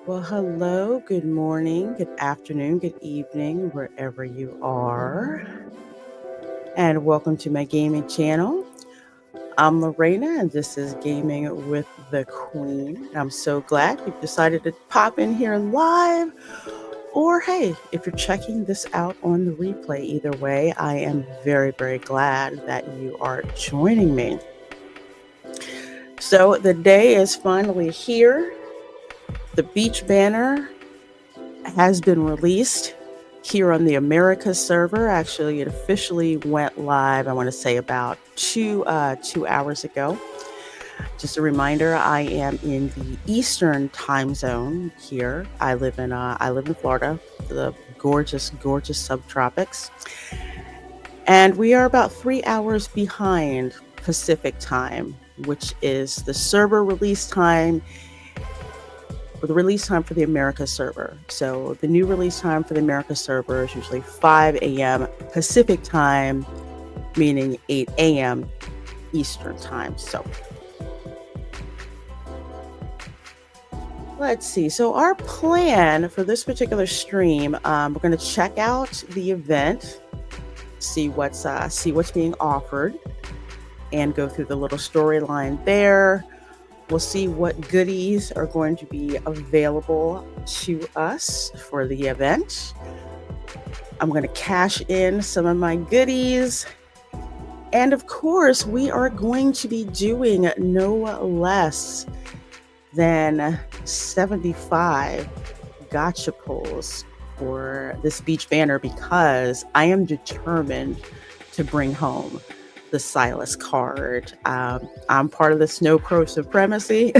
Well, hello, good morning, good afternoon, good evening, wherever you are, and welcome to my gaming channel. I'm Lorena, and this is Gaming with the Queen. I'm so glad you've decided to pop in here live, or hey, if you're checking this out on the replay, either way, I am very, very glad that you are joining me. So, the day is finally here. The beach banner has been released here on the Americas server. Actually, it officially went live, I want to say about 2 hours ago. Just a reminder, I am in the Eastern time zone here. I live in Florida, the gorgeous, gorgeous subtropics. And we are about 3 hours behind Pacific time, which is the server release time for the release time for the America server. So the new release time for the America server is usually 5 a.m. Pacific time, meaning 8 a.m. Eastern time. So let's see. So our plan for this particular stream, we're going to check out the event, see what's being offered, and go through the little storyline there. We'll see what goodies are going to be available to us for the event. I'm going to cash in some of my goodies. And of course, we are going to be doing no less than 75 gacha pulls for this beach banner because I am determined to bring home the Silas card. I'm part of the Snow Pro Supremacy.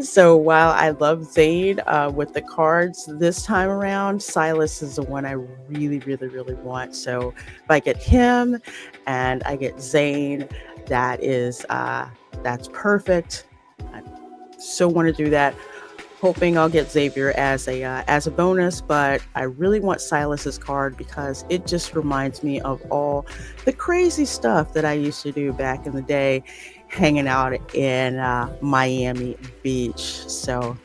So while I love Zane with the cards this time around, Silas is the one I really, really, really want. So if I get him and I get Zane, that's perfect. I so want to do that. Hoping I'll get Xavier as a bonus, but I really want Silas's card because it just reminds me of all the crazy stuff that I used to do back in the day, hanging out in Miami Beach. So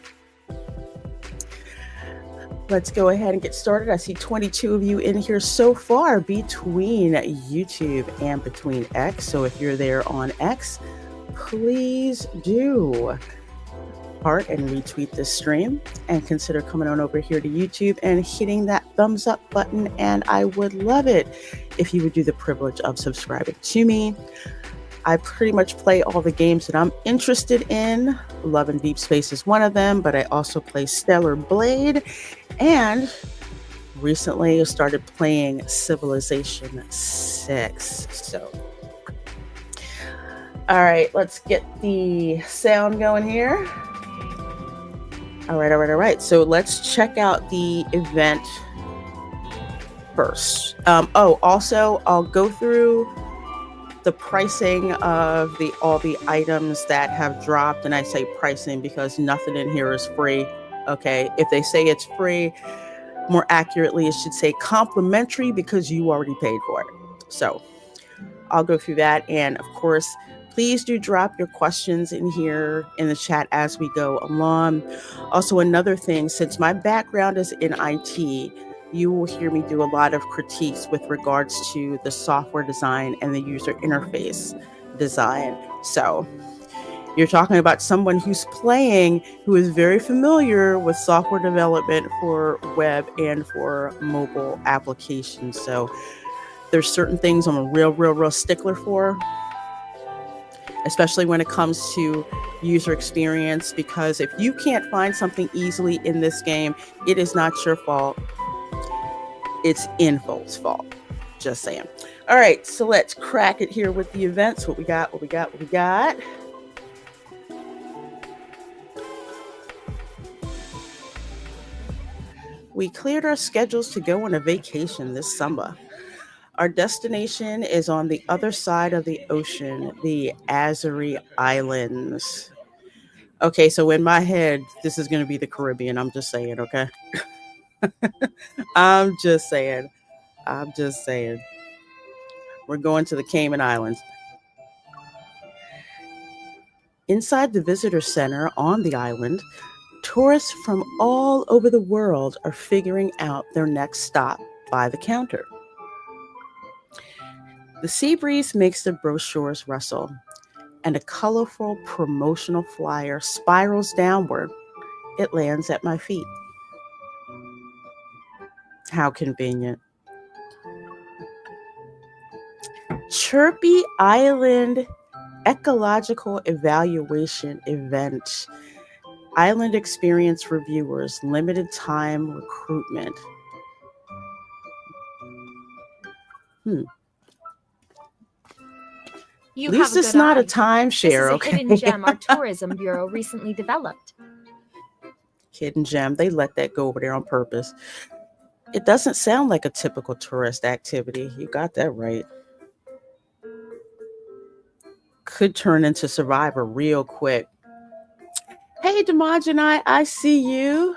let's go ahead and get started. I see 22 of you in here so far between YouTube and between X. So if you're there on X, please do heart and retweet this stream and consider coming on over here to YouTube and hitting that thumbs up button. And I would love it if you would do the privilege of subscribing to me. I pretty much play all the games that I'm interested in. Love and Deepspace is one of them, but I also play Stellar Blade and recently I started playing Civilization 6. So all right, let's get the sound going here. All right. So let's check out the event first. Also, I'll go through the pricing of all the items that have dropped, and I say pricing because nothing in here is free. Okay, if they say it's free, more accurately, it should say complimentary because you already paid for it. So I'll go through that, and of course, please do drop your questions in here in the chat as we go along. Also, another thing, since my background is in IT, you will hear me do a lot of critiques with regards to the software design and the user interface design. So you're talking about someone who's playing, who is very familiar with software development for web and for mobile applications. So there's certain things I'm a real stickler for, especially when it comes to user experience, because if you can't find something easily in this game, it is not your fault. It's Info's fault. Just saying. All right, so let's crack it here with the events. What we got. We cleared our schedules to go on a vacation this summer. Our destination is on the other side of the ocean, the Azores Islands. Okay, so in my head, this is going to be the Caribbean. I'm just saying, okay? I'm just saying. We're going to the Cayman Islands. Inside the visitor center on the island, Tourists from all over the world are figuring out their next stop by the counter. The sea breeze makes the brochures rustle, and a colorful promotional flyer spirals downward. It lands at my feet. How convenient. Chirpy Island Ecological Evaluation Event. Island Experience Reviewers, limited time recruitment. You At least have a it's good not eye. a timeshare, This is a hidden okay? gem our tourism bureau recently developed. Hidden gem. They let that go over there on purpose. It doesn't sound like a typical tourist activity. You got that right. Could turn into Survivor real quick. Hey, Demogeni, I see you.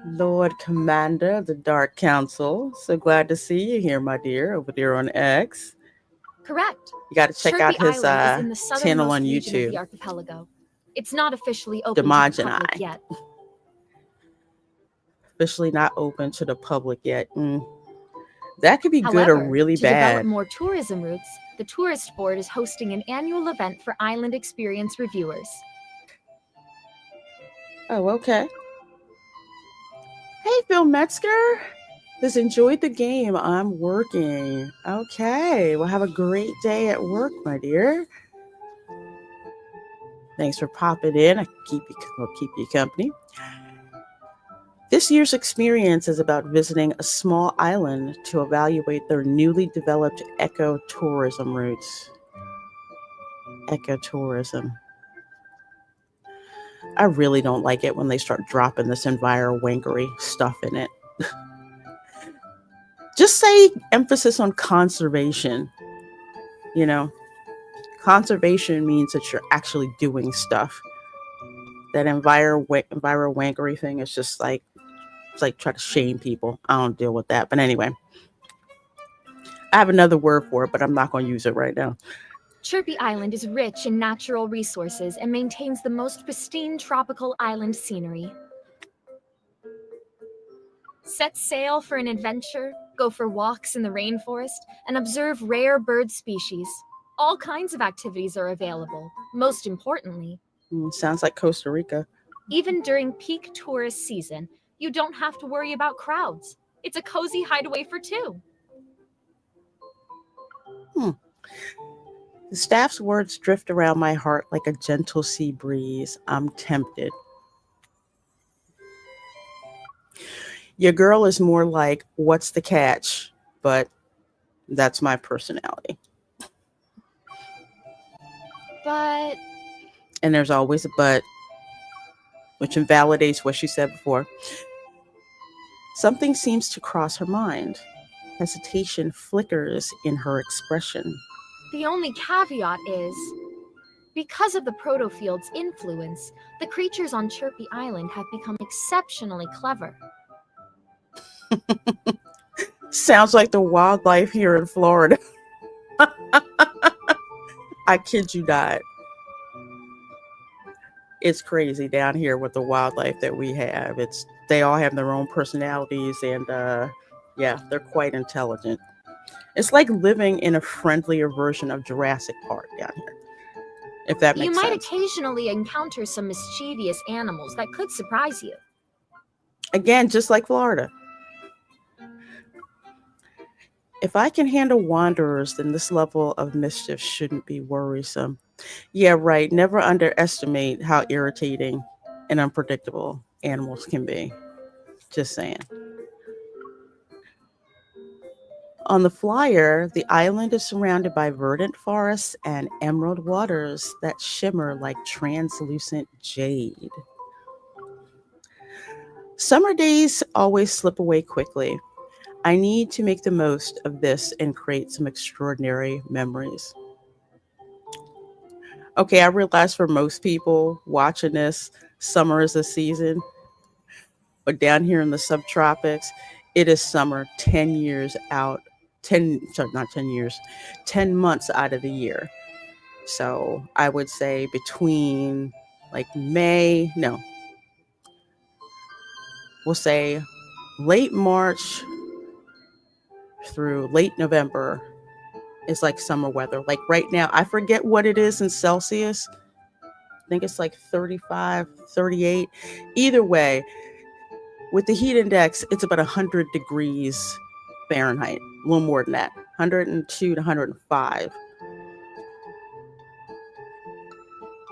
Lord Commander of the Dark Council. So glad to see you here, my dear, over there on X. Correct. You got to check out Chirpy his Island is in the channel southernmost on region of YouTube, the archipelago. It's not officially open to the Demogeni. public yet. Officially not open to the public yet. That could be good or However, really to develop bad. more tourism routes, the Tourist Board is hosting an annual event for island experience reviewers. Oh, okay. Hey, Phil Metzger. Just enjoyed the game. I'm working. Okay. Well, have a great day at work, my dear. Thanks for popping in. I'll keep you company. This year's experience is about visiting a small island to evaluate their newly developed ecotourism routes. Ecotourism. I really don't like it when they start dropping this enviro-wankery stuff in it. Just say emphasis on conservation. You know, conservation means that you're actually doing stuff. That enviro-wankery thing is just like, it's like try to shame people. I don't deal with that. But anyway, I have another word for it, but I'm not going to use it right now. Chirpy Island is rich in natural resources and maintains the most pristine tropical island scenery. Set sail for an adventure, go for walks in the rainforest, and observe rare bird species. All kinds of activities are available. Most importantly, Sounds like Costa Rica. even during peak tourist season, you don't have to worry about crowds. It's a cozy hideaway for two. The staff's words drift around my heart like a gentle sea breeze. I'm tempted. Your girl is more like, what's the catch? But that's my personality. But And there's always a but, which invalidates what she said before. Something seems to cross her mind. Hesitation flickers in her expression. the only caveat is, because of the protofield's influence, the creatures on Chirpy Island have become exceptionally clever. Sounds like the wildlife here in Florida. I kid you not. It's crazy down here with the wildlife that we have. They all have their own personalities, and yeah, they're quite intelligent. It's like living in a friendlier version of Jurassic Park down here, if that You makes might sense. occasionally encounter some mischievous animals that could surprise you. Again, just like Florida. If I can handle wanderers, then this level of mischief shouldn't be worrisome. Yeah, right. Never underestimate how irritating and unpredictable animals can be. Just saying. On the flyer, the island is surrounded by verdant forests and emerald waters that shimmer like translucent jade. Summer days always slip away quickly. I need to make the most of this and create some extraordinary memories. Okay, I realize for most people watching this, summer is a season, but down here in the subtropics, it is summer 10 years out, 10, sorry, not 10 years, 10 months out of the year. So I would say between like May, no, we'll say late March through late November is like summer weather. Like right now, I forget what it is in Celsius. I think it's like 35, 38. Either way, with the heat index, it's about 100 degrees Fahrenheit, a little more than that, 102 to 105.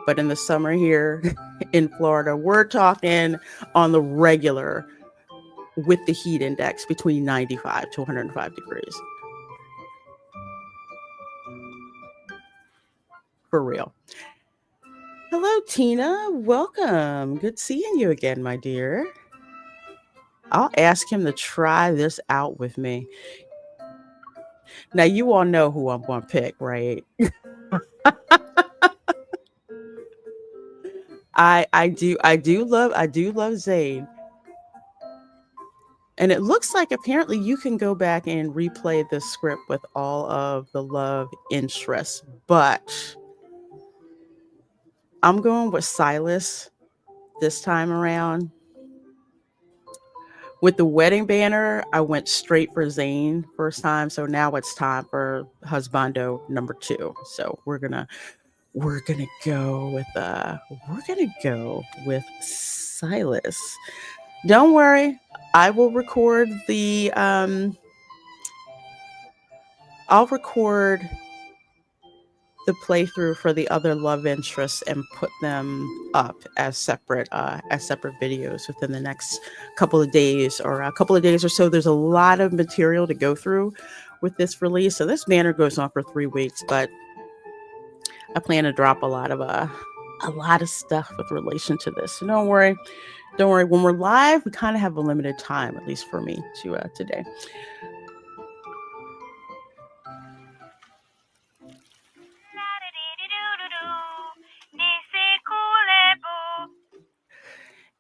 But in the summer here in Florida, we're talking on the regular with the heat index between 95 to 105 degrees. For real. Hello, Tina. Welcome. Good seeing you again, my dear. I'll ask him to try this out with me. Now, you all know who I'm going to pick, right? I do love Zayn. And it looks like apparently you can go back and replay the script with all of the love interests, but I'm going with Silas this time around. With the wedding banner, I went straight for Zayn first time, so now it's time for husbando number 2. So we're gonna go with Silas. Don't worry, I will record the I'll record the playthrough for the other love interests and put them up as separate videos within the next couple of days or so. There's a lot of material to go through with this release. So this banner goes on for 3 weeks, but I plan to drop a lot of stuff with relation to this. So don't worry. When we're live, we kind of have a limited time, at least for me, to today.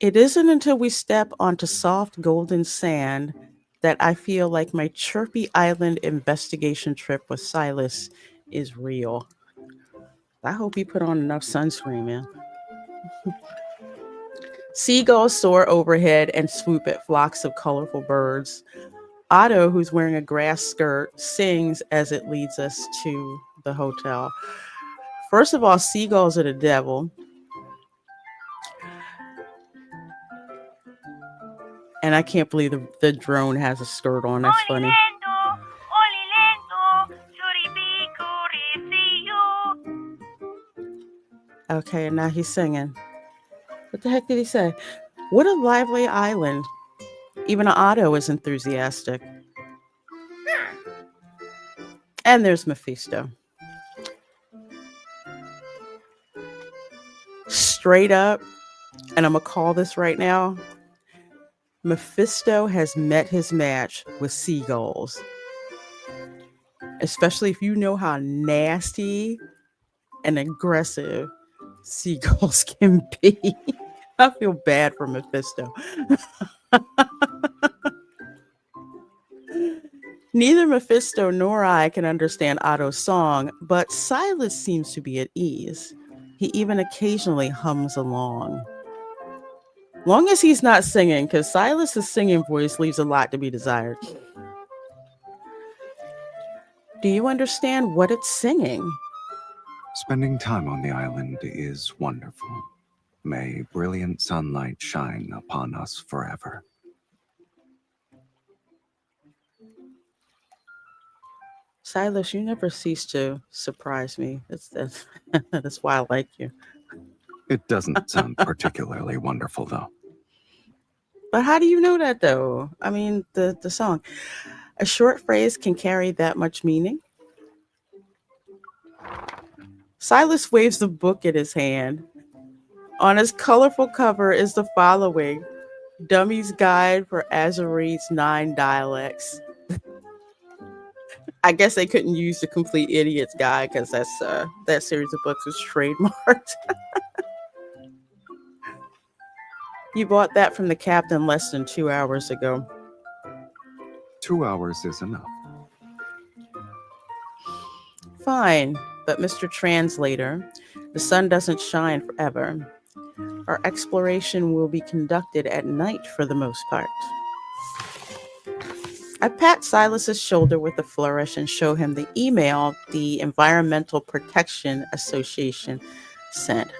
It isn't until we step onto soft golden sand that I feel like my chirpy island investigation trip with Silas is real. I hope you put on enough sunscreen, man. Seagulls soar overhead and swoop at flocks of colorful birds. Otto, who's wearing a grass skirt, sings as it leads us to the hotel. First of all, seagulls are the devil. And I can't believe the drone has a skirt on. That's funny. Okay, and now he's singing. What the heck did he say? What a lively island. Even Otto is enthusiastic. And there's Mephisto. Straight up, and I'm going to call this right now, Mephisto has met his match with seagulls. Especially if you know how nasty and aggressive seagulls can be. I feel bad for Mephisto. Neither Mephisto nor I can understand Otto's song, but Silas seems to be at ease. He even occasionally hums along. Long as he's not singing, because Silas's singing voice leaves a lot to be desired. Do you understand what it's singing? Spending time on the island is wonderful. May brilliant sunlight shine upon us forever. Silas, you never cease to surprise me. That's why I like you. It doesn't sound particularly wonderful, though. But how do you know that, though? I mean, the song. A short phrase can carry that much meaning. Silas waves the book in his hand. On his colorful cover is the following: Dummy's Guide for Azerede's 9 Dialects. I guess they couldn't use the Complete Idiot's Guide because that series of books was trademarked. You bought that from the captain less than 2 hours ago. 2 hours is enough. Fine, but Mr. Translator, the sun doesn't shine forever. Our exploration will be conducted at night for the most part. I pat Silas's shoulder with a flourish and show him the email the Environmental Protection Association sent.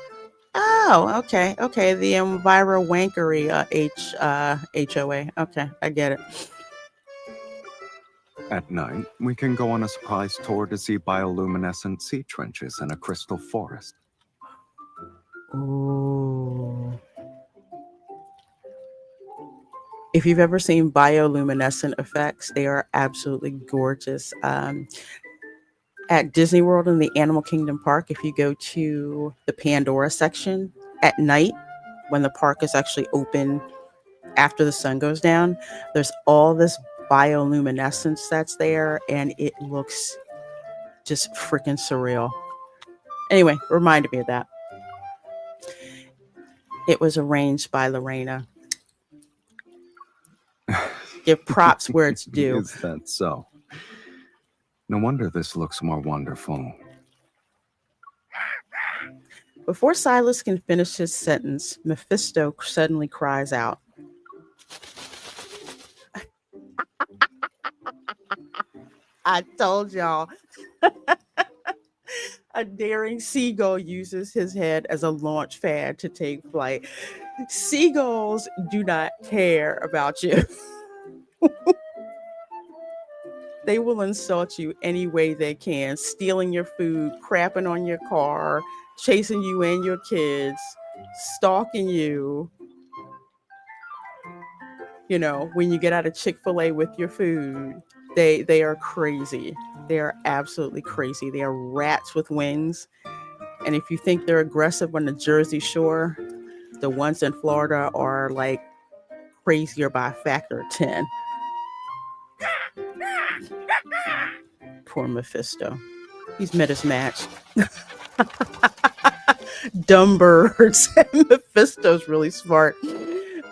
Oh, okay, okay. The Enviro Wankery HOA. Okay, I get it. At night, we can go on a surprise tour to see bioluminescent sea trenches in a crystal forest. Ooh. If you've ever seen bioluminescent effects, they are absolutely gorgeous. At Disney World in the Animal Kingdom Park, if you go to the Pandora section at night, when the park is actually open after the sun goes down, there's all this bioluminescence that's there, and it looks just freaking surreal. Anyway, reminded me of that. It was arranged by Lorena. Give props where it's due. Is that so? No wonder this looks more wonderful. Before Silas can finish his sentence, Mephisto suddenly cries out. I told y'all. A daring seagull uses his head as a launch pad to take flight. Seagulls do not care about you. They will insult you any way they can, stealing your food, crapping on your car, chasing you and your kids, stalking you. You know, when you get out of Chick-fil-A with your food, they are crazy. They are absolutely crazy. They are rats with wings. And if you think they're aggressive on the Jersey Shore, the ones in Florida are like crazier by a factor of 10. Poor Mephisto. He's met his match. Dumb birds. Mephisto's really smart.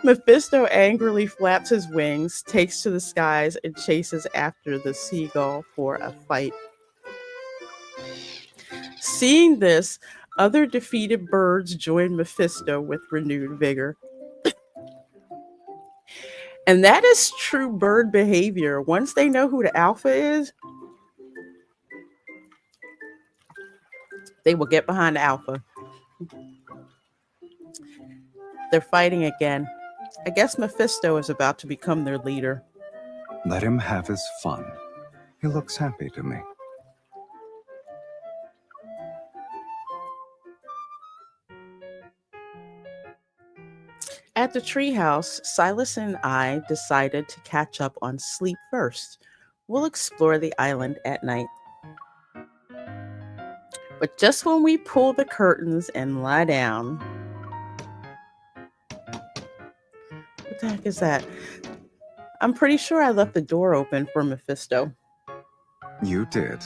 Mephisto angrily flaps his wings, takes to the skies, and chases after the seagull for a fight. Seeing this, other defeated birds join Mephisto with renewed vigor. And that is true bird behavior. Once they know who the alpha is, they will get behind the alpha. They're fighting again. I guess Mephisto is about to become their leader. Let him have his fun. He looks happy to me. At the treehouse, Silas and I decided to catch up on sleep first. We'll explore the island at night. But just when we pull the curtains and lie down... What the heck is that? I'm pretty sure I left the door open for Mephisto. You did.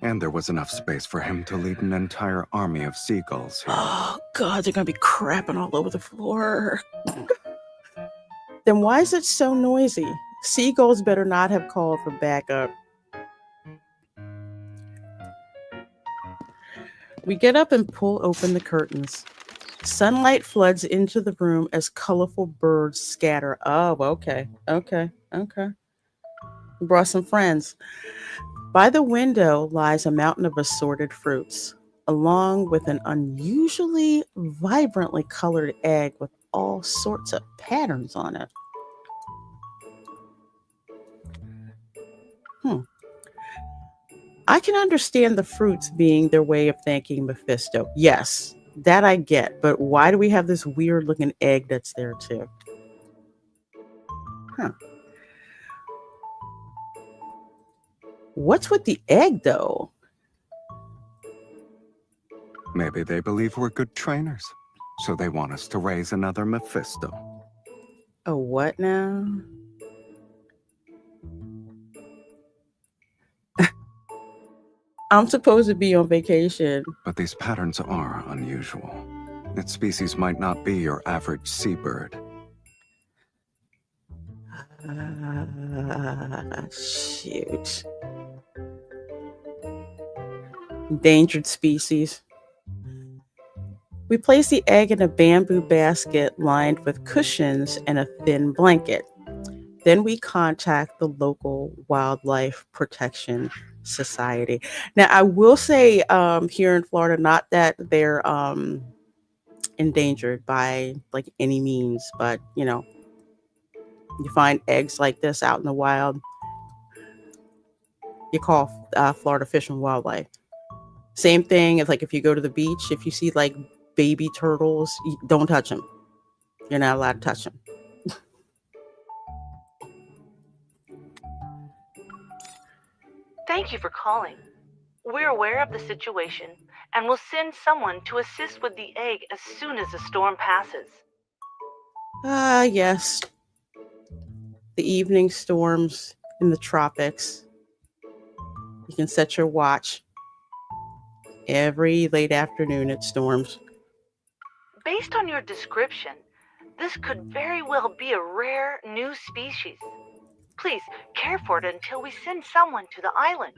And there was enough space for him to lead an entire army of seagulls here. Oh, God, they're going to be crapping all over the floor. Then why is it so noisy? Seagulls better not have called for backup. We get up and pull open the curtains. Sunlight floods into the room as colorful birds scatter. Oh, okay. We brought some friends. By the window lies a mountain of assorted fruits, along with an unusually vibrantly colored egg with all sorts of patterns on it. I can understand the fruits being their way of thanking Mephisto. Yes, that I get, but why do we have this weird looking egg that's there too? What's with the egg though? Maybe they believe we're good trainers, so they want us to raise another Mephisto. Oh, what now? I'm supposed to be on vacation. But these patterns are unusual. Its species might not be your average seabird. Shoot. Endangered species. We place the egg in a bamboo basket lined with cushions and a thin blanket. Then we contact the local wildlife protection society. Now, I will say here in Florida, not that they're endangered by like any means, but you find eggs like this out in the wild, you call Florida Fish and Wildlife. Same thing as like if you go to the beach, if you see like baby turtles, don't touch them. You're not allowed to touch them. Thank you for calling. We're aware of the situation and will send someone to assist with the egg as soon as the storm passes. Yes. The evening storms in the tropics. You can set your watch. Every late afternoon it storms. Based on your description, this could very well be a rare new species. Please care for it until we send someone to the island.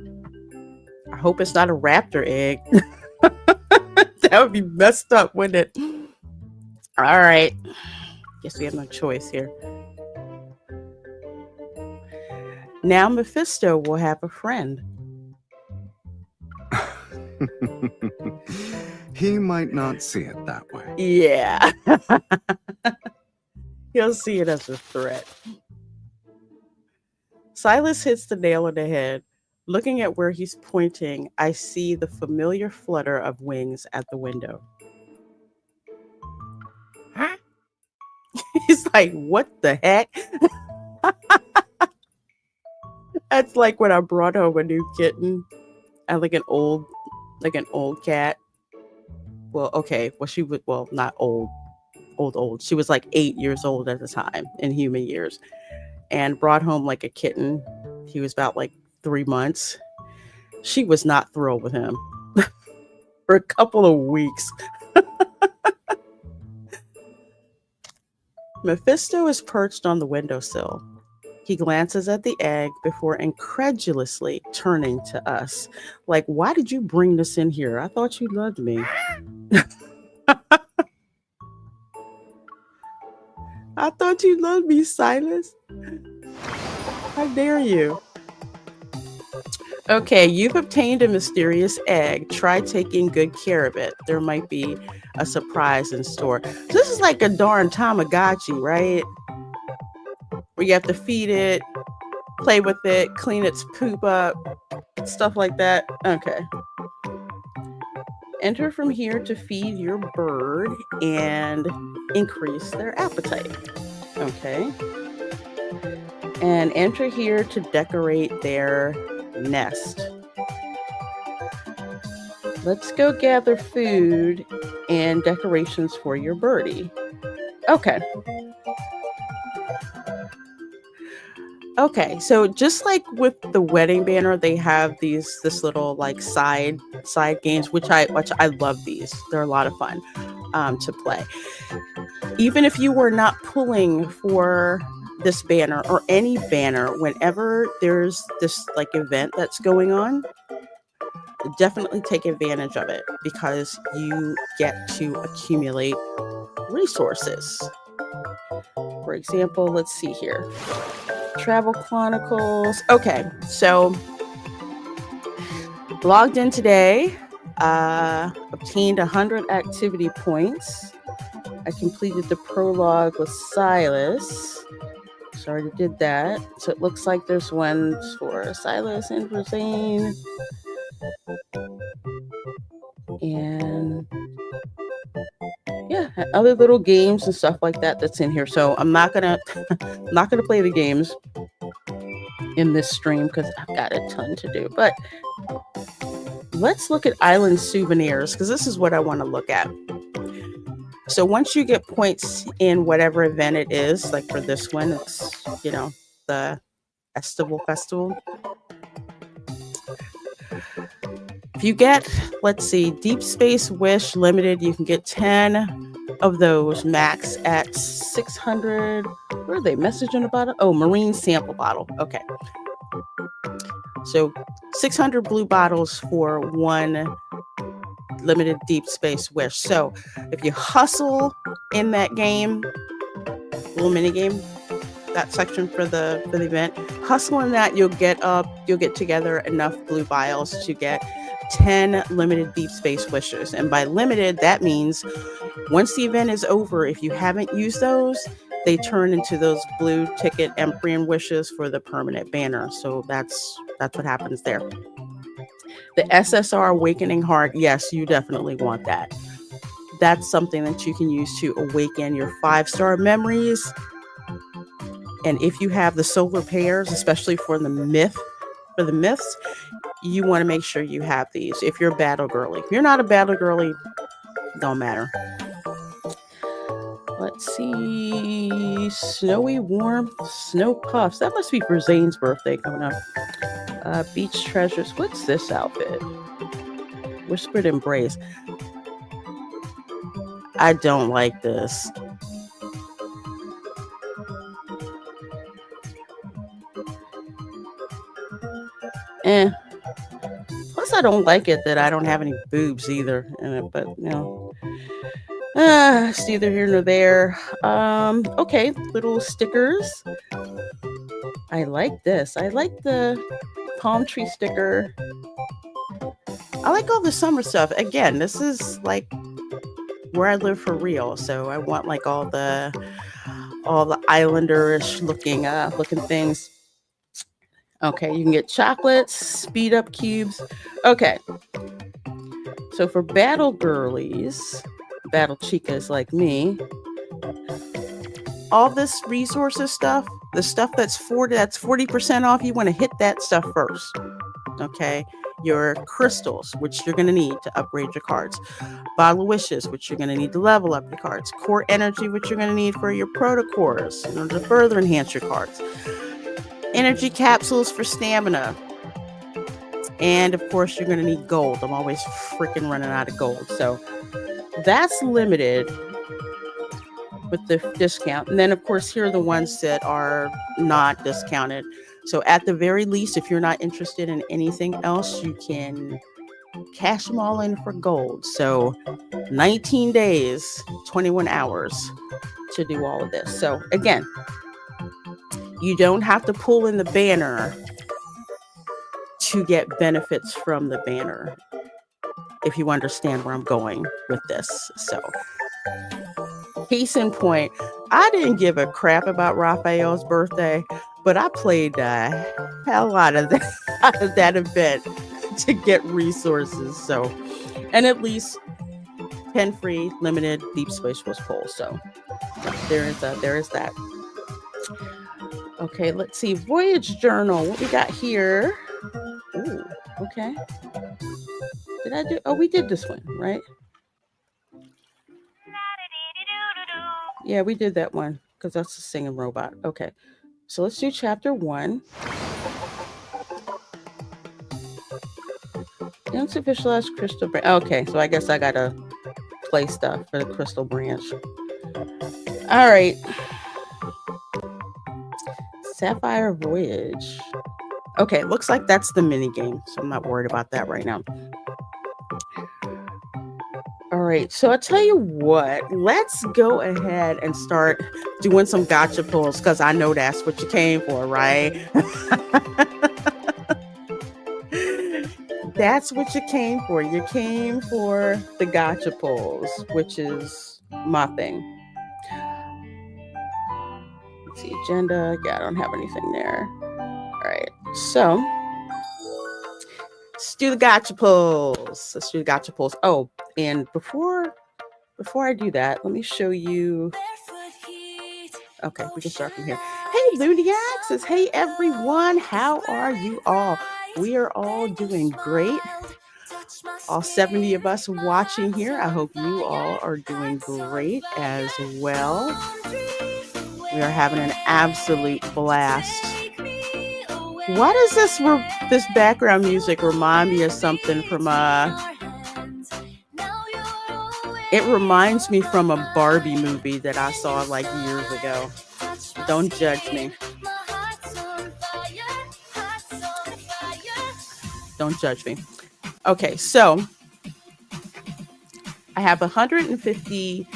I hope it's not a raptor egg. That would be messed up, wouldn't it? All right. Guess we have no choice here. Now Mephisto will have a friend. He might not see it that way. Yeah. He'll see it as a threat. Silas hits the nail on the head. Looking at where he's pointing, I see the familiar flutter of wings at the window. Huh? He's like, what the heck? That's like when I brought home a new kitten. I had like an old cat. Well, okay. Well, she was, well, not old. She was like 8 years old at the time in human years, and brought home like a kitten. He was about like 3 months. She was not thrilled with him for a couple of weeks. Mephisto is perched on the windowsill. He glances at the egg before incredulously turning to us. Like, why did you bring this in here? I thought you loved me. I thought you loved me, Silas. How dare you? Okay, you've obtained a mysterious egg. Try taking good care of it. There might be a surprise in store. This is like a darn Tamagotchi, right? Where you have to feed it, play with it, clean its poop up, stuff like that. Okay. Enter from here to feed your bird and increase their appetite. Okay. And enter here to decorate their nest. Let's go gather food and decorations for your birdie. Okay. Okay, so just like with the wedding banner, they have this little like side games, which I love these. They're a lot of fun to play. Even if you were not pulling for this banner or any banner, whenever there's this like event that's going on, definitely take advantage of it because you get to accumulate resources. For example, let's see here. Travel Chronicles. Okay, so logged in today, obtained 100 activity points. I completed the prologue with Silas. So I already did that. So it looks like there's ones for Silas and for Zane. And yeah, other little games and stuff like that that's in here. So I'm not gonna play the games in this stream because I've got a ton to do. But let's look at island souvenirs because this is what I want to look at. So once you get points in whatever event it is, like for this one, it's the festival. If you get, let's see, Deepspace Wish Limited, you can get 10 of those, max at 600. Where are they messaging about it? Oh, marine sample bottle. Okay. So 600 blue bottles for one limited deep space wish. So if you hustle in that game, little mini game, that section for the event, hustle in that, you'll get together enough blue vials to get 10 limited deep space wishes. And by limited, that means once the event is over, if you haven't used those, they turn into those blue ticket Emperor wishes for the permanent banner. So that's what happens there. The SSR Awakening Heart, yes, you definitely want that. That's something that you can use to awaken your 5-star memories. And if you have the solar pairs, especially for the myths, you want to make sure you have these. If you're a battle girly, if you're not a battle girly, don't matter. Let's see. Snowy Warmth, Snow Puffs. That must be for Zane's birthday coming up. Beach Treasures. What's this outfit? Whispered Embrace. I don't like this. Plus, I don't like it that I don't have any boobs either in it, but you know. It's neither here nor there. Okay, little stickers. I like this. I like the palm tree sticker. I like all the summer stuff. Again, this is like where I live for real. So I want like all the islanderish looking things. Okay, you can get chocolates, speed up cubes. Okay. So for battle girlies, battle chicas like me, all this resources stuff, the stuff that's 40% off, you want to hit that stuff first. Okay. Your crystals, which you're going to need to upgrade your cards. Bottle of Wishes, which you're going to need to level up your cards. Core Energy, which you're going to need for your protocores in order to further enhance your cards. Energy capsules for stamina. And of course, you're going to need gold. I'm always freaking running out of gold. So that's limited with the discount. And then, of course, here are the ones that are not discounted. So at the very least, if you're not interested in anything else, you can cash them all in for gold. So 19 days, 21 hours to do all of this. So again, you don't have to pull in the banner to get benefits from the banner, if you understand where I'm going with this. So case in point, I didn't give a crap about Raphael's birthday, but I played the hell out of that event to get resources. So, and at least 10 free limited deep space was pulled. So there is that. Okay, let's see. Voyage journal. What we got here? Ooh, okay. We did this one, right? Yeah, we did that one because that's a singing robot. Okay, so let's do chapter 1. Insufficialized crystal branch. Okay, so I guess I gotta play stuff for the crystal branch. All right. Sapphire Voyage. Okay, looks like that's the mini game, so I'm not worried about that right now. All right, so I'll tell you what, let's go ahead and start doing some gacha pulls, because I know that's what you came for, right? That's what you came for. You came for the gacha pulls, which is my thing. Let's see, agenda. Yeah, I don't have anything there. All right, so let's do the gacha pulls. Oh, and before I do that, let me show you. Okay, we can start from here. Hey, Ludiac says, hey everyone, how are you all? We are all doing great. All 70 of us watching here, I hope you all are doing great as well. We are having an absolute blast. Why does this background music remind me of something from it reminds me from a Barbie movie that I saw like years ago. Don't judge me. Don't judge me. Okay, so I have 150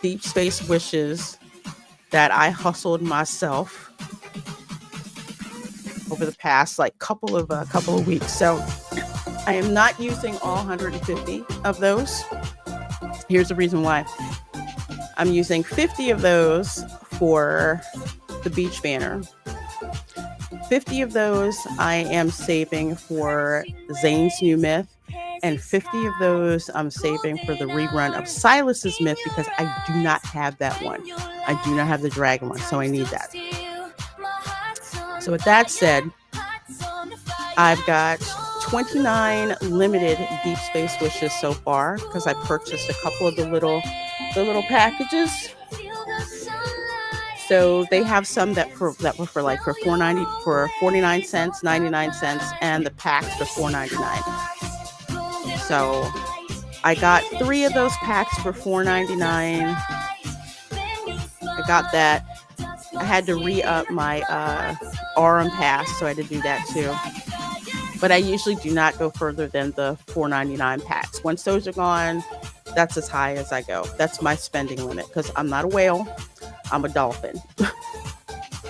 deep space wishes that I hustled myself over the past like couple of weeks. So I am not using all 150 of those. Here's the reason why. I'm using 50 of those for the beach banner. 50 of those I am saving for Zane's new myth, and 50 of those I'm saving for the rerun of Silas's myth because I do not have that one. I do not have the dragon one, so I need that. So with that said, I've got 29 limited deep space wishes so far because I purchased a couple of the little packages. So they have some that were for $4.90 for 49 cents, 99 cents, and the packs for $4.99. So I got 3 of those packs for $4.99. I got that. I had to re-up my RM pass, so I had to do that too. But I usually do not go further than the $4.99 packs. Once those are gone, that's as high as I go. That's my spending limit because I'm not a whale. I'm a dolphin.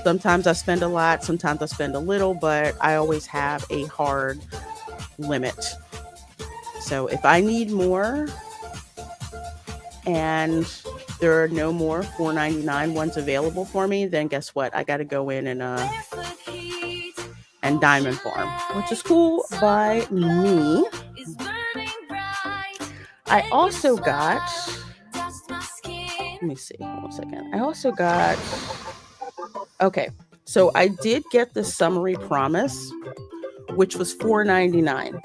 Sometimes I spend a lot, sometimes I spend a little, but I always have a hard limit. So if I need more and there are no more $4.99 ones available for me, then guess what? I got to go in and diamond farm, which is cool by me. I also got, let me see, hold on a second. I also got, okay, so I did get the summary promise, which was $4.99.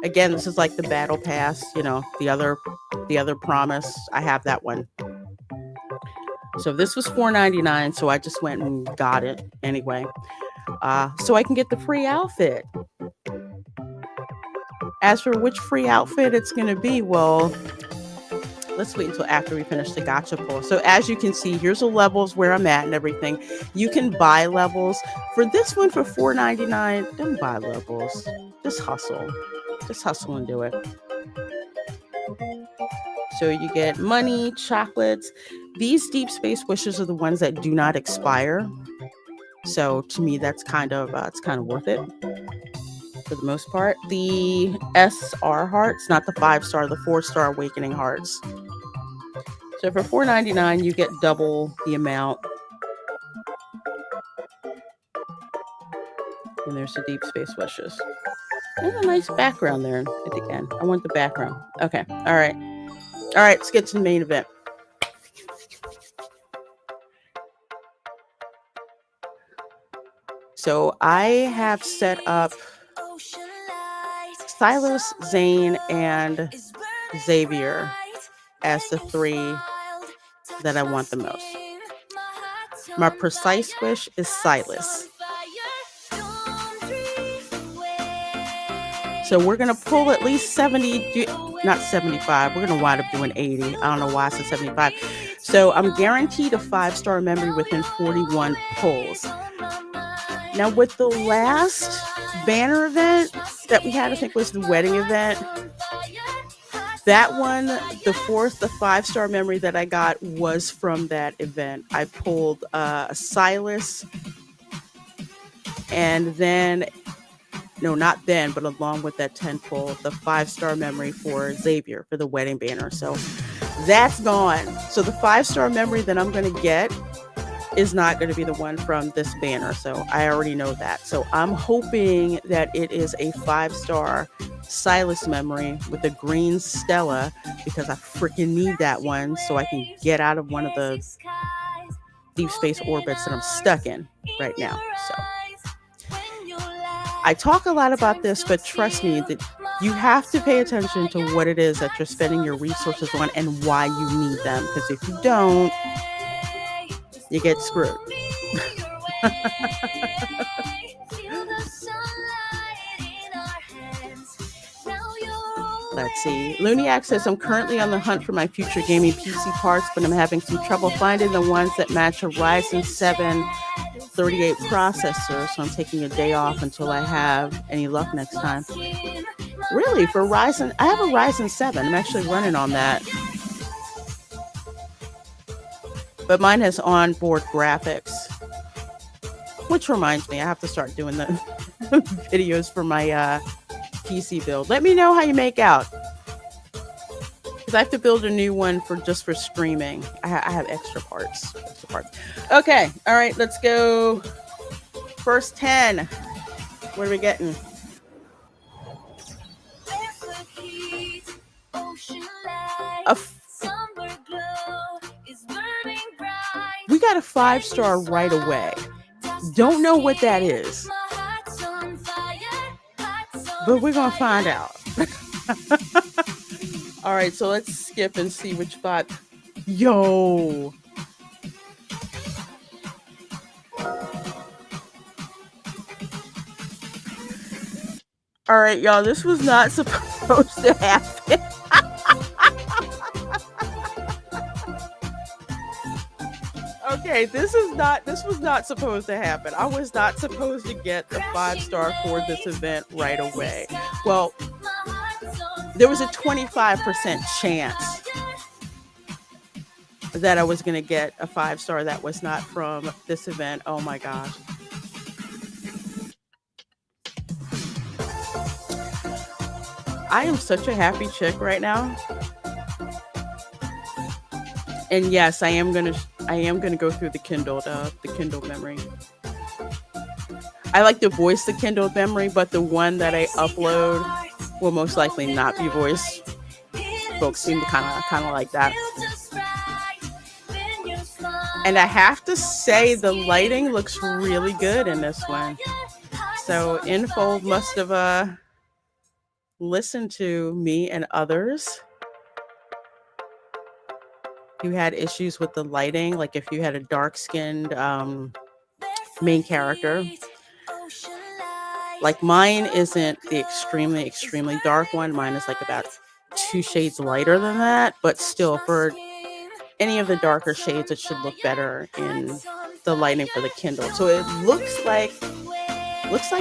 Again, this is like the battle pass, you know, the other promise. I have that one. So this was $4.99, so I just went and got it anyway. So I can get the free outfit. As for which free outfit it's going to be, well, let's wait until after we finish the gacha pull. So as you can see, here's the levels where I'm at and everything. You can buy levels. For this one for $4.99, don't buy levels. Just hustle. Just hustle and do it. So you get money, chocolates. These deep space wishes are the ones that do not expire. So to me, that's kind of it's kind of worth it for the most part. The SR hearts, not the 5-star, the 4-star awakening hearts. So for $4.99, you get double the amount. And there's the deep space wishes. There's a nice background there at the end. I want the background. Okay. All right. All right. Let's get to the main event. So I have set up Silas, Zane, and Xavier as the 3 that I want the most. My precise wish is Silas. So we're going to pull at least 70, not 75. We're going to wind up doing 80. I don't know why I said 75. So I'm guaranteed a 5-star memory within 41 pulls. Now with the last banner event that we had, I think was the wedding event. That one, the 5-star memory that I got was from that event. I pulled Silas, and then, no, not then, but along with that 10 pull, the 5-star memory for Xavier for the wedding banner. So that's gone. So the 5-star memory that I'm going to get is not going to be the one from this banner. So I already know that. So I'm hoping that it is a 5-star Silas memory with a green Stella because I freaking need that one so I can get out of one of the deep space orbits that I'm stuck in right now. So I talk a lot about this, but trust me that you have to pay attention to what it is that you're spending your resources on and why you need them. Because if you don't, you get screwed. Let's see. Looniac says, I'm currently on the hunt for my future gaming PC parts, but I'm having some trouble finding the ones that match a Ryzen 7 38 processor, so I'm taking a day off until I have any luck next time. Really, for Ryzen, I have a Ryzen 7. I'm actually running on that. But mine has onboard graphics. Which reminds me, I have to start doing the videos for my PC build. Let me know how you make out. Because I have to build a new one just for streaming. I have extra parts. Okay, all right, let's go. First 10. What are we getting? We got a 5-star right away. Don't know what that is, but we're gonna find out. All right, so let's skip and see which 5. Yo. All right, y'all, this was not supposed to happen. Okay, this was not supposed to happen. I was not supposed to get the 5-star for this event right away. Well, there was a 25% chance that I was going to get a 5-star that was not from this event. Oh my gosh. I am such a happy chick right now. And yes, I am gonna go through the Kindle memory. I like to voice the Kindle memory, but the one that I upload will most likely not be voiced. Folks seem to kind of like that. And I have to say, the lighting looks really good in this one. So Infold must have listened to me and others who had issues with the lighting, like if you had a dark-skinned main character. Like mine isn't the extremely dark one. Mine is like about 2 shades lighter than that, but still, for any of the darker shades, it should look better in the lighting for the Kindle. So it looks like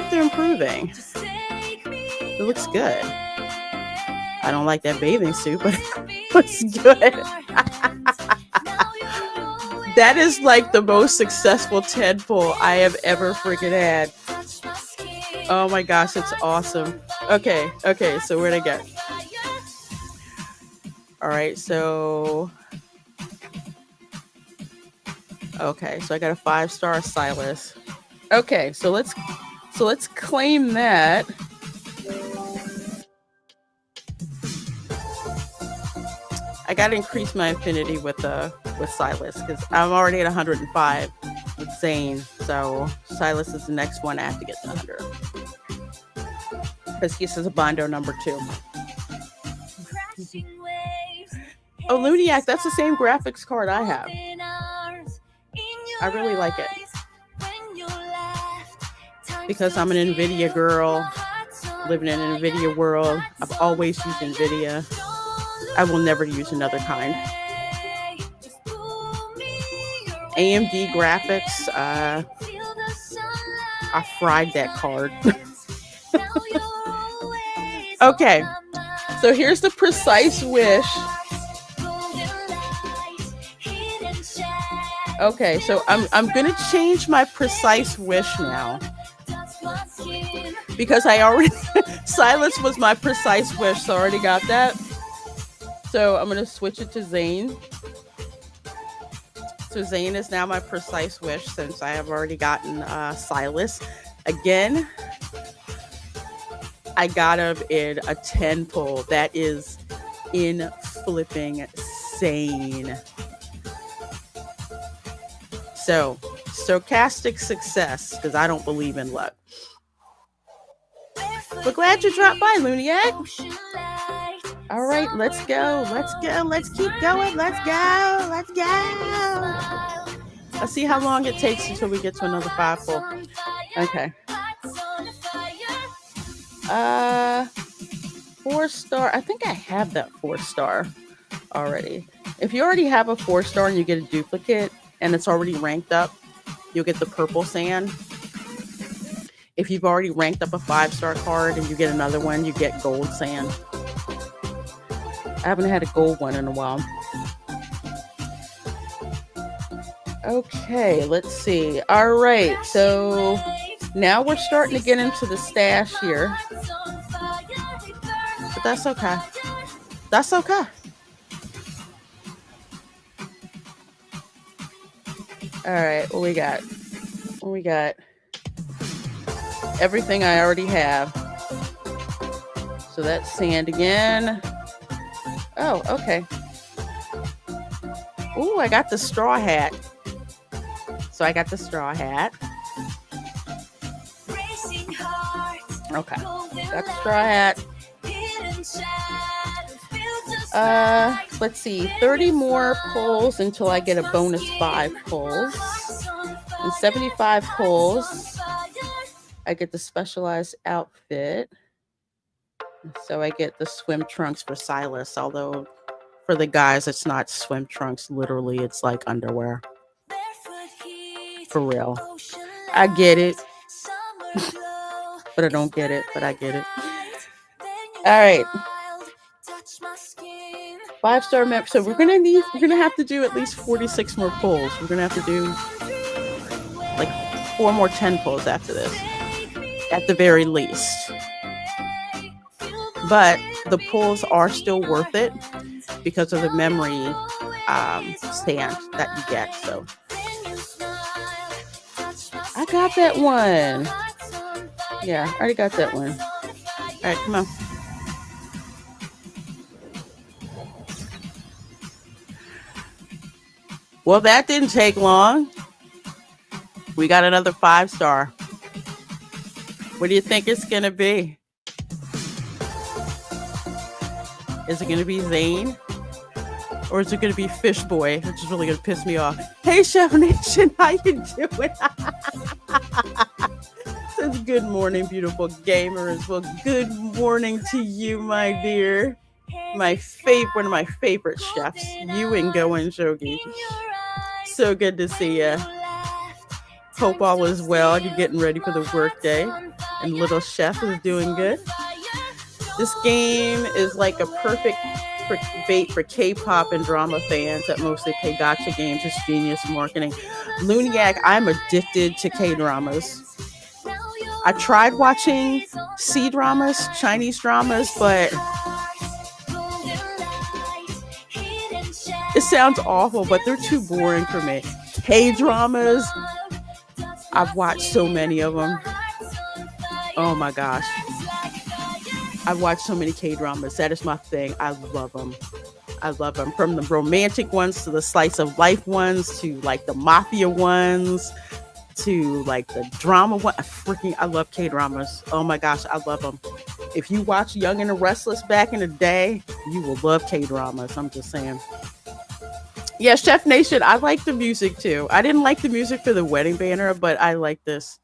they're improving. It looks good. I don't like that bathing suit, but it looks good. That is like the most successful tentpole I have ever freaking had. Oh my gosh, it's awesome. Okay, so where'd I get? All right, so I got a 5-star Silas. Okay, so let's claim that. I gotta increase my affinity with Silas because I'm already at 105 with Zane. So Silas is the next one I have to get to 100 because he says a Bondo number 2. Oh, Luniac, that's the same graphics card I have. I really like it because I'm an NVIDIA girl, living in an NVIDIA world. I've always used NVIDIA. I will never use another kind. AMD graphics, I fried that card. Okay, so here's the precise wish. Okay, so I'm gonna change my precise wish now because I already Silas was my precise wish, so I already got that. So I'm gonna switch it to Zane. So Zane is now my precise wish since I have already gotten Silas. Again, I got him in a 10 pull. That is in flipping sane. So stochastic success, because I don't believe in luck. But glad you dropped by, Luniac. All right, let's go. Let's keep going. Let's go. Let's see how long it takes until we get to another 5 pull. Okay. 4-star. I think I have that 4-star already. If you already have a 4-star and you get a duplicate and it's already ranked up, you'll get the purple sand. If you've already ranked up a 5-star card and you get another one, you get gold sand. I haven't had a gold one in a while. Okay, let's see. All right, so now we're starting to get into the stash here. But that's okay. That's okay. All right, what we got? What we got? Everything I already have. So that's sand again. Oh, okay. Ooh, I got the straw hat. So I got the straw hat. Okay, got the straw hat. Let's see, 30 more pulls until I get a bonus 5 pulls. And 75 pulls, I get the specialized outfit. So I get the swim trunks for Silas, although for the guys, it's not swim trunks. Literally, it's like underwear. For real. I get it. But I don't get it, but I get it. All right. 5-star member. So we're gonna have to do at least 46 more pulls. We're gonna have to do like 4 more 10 pulls after this, at the very least. But the pulls are still worth it because of the memory stand that you get. So I got that one. Yeah, I already got that one. All right, come on. Well, that didn't take long. We got another 5-star. What do you think it's going to be? Is it going to be Zane? Or is it going to be Fish Boy, which is really going to piss me off? Hey, Chef Nation, how you doing? Says good morning, beautiful gamers. Well, good morning to you, my dear. One of my favorite chefs, you and Go and Shogi. So good to see you. Hope all is well. You're getting ready for the workday, and little chef is doing good. This game is like a perfect bait for K-pop and drama fans that mostly play gacha games. It's genius marketing. Luniac, I'm addicted to K-dramas. I tried watching C-dramas, Chinese dramas, but it sounds awful, but they're too boring for me. K-dramas, I've watched so many of them. Oh my gosh. I've watched so many K-dramas. That is my thing. I love them. I love them. From the romantic ones to the slice of life ones to like the mafia ones to like the drama one. I love K-dramas. Oh my gosh, I love them. If you watch Young and the Restless back in the day, you will love K-dramas. I'm just saying. Yeah, Chef Nation, I like the music too. I didn't like the music for the wedding banner, but I like this.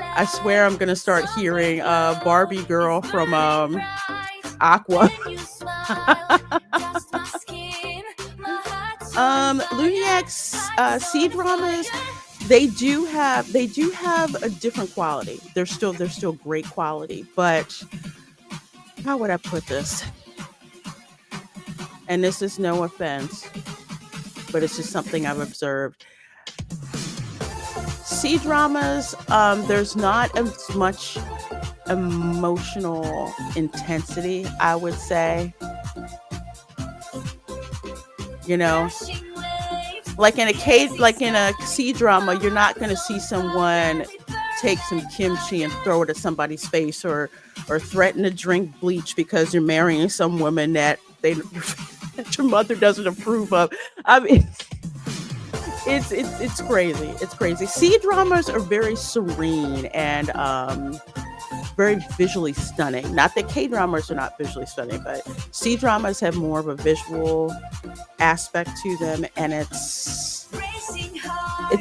I swear I'm going to start hearing Barbie Girl from Aqua. Luniac's C-dramas, they do have a different quality. They're still great quality, but how would I put this? And this is no offense, but it's just something I've observed. C-dramas, there's not as much emotional intensity, I would say. You know, like in a C-drama, you're not going to see someone take some kimchi and throw it at somebody's face, or threaten to drink bleach because you're marrying some woman that that your mother doesn't approve of. I mean, it's crazy. It's crazy. C-dramas are very serene and very visually stunning. Not that K-dramas are not visually stunning, but C-dramas have more of a visual aspect to them, and it's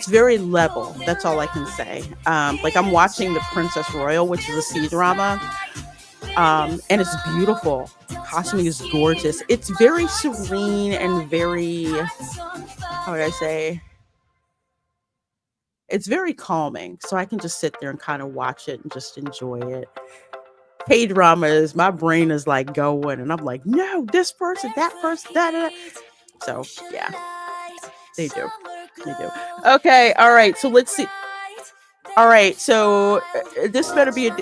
very level. That's all I can say. Like I'm watching The Princess Royal, which is a C-drama, and it's beautiful. Costuming is gorgeous. It's very serene and very how would I say, it's very calming. So I can just sit there and kind of watch it and just enjoy it. K-drama is, my brain is like going and I'm like, no, this person, that person, da da da. So yeah, they do. They do. Okay, all right. So let's see. All right, so this better be a.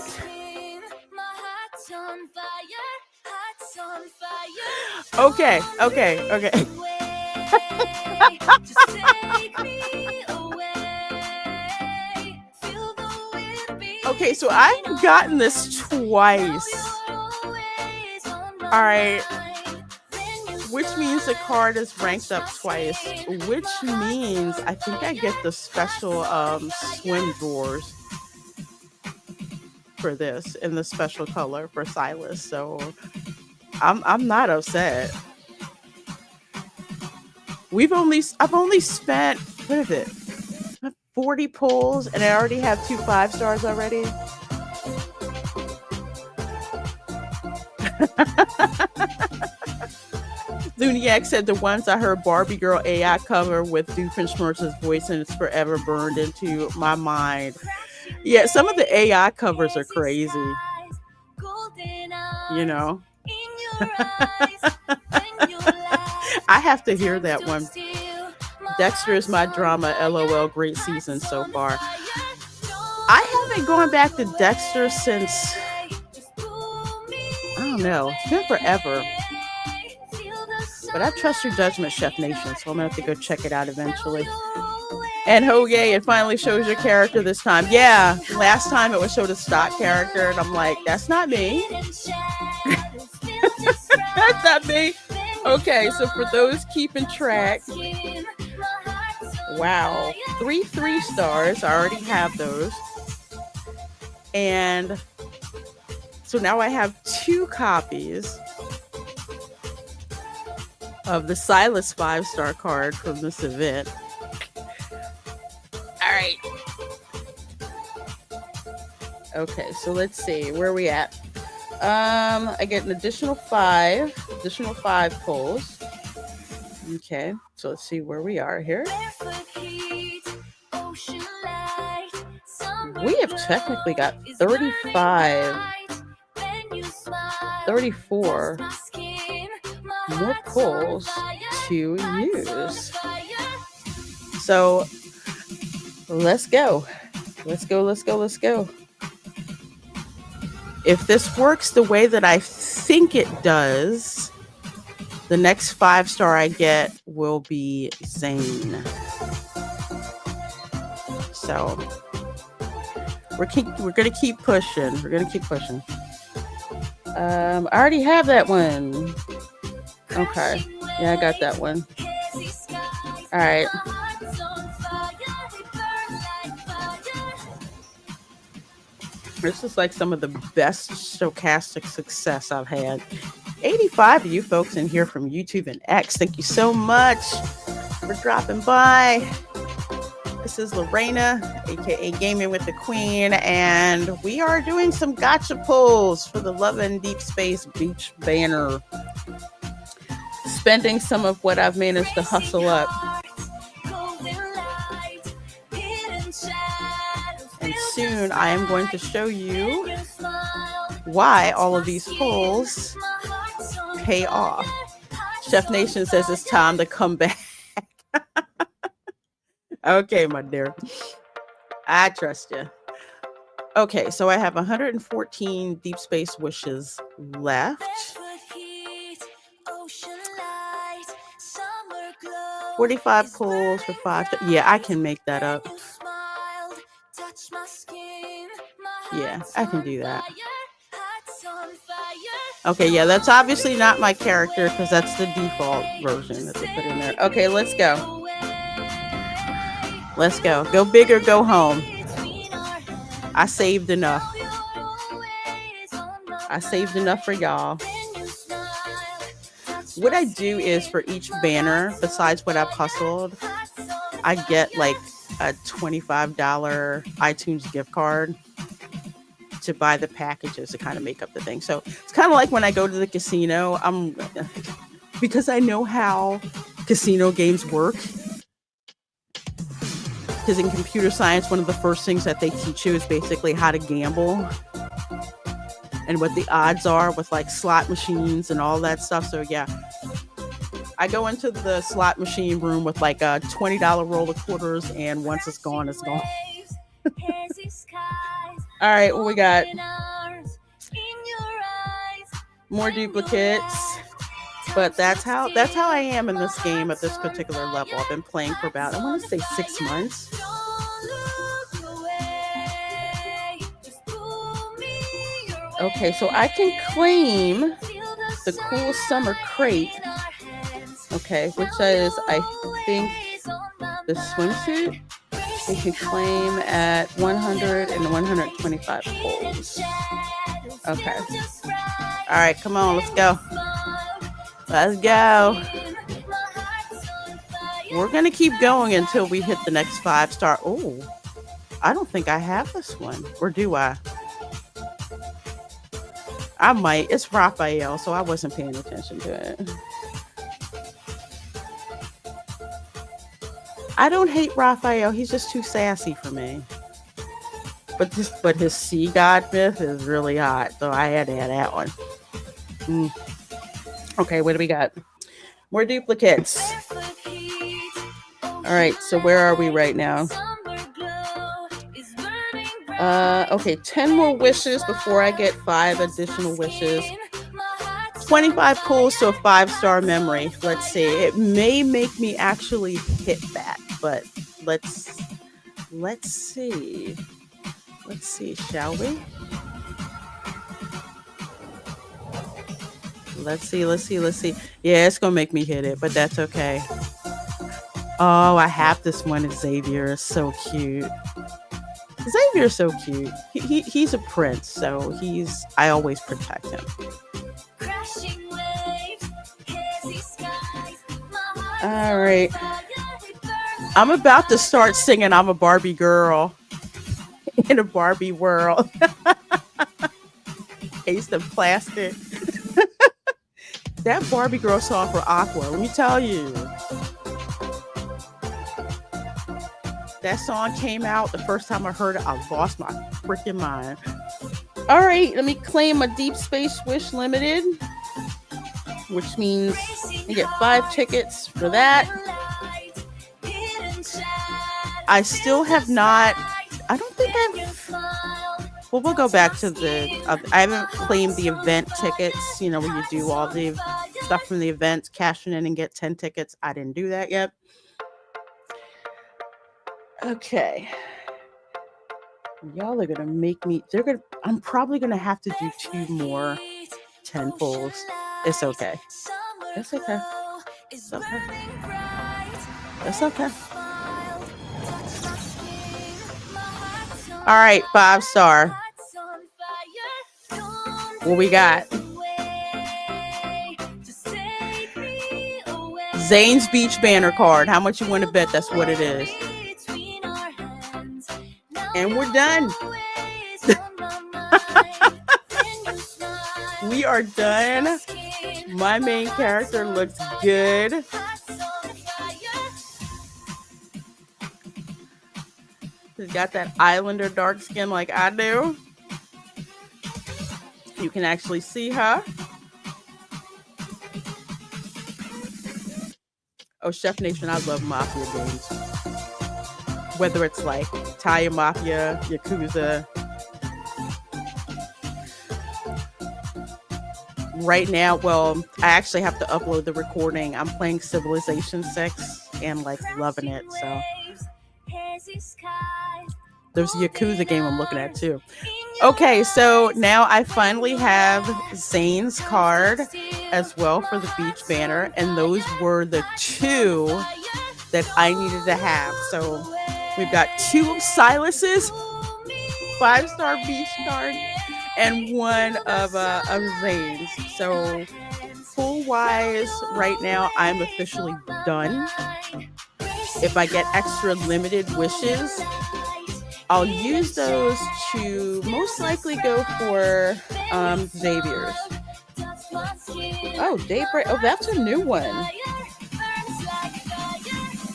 Okay, okay, okay. Okay, so I've gotten this twice. All right. Which means the card is ranked up twice. Which means I think I get the special swim drawers for this in the special color for Silas. So I'm not upset. I've only spent, what is it? 40 pulls and I already have 2 5-stars already. Luniac said the ones I heard Barbie Girl AI cover with Doofenshmirtz's voice and it's forever burned into my mind. Yeah, some of the AI covers are crazy. You know? I have to hear that one. Dexter is my drama, LOL, great season so far. I haven't gone back to Dexter since, I don't know, it's been forever. But I trust your judgment, Chef Nation, so I'm gonna have to go check it out eventually. And oh yay, it finally shows your character this time. Yeah, last time it would show the stock character, and I'm like, that's not me. That's not me. Okay, so for those keeping track, wow, 3 3-stars. I already have those. And so now I have 2 copies of the Silas 5-star card from this event. All right. Okay, so let's see where are we at. I get an additional 5 pulls. Okay, so let's see where we are here. We have technically got 34 more pulls to use. So let's go. Let's go. If this works the way that I think it does, the next 5-star I get will be Zane. So we're gonna keep pushing. I already have that one. Okay. Yeah, I got that one. All right. This is like some of the best stochastic success I've had. 85 of you folks in here from YouTube and X. Thank you so much for dropping by. This is Lorena, aka Gaming with the Queen, and we are doing some gacha pulls for the Love and Deepspace Beach banner. Spending some of what I've managed to hustle up. And soon I am going to show you why all of these pulls pay off. Chef Nation says it's time to come back. Okay, my dear. I trust you. Okay, so I have 114 Deepspace wishes left. 45 pulls for 5. Yeah, I can make that up. Yeah, I can do that. Okay, yeah, that's obviously not my character because that's the default version that they put in there. Okay, let's go. Let's go. Go big or go home. I saved enough. I saved enough for y'all. What I do is for each banner, besides what I've hustled, I get like a $25 iTunes gift card to buy the packages to kind of make up the thing. So it's kind of like when I go to the casino, because I know how casino games work. because in computer science, one of the first things that they teach you is basically how to gamble and what the odds are with like slot machines and all that stuff. So yeah, I go into the slot machine room with like a $20 roll of quarters, and once it's gone, it's gone. All right, what we got? More duplicates. But that's how I am in this game at this particular level. I've been playing for about, I want to say 6 months. Okay, so I can claim the cool summer crate. Okay, which is, I think, the swimsuit. You can claim at 100 and 125 pulls. Okay. All right, come on, let's go. Let's go. We're going to keep going until we hit the next 5-star. Oh, I don't think I have this one. Or do I? I might. It's Raphael, so I wasn't paying attention to it. I don't hate Raphael. He's just too sassy for me. But his sea god myth is really hot, so I had to have that one. Okay, what do we got? More duplicates. All right, so where are we right now? Okay, 10 more wishes before I get 5 additional wishes. 25 pulls to a 5-star memory. Let's see. It may make me actually hit that, but let's see. Let's see, shall we? Let's see. Yeah, it's gonna make me hit it, but that's okay. Oh, I have this one. Xavier is so cute. Xavier's so cute. He's a prince, so I always protect him. All right. I'm about to start singing I'm a Barbie girl in a Barbie world. Ace of plastic. That Barbie girl song for Aqua, let me tell you. That song came out the first time I heard it. I lost my freaking mind. All right, let me claim a Deepspace Wish Limited, which means I get 5 tickets for that. I still have not. I don't think I've. Well, we'll go back to I haven't claimed the event tickets. You know, when you do all the stuff from the events, cashing in and get 10 tickets. I didn't do that yet. Okay. Y'all are gonna make me. I'm probably gonna have to do 2 more 10 pulls. It's okay. It's okay. It's okay. It's okay. All right, 5-star. What we got? Zane's Beach banner card. How much you want to bet that's what it is? And we're done. We are done. My main character looks good. He's got that Islander dark skin like I do. You can actually see her. Oh, Chef Nation, I love Mafia games. Whether it's like Italian Mafia, Yakuza. Right now, well, I actually have to upload the recording. I'm playing Civilization 6 and like loving it, so. There's a Yakuza game I'm looking at too. Okay, so now I finally have Zane's card as well for the beach banner, and those were the 2 that I needed to have. So we've got 2 of Silas's 5-star beach card and 1 of Zane's. So full wise, right now I'm officially done. If I get extra limited wishes, I'll use those to most likely go for Xavier's. Oh, Daybreak. Oh, that's a new one.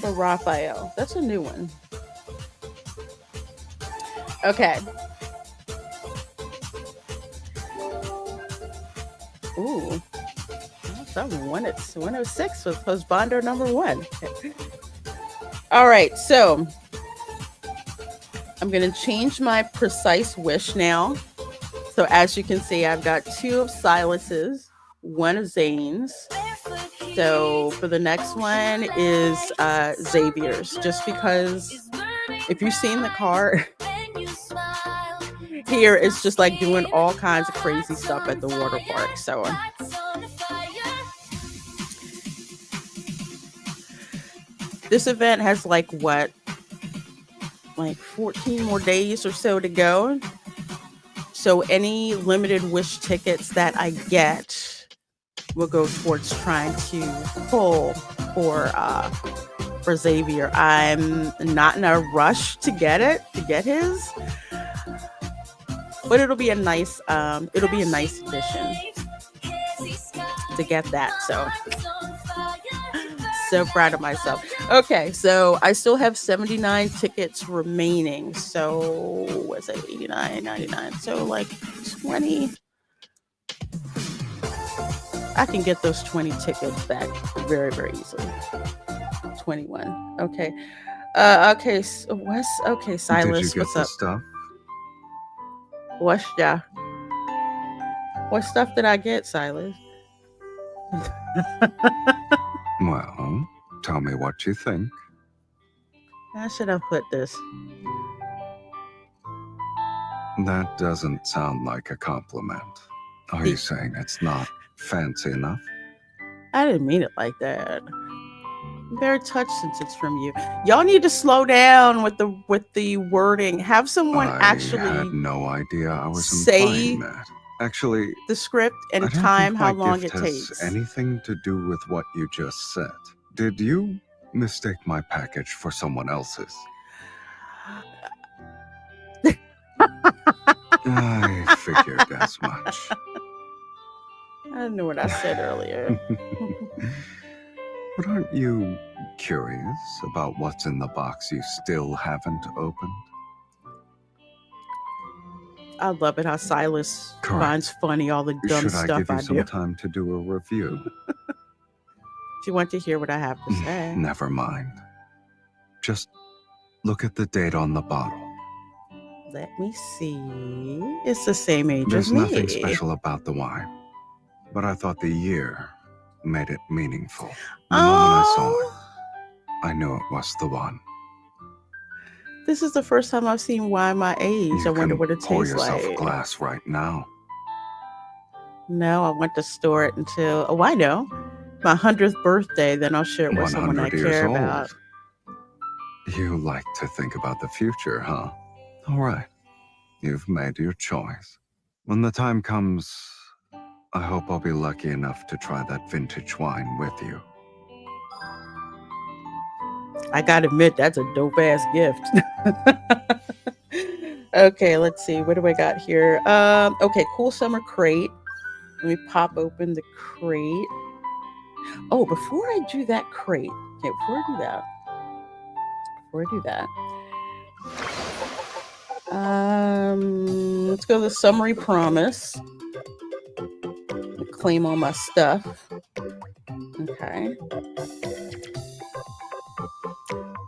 For Raphael. That's a new one. Okay. Ooh. It's 106 with Husbando number 1. All right, so I'm going to change my precise wish now. So as you can see, I've got 2 of Silas's, 1 of Zane's. So for the next one is Xavier's, just because if you've seen the car, here it's just like doing all kinds of crazy stuff at the water park. So this event has like 14 more days or so to go. So any limited wish tickets that I get will go towards trying to pull for Xavier. I'm not in a rush to get his, but it'll be a nice addition to get that. So proud of myself. Okay, so I still have 79 tickets remaining. So what's it, 89, 99? So like 20. I can get those 20 tickets back very, very easily. 21. Okay. Okay, so okay, Silas, Did you get what's the up? stuff? What stuff did I get, Silas? Well, tell me what you think. How should I put this? That doesn't sound like a compliment. Are you saying it's not fancy enough? I didn't mean it like that. I'm very touched since it's from you. Y'all need to slow down with the wording. Have someone I had no idea I was say implying that. Actually, the script and I don't time think how my long gift it has takes. anything to do with what you just said. Did you mistake my package for someone else's? I figured as much. I don't know what I said earlier. But aren't you curious about what's in the box you still haven't opened? I love it how Silas Correct. finds funny all the dumb Should I stuff give you I some do. time to do a review? Do you want to hear what I have to say? Never mind. Just look at the date on the bottle. Let me see. It's the same age There's as me. nothing special about the wine, but I thought the year made it meaningful. The moment I saw it, I knew it was the one. This is the first time I've seen wine my age. You I wonder can what it pour tastes yourself like. a glass right now. No, I want to store it until, I know, my 100th birthday. Then I'll share it with someone I 100 years care old. about. You like to think about the future, huh? All right. You've made your choice. When the time comes, I hope I'll be lucky enough to try that vintage wine with you. I gotta admit, that's a dope ass gift. Okay, let's see. What do I got here? Okay, cool summer crate. Let me pop open the crate. Oh, before I do that crate, okay, before I do that, let's go to the summary promise. Claim all my stuff. Okay.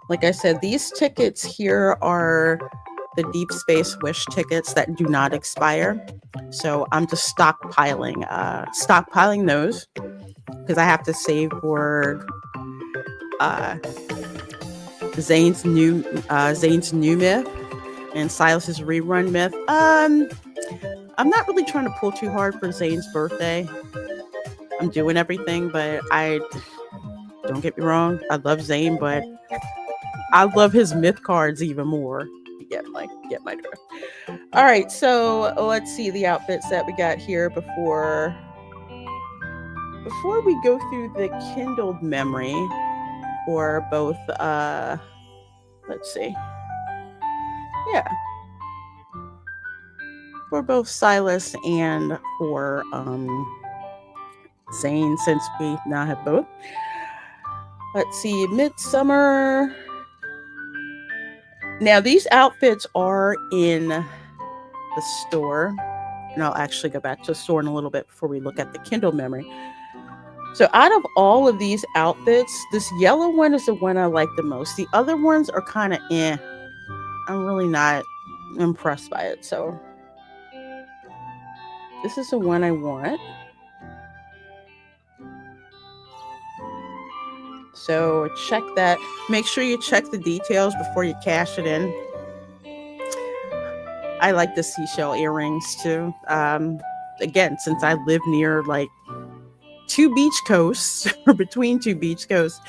Like I said, these tickets here are the Deepspace Wish tickets that do not expire. So I'm just stockpiling those because I have to save for Zane's new myth and Silas's rerun myth. I'm not really trying to pull too hard for Zane's birthday. I'm doing everything, but don't get me wrong, I love Zane, but I love his myth cards even more. Get my drift. All right, so let's see the outfits that we got here before we go through the kindled memory for both. Let's see. Yeah, for both Silas and for Zane, since we now have both. Let's see, Midsummer. Now, these outfits are in the store, and I'll actually go back to the store in a little bit before we look at the Kindle memory. So out of all of these outfits, this yellow one is the one I like the most. The other ones are kind of I'm really not impressed by it. So this is the one I want. So check that. Make sure you check the details before you cash it in. I like the seashell earrings too. Again, since I live near like two beach coasts or between two beach coasts,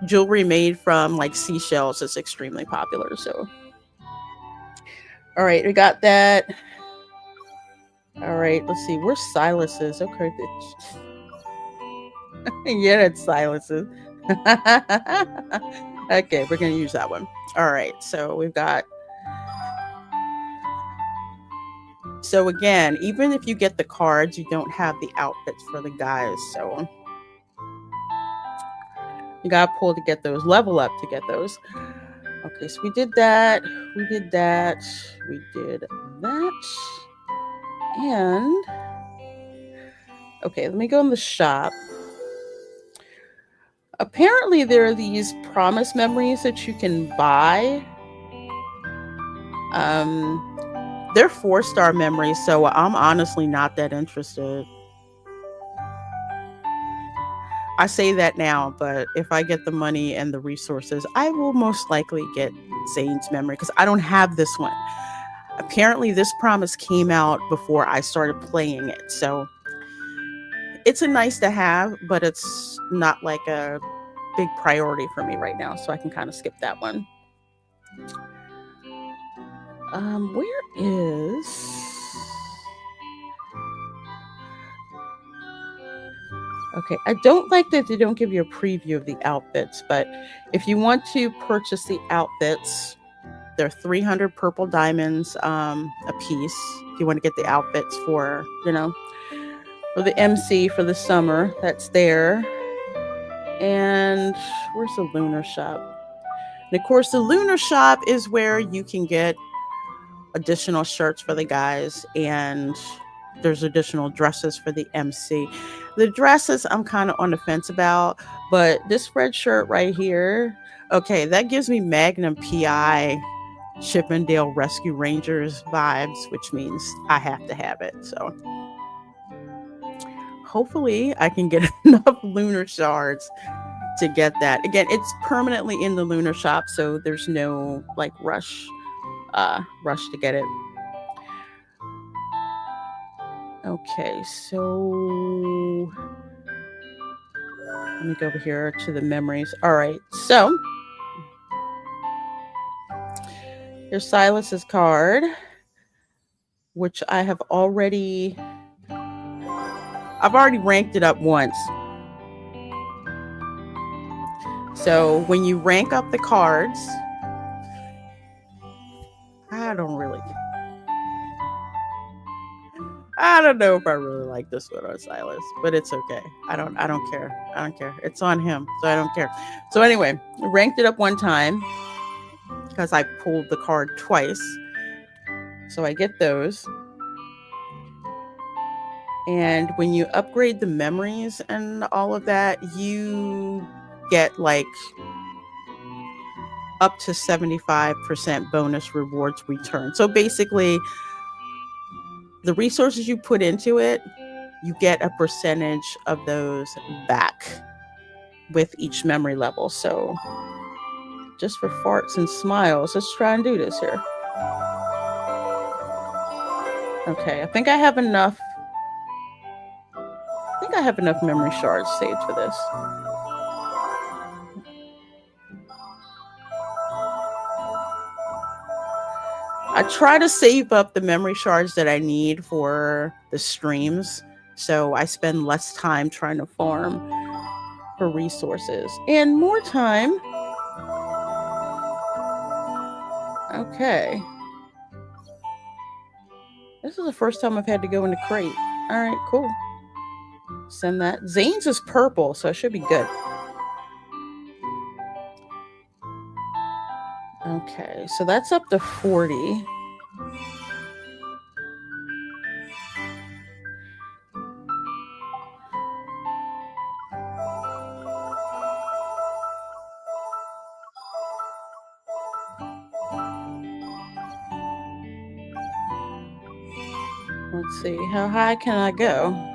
jewelry made from like seashells is extremely popular. So, all right, we got that. All right, let's see. Where's Silas's? Okay, yeah, it's Silas's. Okay, we're gonna use that one. All right, so we've got. So again, even if you get the cards, you don't have the outfits for the guys. So you gotta pull to get those, level up to get those. Okay, so we did that. We did that. We did that. And okay, let me go in the shop. Apparently, there are these promise memories that you can buy. They're 4-star memories, so I'm honestly not that interested. I say that now, but if I get the money and the resources, I will most likely get Zane's memory because I don't have this one. Apparently, this promise came out before I started playing it, so it's a nice to have, but it's not like a big priority for me right now, so I can kind of skip that one. Where is... Okay, I don't like that they don't give you a preview of the outfits, but if you want to purchase the outfits, they're 300 purple diamonds a piece. If you want to get the outfits for, for the MC for the summer, that's there. And where's the lunar shop? And of course, the lunar shop is where you can get additional shirts for the guys, and there's additional dresses for the MC. The dresses I'm kind of on the fence about, but this red shirt right here, okay, that gives me Magnum PI Chippendale Rescue Rangers vibes, which means I have to have it. So hopefully I can get enough lunar shards to get that. Again, it's permanently in the lunar shop, so there's no like rush to get it. Okay, so let me go over here to the memories. All right, so here's Silas's card, which I've already ranked it up once. So when you rank up the cards, I don't know if I really like this one on Silas, but it's okay. I don't care. It's on him, so I don't care. So anyway, ranked it up one time because I pulled the card twice. So I get those. And when you upgrade the memories and all of that, you get like up to 75% bonus rewards return. So basically, the resources you put into it, you get a percentage of those back with each memory level. So just for farts and smiles, let's try and do this here. Okay, I think I have enough memory shards saved for this. I try to save up the memory shards that I need for the streams, so I spend less time trying to farm for resources and more time. Okay. This is the first time I've had to go into crate. All right, cool. Send that. Zane's is purple, so it should be good. Okay, so that's up to 40. Let's see, how high can I go?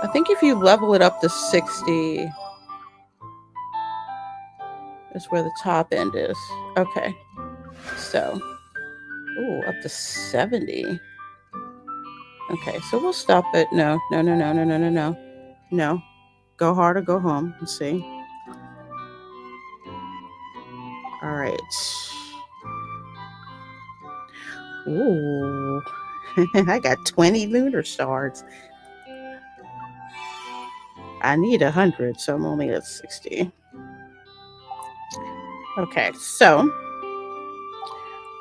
I think if you level it up to 60 is where the top end is. Okay, so, ooh, up to 70. Okay, so we'll stop it. No. No, go hard or go home. Let's see. All right. Ooh, I got 20 lunar shards. I need 100, so I'm only at 60. Okay, so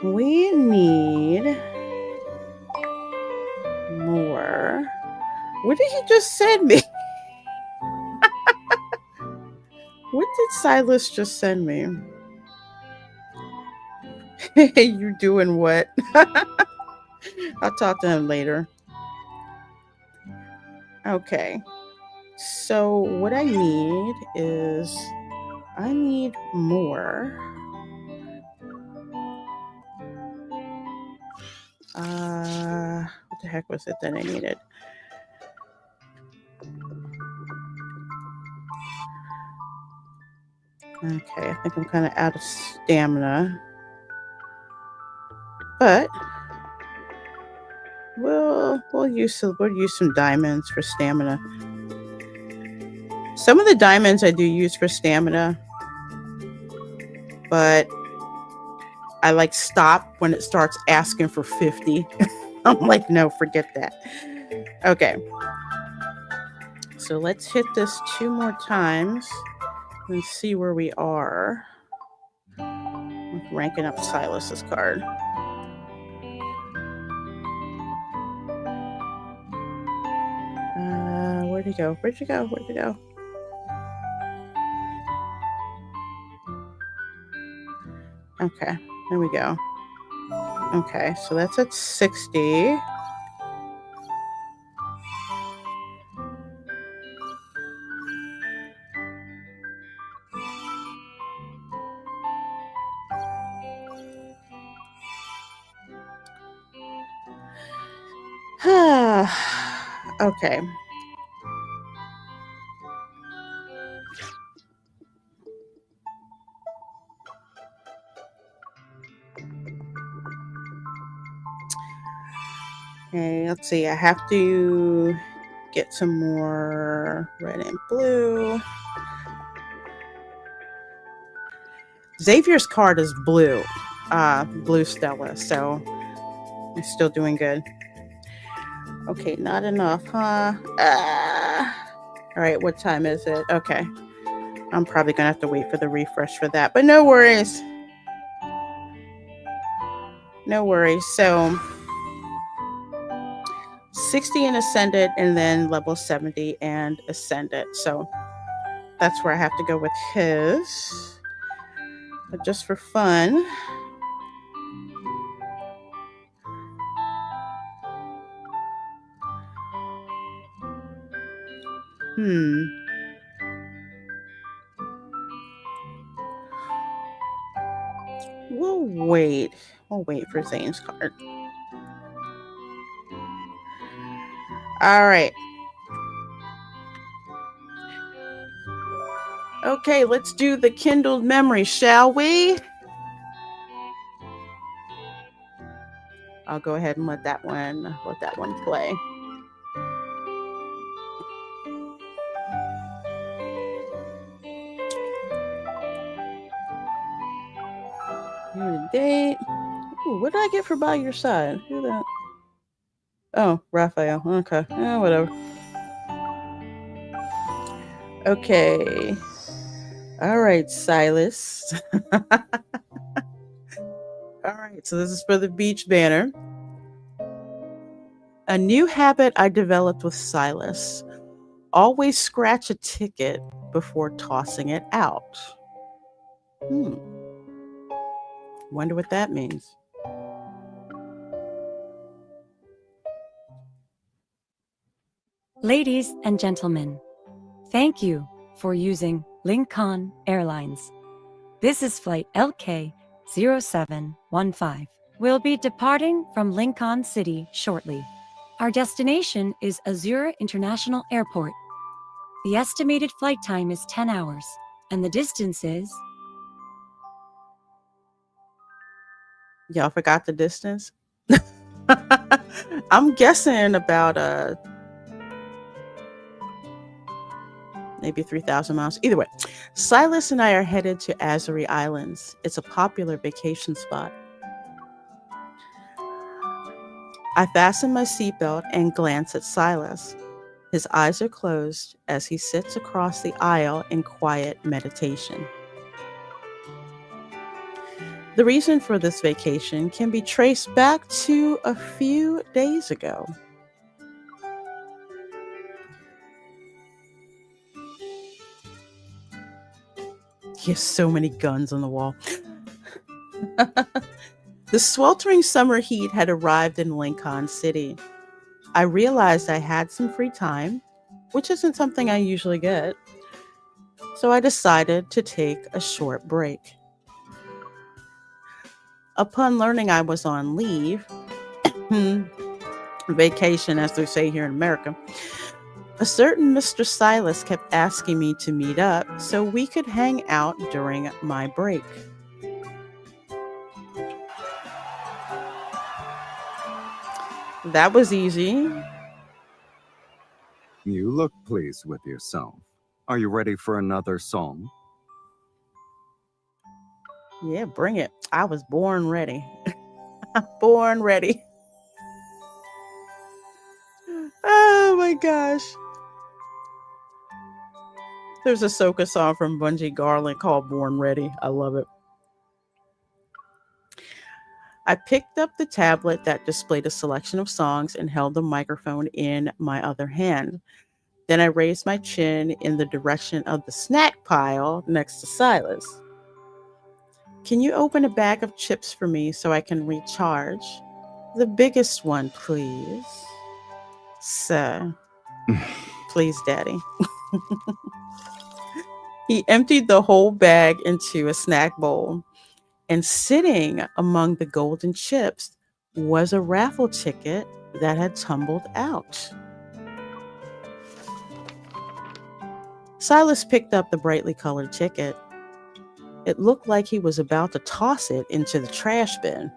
we need more. What did he just send me? What did Silas just send me? You doing what? I'll talk to him later. Okay. So what I need is I need more. What the heck was it that I needed? Okay, I think I'm kind of out of stamina. But we'll use some diamonds for stamina. Some of the diamonds I do use for stamina, but I like stop when it starts asking for 50. I'm like, no, forget that. Okay. So let's hit this 2 more times and see where we are. I'm ranking up Silas's card. Where'd he go? Where'd you go? Where'd you go? Okay, there we go. Okay, so that's at 60. Okay. Okay, let's see. I have to get some more red and blue. Xavier's card is blue. Blue Stella, so I'm still doing good. Okay, not enough, huh? All right, what time is it? Okay. I'm probably gonna have to wait for the refresh for that, but no worries. No worries. So 60 and Ascendant, and then level 70 and Ascendant. So that's where I have to go with his. But just for fun, we'll wait. We'll wait for Zane's card. All right. Okay, let's do the kindled memory, shall we? I'll go ahead and let that one play. Date. Ooh, what did I get for by your side? Who that? Oh, Raphael. Okay. Whatever. Okay. All right, Silas. All right, so this is for the beach banner. A new habit I developed with Silas: always scratch a ticket before tossing it out. Hmm, wonder what that means. Ladies and gentlemen, thank you for using Lincoln Airlines. This is flight LK0715. We'll be departing from Lincoln City shortly. Our destination is Azura International Airport. The estimated flight time is 10 hours, and the distance is... Y'all forgot the distance? I'm guessing about maybe 3,000 miles. Either way, Silas and I are headed to Azuri Islands. It's a popular vacation spot. I fasten my seatbelt and glance at Silas. His eyes are closed as he sits across the aisle in quiet meditation. The reason for this vacation can be traced back to a few days ago. He has so many guns on the wall. The sweltering summer heat had arrived in Lincoln City. I realized I had some free time, which isn't something I usually get, so I decided to take a short break. Upon learning I was on leave, vacation as they say here in America, a certain Mr. Silas kept asking me to meet up so we could hang out during my break. That was easy. You look pleased with yourself. Are you ready for another song? Yeah, bring it. I was born ready. Born ready. Oh my gosh. There's a soca song from Bungie Garland called Born Ready. I love it. I picked up the tablet that displayed a selection of songs and held the microphone in my other hand. Then I raised my chin in the direction of the snack pile next to Silas. Can you open a bag of chips for me so I can recharge? The biggest one, please. Sir. Please, Daddy. He emptied the whole bag into a snack bowl, and sitting among the golden chips was a raffle ticket that had tumbled out. Silas picked up the brightly colored ticket. It looked like he was about to toss it into the trash bin,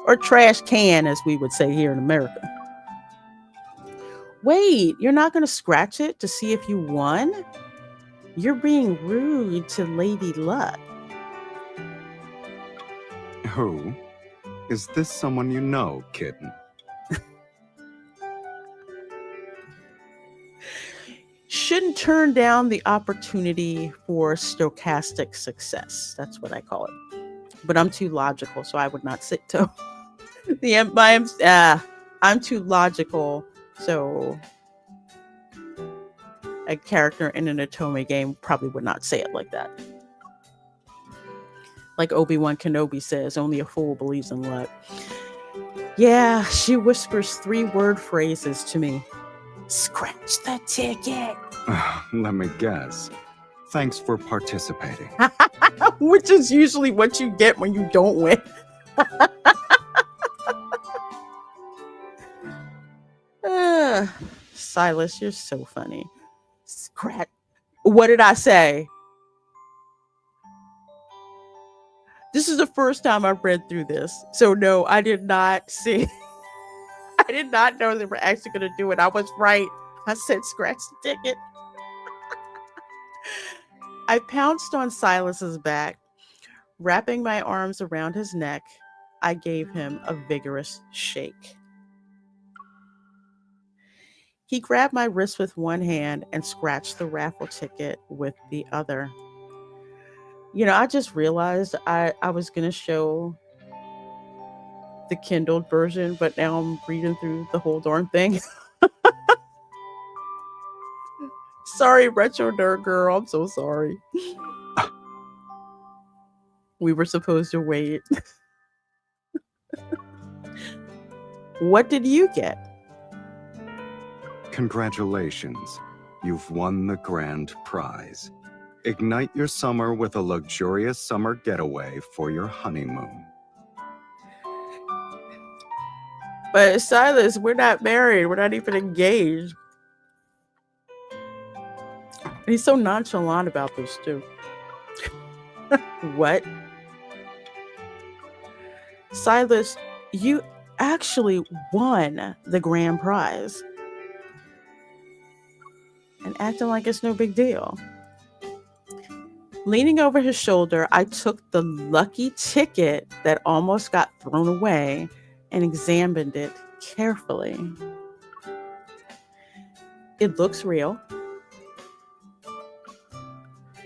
or trash can, as we would say here in America. Wait, you're not going to scratch it to see if you won? You're being rude to Lady Luck. Who? Is this someone you know, kitten? Shouldn't turn down the opportunity for stochastic success. That's what I call it. But I'm too logical, so I would not sit to I'm too logical, so a character in an Otome game probably would not say it like that. Like Obi-Wan Kenobi says, only a fool believes in luck. Yeah, she whispers 3-word phrases to me. Scratch the ticket. Let me guess. Thanks for participating. Which is usually what you get when you don't win. Silas, you're so funny. Scratch. What did I say? This is the first time I've read through this. So no, I did not see. I did not know they were actually going to do it. I was right. I said scratch the ticket. I pounced on Silas's back. Wrapping my arms around his neck, I gave him a vigorous shake. He grabbed my wrist with one hand and scratched the raffle ticket with the other. You know, I just realized I was going to show the Kindled version, but now I'm reading through the whole darn thing. Sorry, retro nerd girl. I'm so sorry. We were supposed to wait. What did you get? Congratulations. You've won the grand prize. Ignite your summer with a luxurious summer getaway for your honeymoon. But Silas, we're not married. We're not even engaged. He's so nonchalant about this too. What? Silas, you actually won the grand prize. And acting like it's no big deal. Leaning over his shoulder, I took the lucky ticket that almost got thrown away and examined it carefully. It looks real.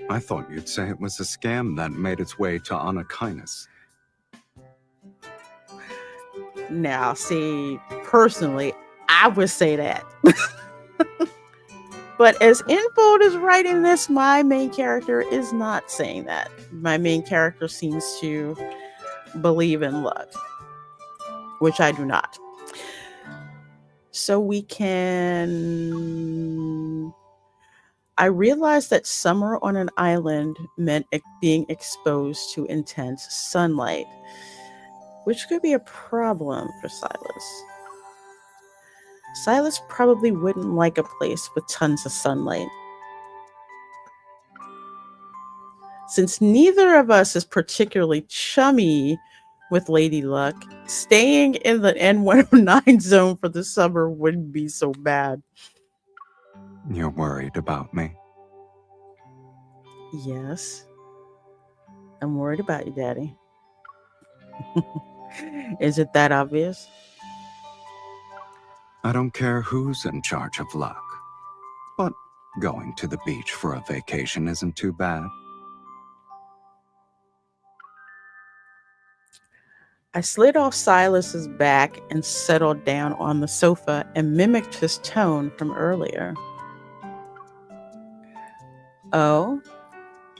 I thought you'd say it was a scam that made its way to Anakinus. Now, see, personally, I would say that. But as Infold is writing this, my main character is not saying that. My main character seems to believe in luck, which I do not. So we can... I realized that summer on an island meant being exposed to intense sunlight, which could be a problem for Silas. Silas probably wouldn't like a place with tons of sunlight. Since neither of us is particularly chummy with Lady Luck, staying in the N109 zone for the summer wouldn't be so bad. You're worried about me? Yes. I'm worried about you, Daddy. Is it that obvious? I don't care who's in charge of luck. But going to the beach for a vacation isn't too bad. I slid off Silas's back and settled down on the sofa and mimicked his tone from earlier. Oh,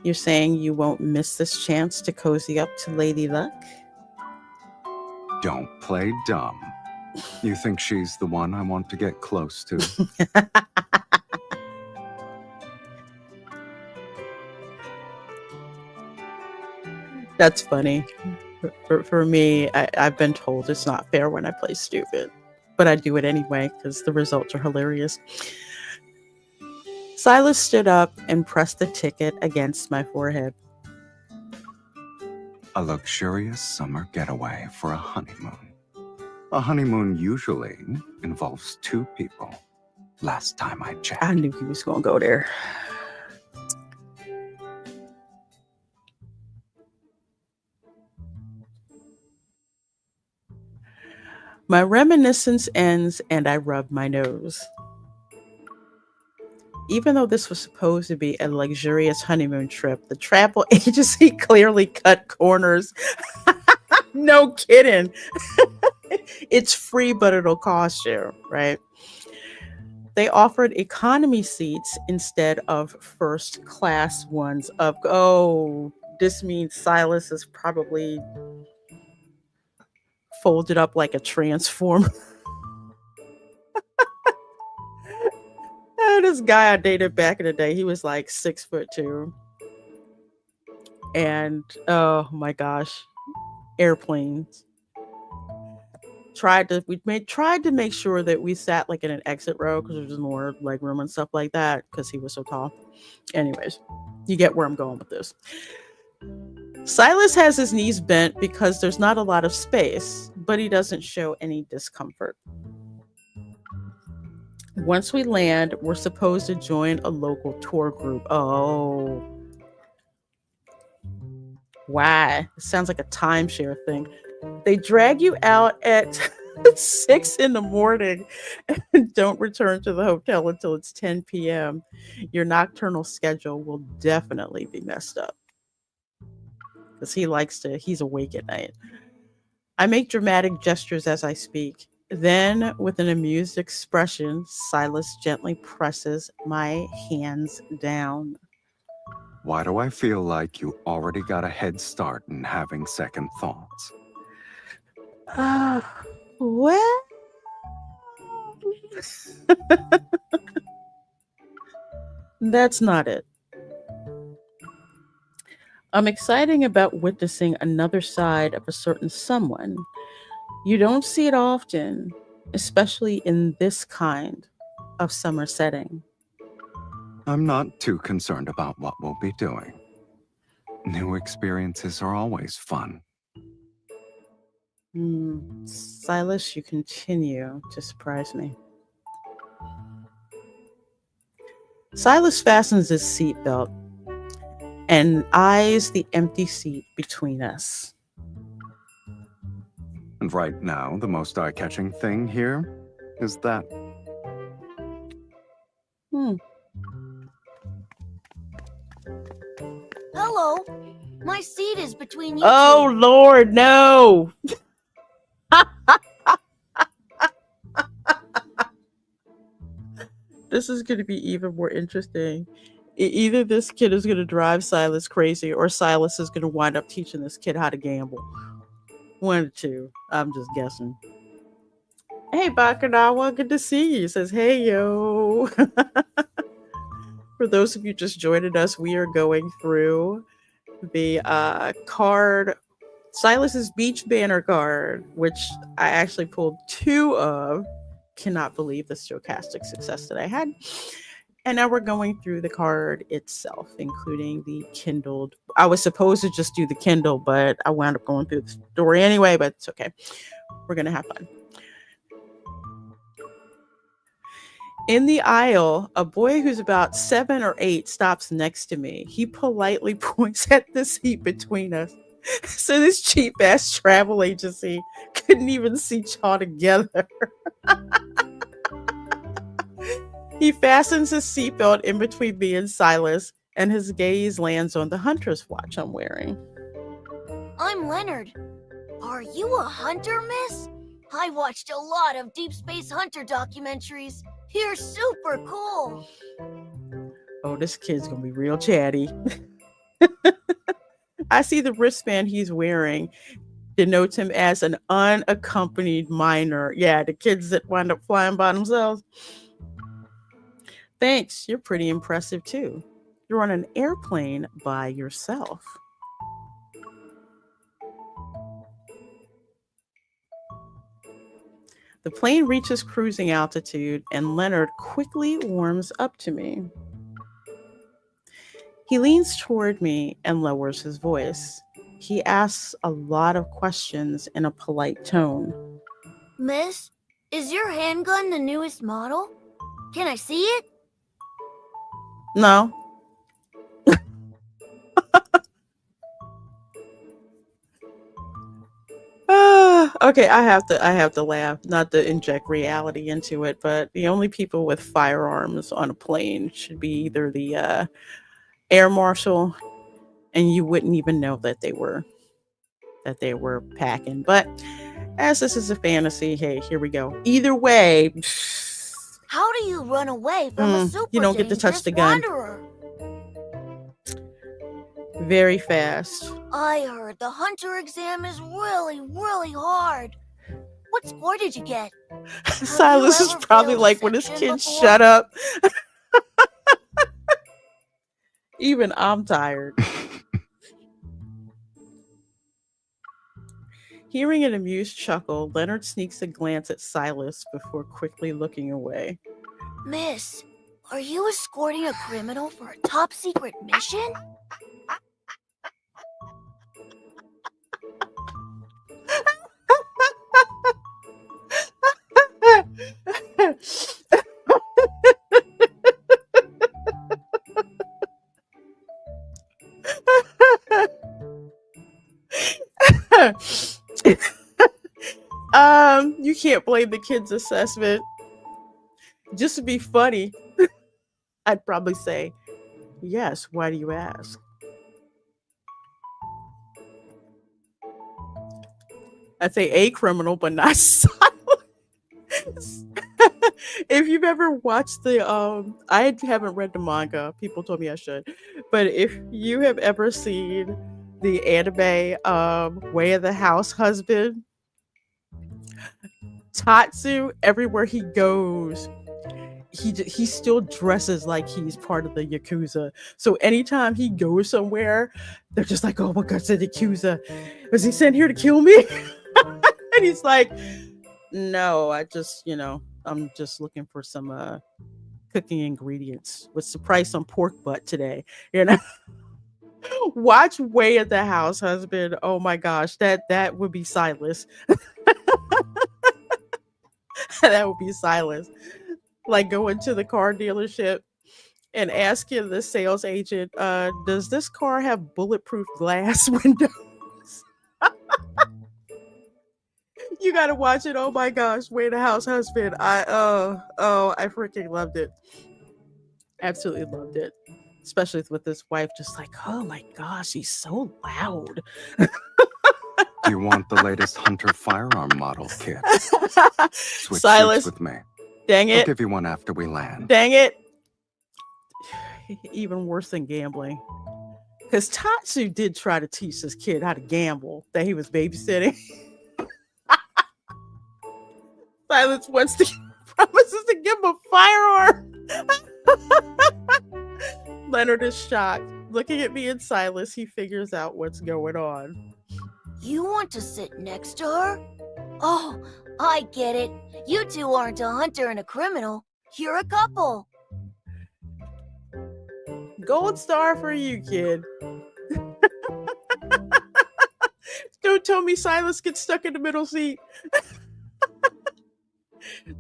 you're saying you won't miss this chance to cozy up to Lady Luck? Don't play dumb. You think she's the one I want to get close to? That's funny. For me, I've been told it's not fair when I play stupid, but I do it anyway because the results are hilarious. Silas stood up and pressed the ticket against my forehead. A luxurious summer getaway for a honeymoon. A honeymoon usually involves two people. Last time I checked. I knew he was going to go there. My reminiscence ends and I rub my nose. Even though this was supposed to be a luxurious honeymoon trip, the travel agency clearly cut corners. No kidding. It's free, but it'll cost you, right? They offered economy seats instead of first class ones. This means Silas is probably folded up like a transformer. This guy I dated back in the day, he was like 6'2". And oh my gosh, airplanes. Tried to make sure that we sat like in an exit row because there was more leg room and stuff like that because he was so tall. Anyways, you get where I'm going with this. Silas has his knees bent because there's not a lot of space, but he doesn't show any discomfort. Once we land, we're supposed to join a local tour group. Oh. Why? It sounds like a timeshare thing. They drag you out at 6 a.m. and don't return to the hotel until it's 10 p.m. Your nocturnal schedule will definitely be messed up. Because he's awake at night. I make dramatic gestures as I speak. Then, with an amused expression, Silas gently presses my hands down. Why do I feel like you already got a head start in having second thoughts? Well, that's not it. I'm excited about witnessing another side of a certain someone. You don't see it often, especially in this kind of summer setting. I'm not too concerned about what we'll be doing. New experiences are always fun. Silas, you continue to surprise me. Silas fastens his seatbelt and eyes the empty seat between us. And right now, the most eye-catching thing here is that. Hmm. Hello. My seat is between you Oh, two. Lord, no. This is going to be even more interesting. Either this kid is going to drive Silas crazy or Silas is going to wind up teaching this kid how to gamble. One or two. I'm just guessing. Hey, Bakanawa, good to see you. He says, hey, yo. For those of you just joining us, we are going through the card, Silas's beach banner card, which I actually pulled two of. Cannot believe the stochastic success that I had. And now we're going through the card itself, including the Kindled. I was supposed to just do the Kindle, but I wound up going through the story anyway, but it's okay. We're going to have fun. In the aisle, a boy who's about 7 or 8 stops next to me. He politely points at the seat between us. So this cheap ass travel agency couldn't even seat y'all together. He fastens his seatbelt in between me and Silas, and his gaze lands on the hunter's watch I'm wearing. I'm Leonard. Are you a hunter, miss? I watched a lot of Deepspace hunter documentaries. You're super cool. Oh, this kid's gonna be real chatty. I see the wristband he's wearing denotes him as an unaccompanied minor. Yeah, the kids that wind up flying by themselves. Thanks, you're pretty impressive too. You're on an airplane by yourself. The plane reaches cruising altitude, and Leonard quickly warms up to me. He leans toward me and lowers his voice. He asks a lot of questions in a polite tone. Miss, is your handgun the newest model? Can I see it? No. Okay, I have to laugh, not to inject reality into it, but the only people with firearms on a plane should be either the air marshal, and you wouldn't even know that they were packing. But as this is a fantasy, hey, here we go. Either way, How do you run away from a super you don't get to touch dangerous the gun. wanderer? Very fast. I heard the hunter exam is really, really hard. What score did you get? Silas is ever probably failed like, when this deception kid before? shut up. Even I'm tired. Hearing an amused chuckle, Leonard sneaks a glance at Silas before quickly looking away. Miss, are you escorting a criminal for a top secret mission? You can't blame the kid's assessment. Just to be funny, I'd probably say, yes, why do you ask? I'd say a criminal, but not silent. If you've ever watched I haven't read the manga. People told me I should, but if you have ever seen the anime Way of the House Husband, Tatsu, everywhere he goes, he still dresses like he's part of the Yakuza. So anytime he goes somewhere, they're just like, "Oh my God, it's the Yakuza. Was he sent here to kill me?" And he's like, "No, I'm just looking for some cooking ingredients. What's the price on pork butt today?" You know. Watch Way at the House Husband. Oh my gosh, that would be Silas. That would be Silas. Like going to the car dealership and asking the sales agent, does this car have bulletproof glass windows? You gotta watch it. Oh my gosh, Way the House Husband. I freaking loved it. Absolutely loved it. Especially with his wife, just like, oh my gosh, he's so loud. Do you want the latest Hunter firearm model kit? Switch Silas, seats with me. dang I'll it. give you one after we land. Dang it. Even worse than gambling. Because Tatsu did try to teach this kid how to gamble that he was babysitting. Silence wants to promises to give him a firearm. Leonard is shocked. Looking at me and Silas, he figures out what's going on. You want to sit next to her? Oh, I get it. You two aren't a hunter and a criminal. You're a couple. Gold star for you, kid. Don't tell me Silas gets stuck in the middle seat.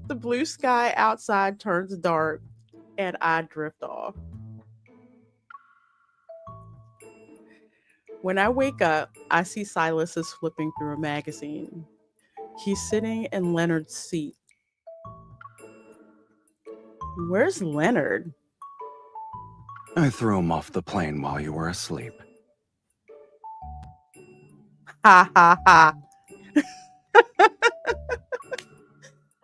The blue sky outside turns dark, and I drift off. When I wake up, I see Silas is flipping through a magazine. He's sitting in Leonard's seat. Where's Leonard? I threw him off the plane while you were asleep. Ha ha ha.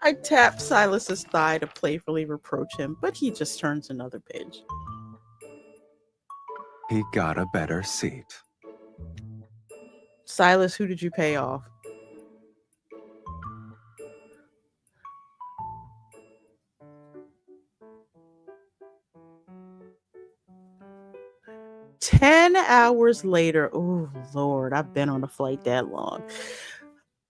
I tap Silas's thigh to playfully reproach him, but he just turns another page. He got a better seat. Silas, who did you pay off? "10 hours later," oh Lord, I've been on a flight that long.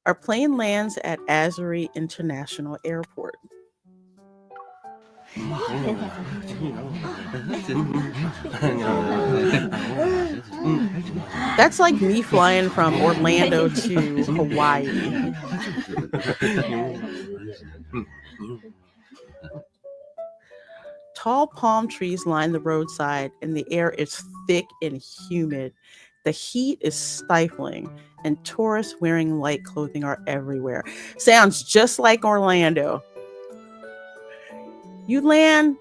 Our plane lands at Azuri International Airport. That's like me flying from Orlando to Hawaii. Tall palm trees line the roadside, and the air is thick and humid. The heat is stifling, and tourists wearing light clothing are everywhere. Sounds just like Orlando. You land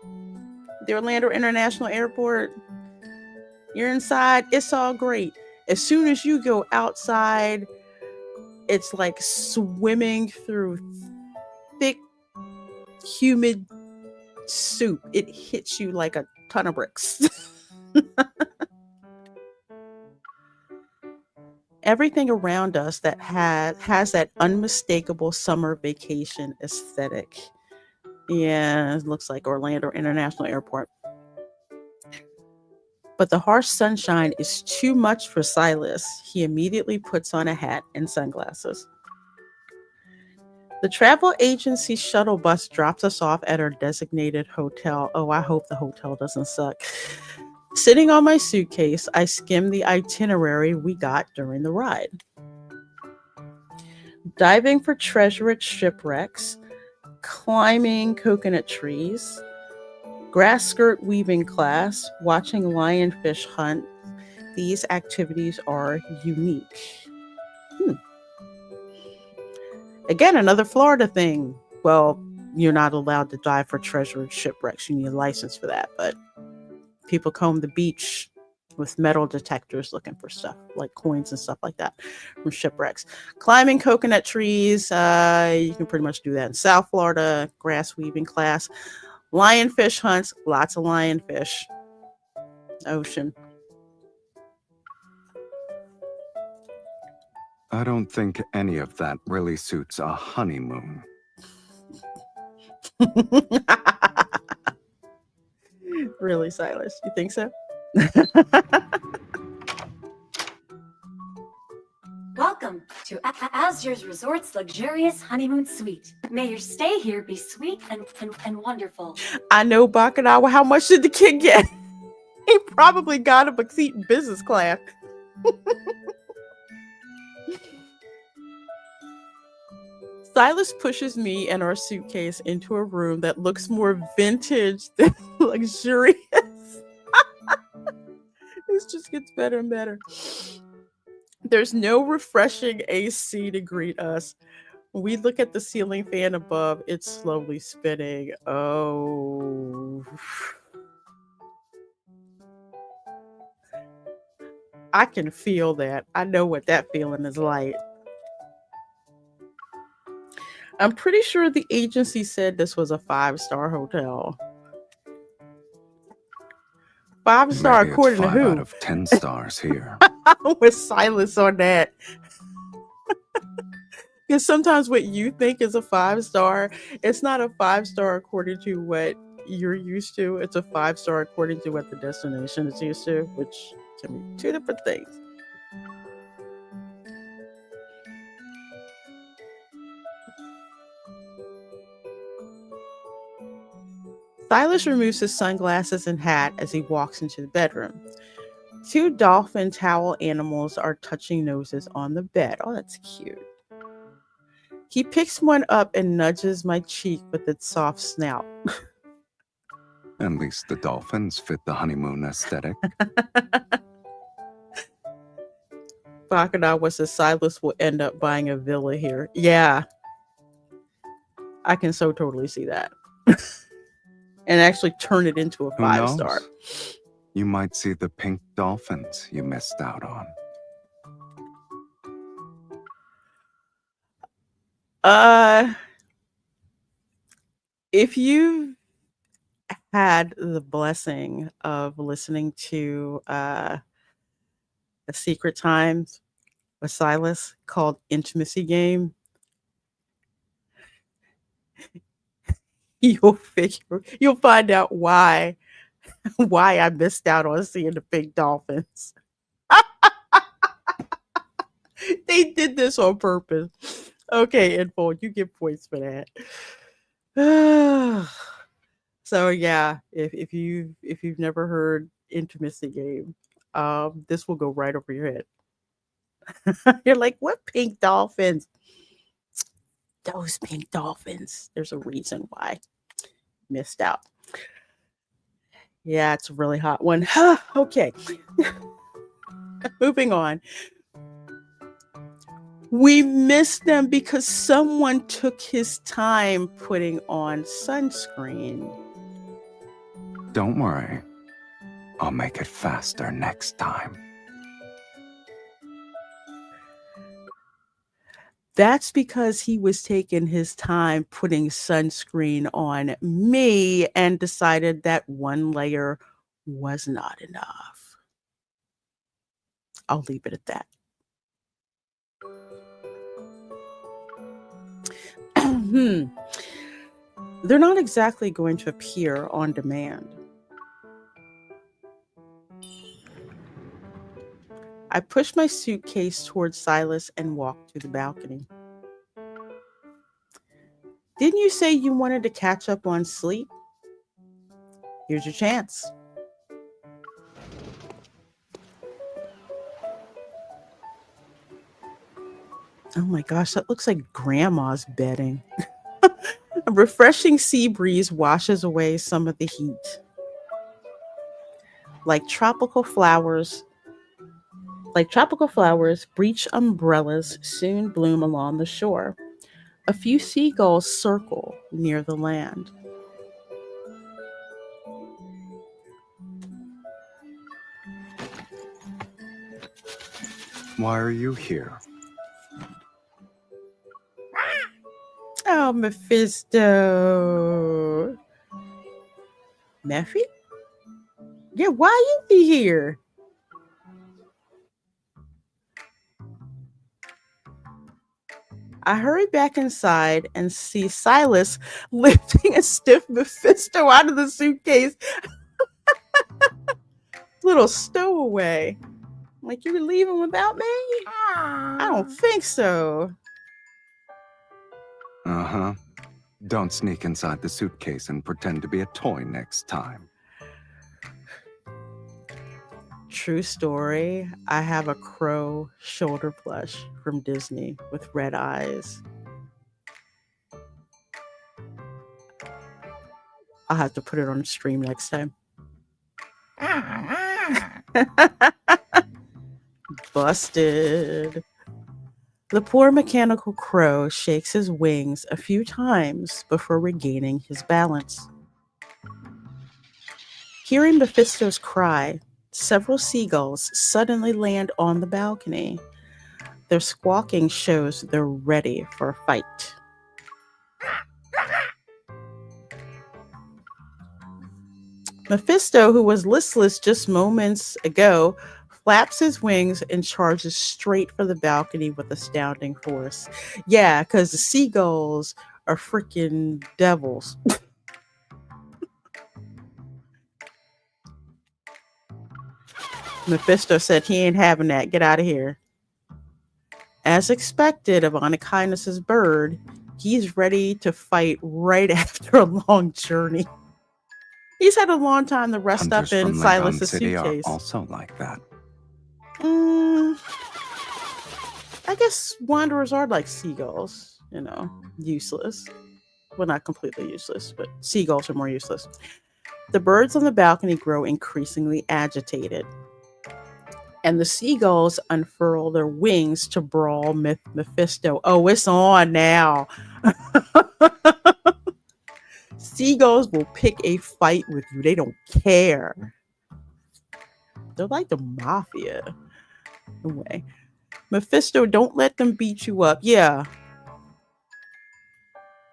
the Orlando International Airport, you're inside, it's all great. As soon as you go outside, it's like swimming through thick, humid soup. It hits you like a ton of bricks. Everything around us that has that unmistakable summer vacation aesthetic. Yeah, it looks like Orlando International Airport. But the harsh sunshine is too much for Silas. He immediately puts on a hat and sunglasses. The travel agency shuttle bus drops us off at our designated hotel. Oh, I hope the hotel doesn't suck. Sitting on my suitcase, I skim the itinerary we got during the ride. Diving for treasure at shipwrecks, climbing coconut trees, grass skirt weaving class, watching lionfish hunt. These activities are unique. Again, another Florida thing. Well, you're not allowed to dive for treasure at shipwrecks. You need a license for that, but people comb the beach with metal detectors looking for stuff like coins and stuff like that from shipwrecks. Climbing coconut trees, you can pretty much do that in South Florida. Grass weaving class. Lionfish hunts, lots of lionfish. Ocean. I don't think any of that really suits a honeymoon. Really, Silas? You think so? Welcome to Azur's Resort's luxurious honeymoon suite. May your stay here be sweet and wonderful. I know Bakanawa. How much did the kid get? He probably got him a seat in business class. Silas pushes me and our suitcase into a room that looks more vintage than luxurious. This just gets better and better. There's no refreshing AC to greet us. When we look at the ceiling fan above, it's slowly spinning. Oh. I can feel that. I know what that feeling is like. I'm pretty sure the agency said this was a 5-star hotel. 5-star Maybe according it's to 5 who? out of 10 stars here. With silence on that. Because sometimes what you think is a 5-star, it's not a 5-star according to what you're used to. It's a 5-star according to what the destination is used to, which can be two different things. Silas removes his sunglasses and hat as he walks into the bedroom. 2 dolphin towel animals are touching noses on the bed. Oh, that's cute. He picks one up and nudges my cheek with its soft snout. At least the dolphins fit the honeymoon aesthetic. Bakanawa says Silas will end up buying a villa here. Yeah. I can so totally see that. And actually turn it into a Who 5-star. knows? You might see the pink dolphins you missed out on. If you've had the blessing of listening to A Secret Times with Silas called Intimacy Game, you'll find out why I missed out on seeing the pink dolphins. They did this on purpose. Okay, Info, you get points for that. So yeah, if you've never heard Intimacy Game, this will go right over your head. You're like, what pink dolphins? Those pink dolphins. There's a reason why. Missed out. Yeah, it's a really hot one. Okay. Moving on. We missed them because someone took his time putting on sunscreen. Don't worry. I'll make it faster next time. That's because he was taking his time putting sunscreen on me and decided that one layer was not enough. I'll leave it at that. They're not exactly going to appear on demand. I pushed my suitcase towards Silas and walked to the balcony. Didn't you say you wanted to catch up on sleep? Here's your chance. Oh my gosh, that looks like grandma's bedding. A refreshing sea breeze washes away some of the heat. Like tropical flowers, breech umbrellas soon bloom along the shore. A few seagulls circle near the land. Why are you here? Oh, Mephisto. Mephi? Yeah, why you be here? I hurry back inside and see Silas lifting a stiff Mephisto out of the suitcase. Little stowaway. Like, you were leaving without me? I don't think so. Uh-huh. Don't sneak inside the suitcase and pretend to be a toy next time. True story. I have a crow shoulder plush from Disney with red eyes. I'll have to put it on the stream next time. Busted. The poor mechanical crow shakes his wings a few times before regaining his balance. Hearing Mephisto's cry, several seagulls suddenly land on the balcony. Their squawking shows they're ready for a fight. Mephisto, who was listless just moments ago, flaps his wings and charges straight for the balcony with astounding force. Yeah, because the seagulls are freaking devils. Mephisto said he ain't having that. Get out of here. As expected of Onakindness's bird, he's ready to fight right after a long journey. He's had a long time to rest Hunters up in from Silas's City suitcase. are also like that. I guess wanderers are like seagulls, useless. Well, not completely useless, but seagulls are more useless. The birds on the balcony grow increasingly agitated, and the seagulls unfurl their wings to brawl Mephisto. Oh, it's on now. Seagulls will pick a fight with you. They don't care. They're like the mafia. Anyway, Mephisto, don't let them beat you up. Yeah.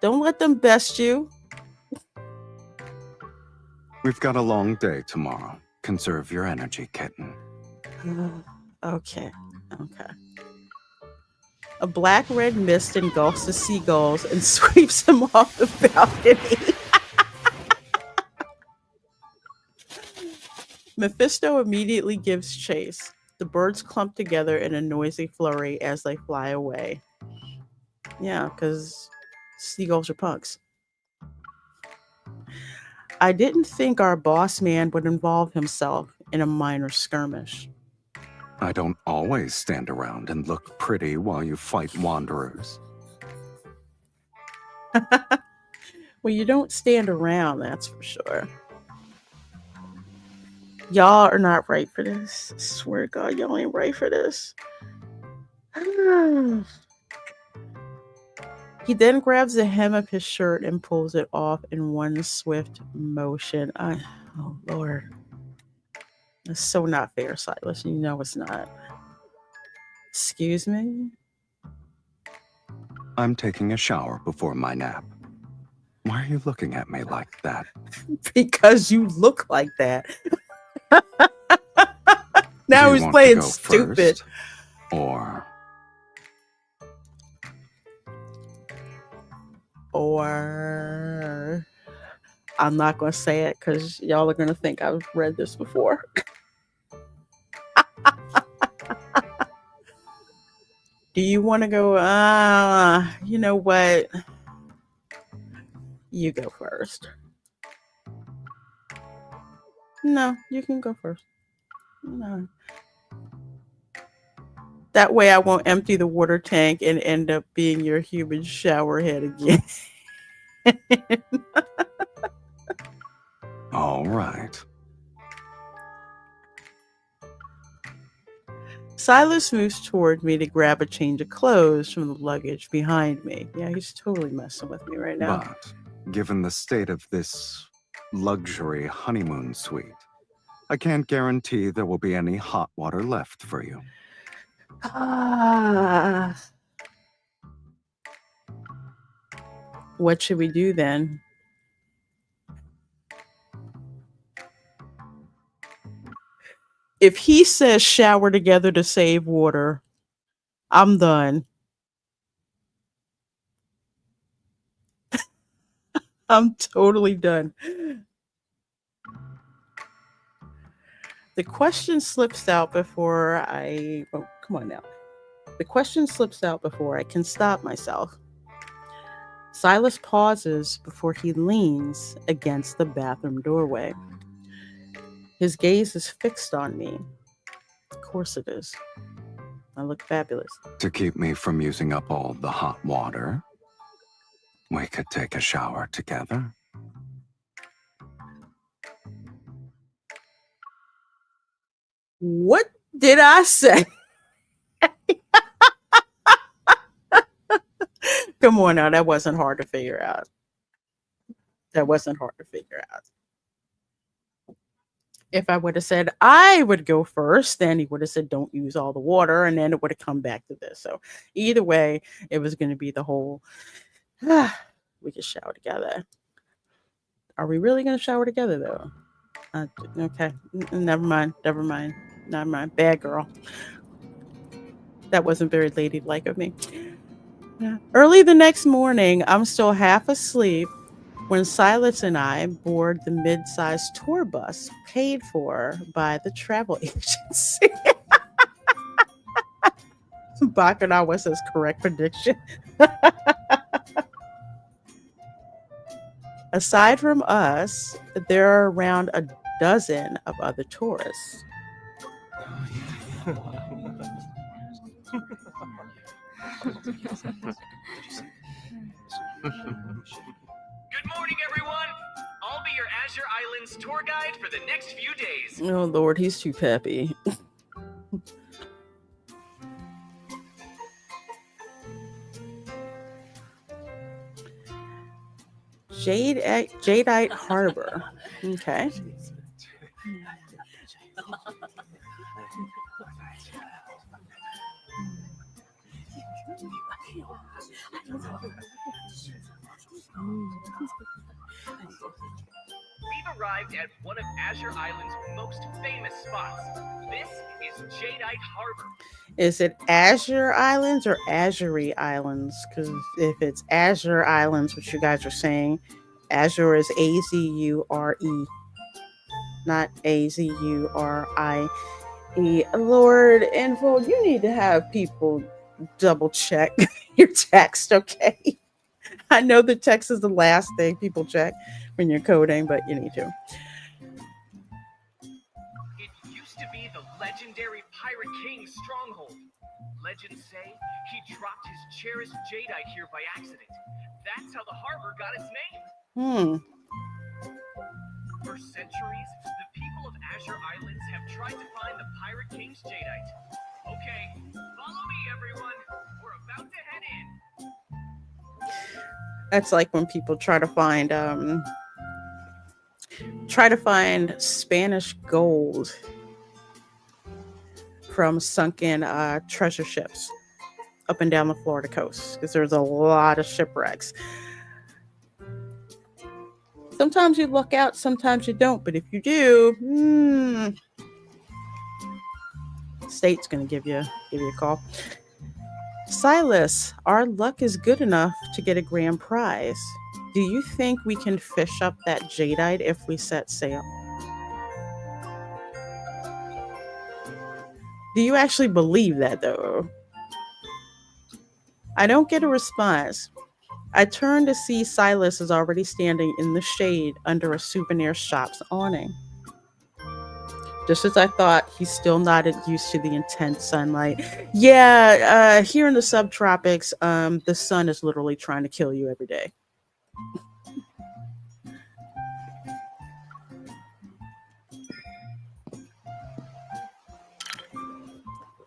Don't let them best you. We've got a long day tomorrow. Conserve your energy, kitten. Okay. A black-red mist engulfs the seagulls and sweeps them off the balcony. Mephisto immediately gives chase. The birds clump together in a noisy flurry as they fly away. Yeah, because seagulls are punks. I didn't think our boss man would involve himself in a minor skirmish. I don't always stand around and look pretty while you fight wanderers. Well, you don't stand around, that's for sure. Y'all are not right for this. I swear to God, y'all ain't right for this. He then grabs the hem of his shirt and pulls it off in one swift motion. Oh, Lord. It's so not fair, Silas. You know it's not. Excuse me? I'm taking a shower before my nap. Why are you looking at me like that? Because you look like that. Now Do you he's want to playing go stupid. first, or I'm not going to say it because y'all are going to think I've read this before. Do you want to go? You know what? You go first. No, you can go first. No. That way I won't empty the water tank and end up being your human shower head again. all right. Silas moves toward me to grab a change of clothes from the luggage behind me. Yeah, he's totally messing with me right now. But given the state of this luxury honeymoon suite, I can't guarantee there will be any hot water left for you. Ah, what should we do then? If he says shower together to save water, I'm done. I'm totally done. The question slips out before I. Oh, come on now. The question slips out before I can stop myself. Silas pauses before he leans against the bathroom doorway. His gaze is fixed on me. Of course it is. I look fabulous. To keep me from using up all the hot water, we could take a shower together. What did I say? Come on now, that wasn't hard to figure out. That wasn't hard to figure out. If I would have said I would go first, then he would have said don't use all the water, and then it would have come back to this. So either way, it was going to be the whole we could shower together. Are we really going to shower together though? Okay, never mind. Bad girl. That wasn't very ladylike of me. Yeah. Early the next morning, I'm still half asleep when Silas and I board the mid-sized tour bus paid for by the travel agency. Bacana was his correct prediction. Aside from us, there are around a dozen of other tourists. Good morning, everyone. I'll be your Azure Islands tour guide for the next few days. Oh, Lord, he's too peppy. Jadeite Harbor. Okay. We've arrived at one of Azure Island's most famous spots. This is Jadeite Harbor. Is it Azure Islands or Azure Islands? Because if it's Azure Islands, which you guys are saying, Azure is Azure, not Azure. Lord, Info, you need to have people double check your text, okay? I know the text is the last thing people check when you're coding, but you need to. It used to be the legendary Pirate King's stronghold. Legends say he dropped his cherished jadeite here by accident. That's how the harbor got its name. For centuries, the people of Azure Islands have tried to find the Pirate King's jadeite. Okay, follow me, everyone. We're about to head in. That's like when people try to find Spanish gold from sunken treasure ships up and down the Florida coast, because there's a lot of shipwrecks. Sometimes you look out, sometimes you don't, but if you do, state's gonna give you a call. Silas, our luck is good enough to get a grand prize. Do you think we can fish up that jadeite if we set sail? Do you actually believe that, though? I don't get a response. I turn to see Silas is already standing in the shade under a souvenir shop's awning. Just as I thought, he's still not used to the intense sunlight. Yeah, here in the subtropics, the sun is literally trying to kill you every day.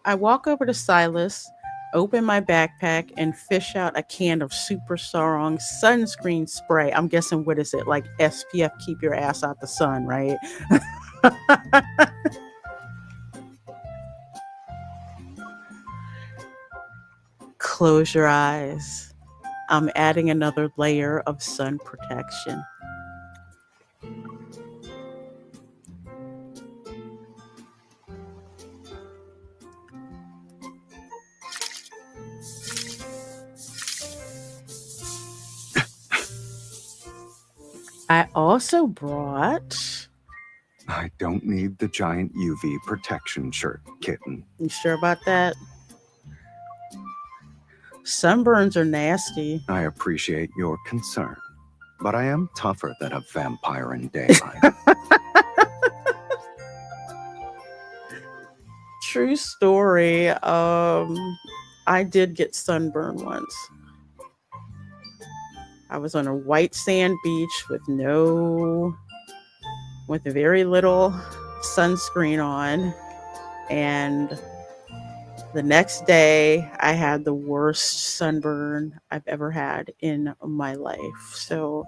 I walk over to Silas, open my backpack, and fish out a can of Super Strong sunscreen spray. I'm guessing, what is it? Like SPF, keep your ass out the sun, right? close your eyes. I'm adding another layer of sun protection. I also brought. I don't need the giant UV protection shirt, kitten. You sure about that? Sunburns are nasty. I appreciate your concern, but I am tougher than a vampire in daylight. True story. I did get sunburned once. I was on a white sand beach with very little sunscreen on, and the next day I had the worst sunburn I've ever had in my life. So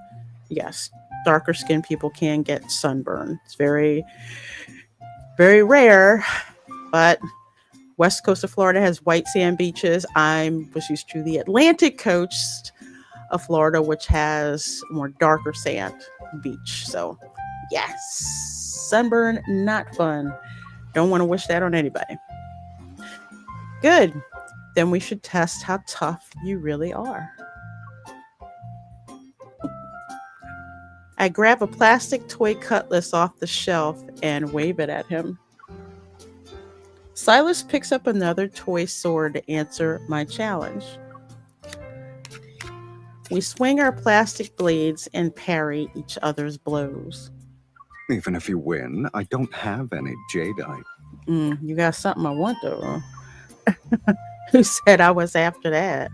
yes, darker skinned people can get sunburn. It's very, very rare, but west coast of Florida has white sand beaches. I was used to the Atlantic coast of Florida, which has more darker sand beach. So yes, sunburn, not fun. Don't want to wish that on anybody. Good. Then we should test how tough you really are. I grab a plastic toy cutlass off the shelf and wave it at him. Silas picks up another toy sword to answer my challenge. We swing our plastic blades and parry each other's blows. Even if you win, I don't have any jadeite. You got something I want, though. Who said I was after that?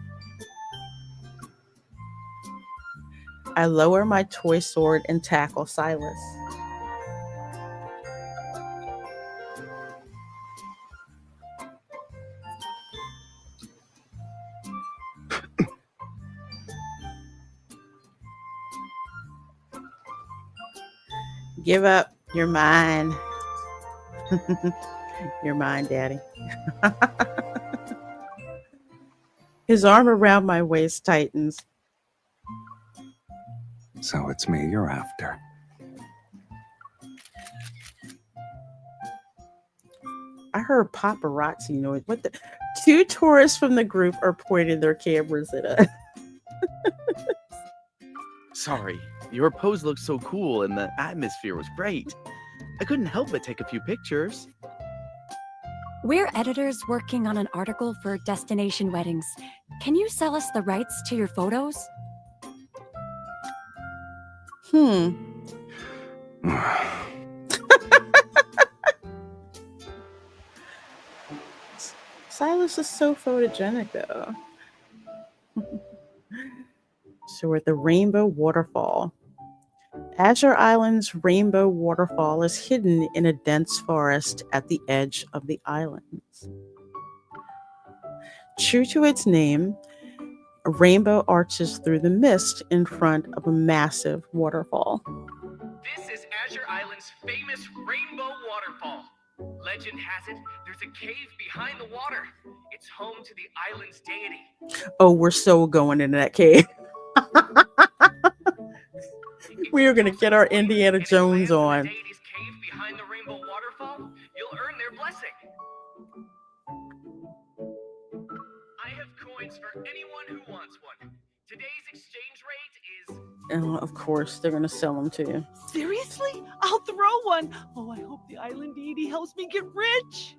I lower my toy sword and tackle Silas. Give up. You're mine. You're mine, Daddy. His arm around my waist tightens. So it's me you're after. I heard paparazzi noise. What the? Two tourists from the group are pointing their cameras at us. Sorry, your pose looked so cool and the atmosphere was great. I couldn't help but take a few pictures. We're editors working on an article for Destination Weddings. Can you sell us the rights to your photos? Silas is so photogenic, though. So we're at the Rainbow Waterfall. Azure Island's Rainbow Waterfall is hidden in a dense forest at the edge of the islands. True to its name, a rainbow arches through the mist in front of a massive waterfall. This is Azure Island's famous Rainbow Waterfall. Legend has it, there's a cave behind the water. It's home to the island's deity. Oh, we're so going into that cave. We are going to get our Indiana Jones on. The deity's cave behind the Rainbow Waterfall, you'll earn their blessing. I have coins for anyone who wants one. Today's exchange rate is... Of course, they're going to sell them to you. Seriously? I'll throw one. Oh, I hope the island deity helps me get rich.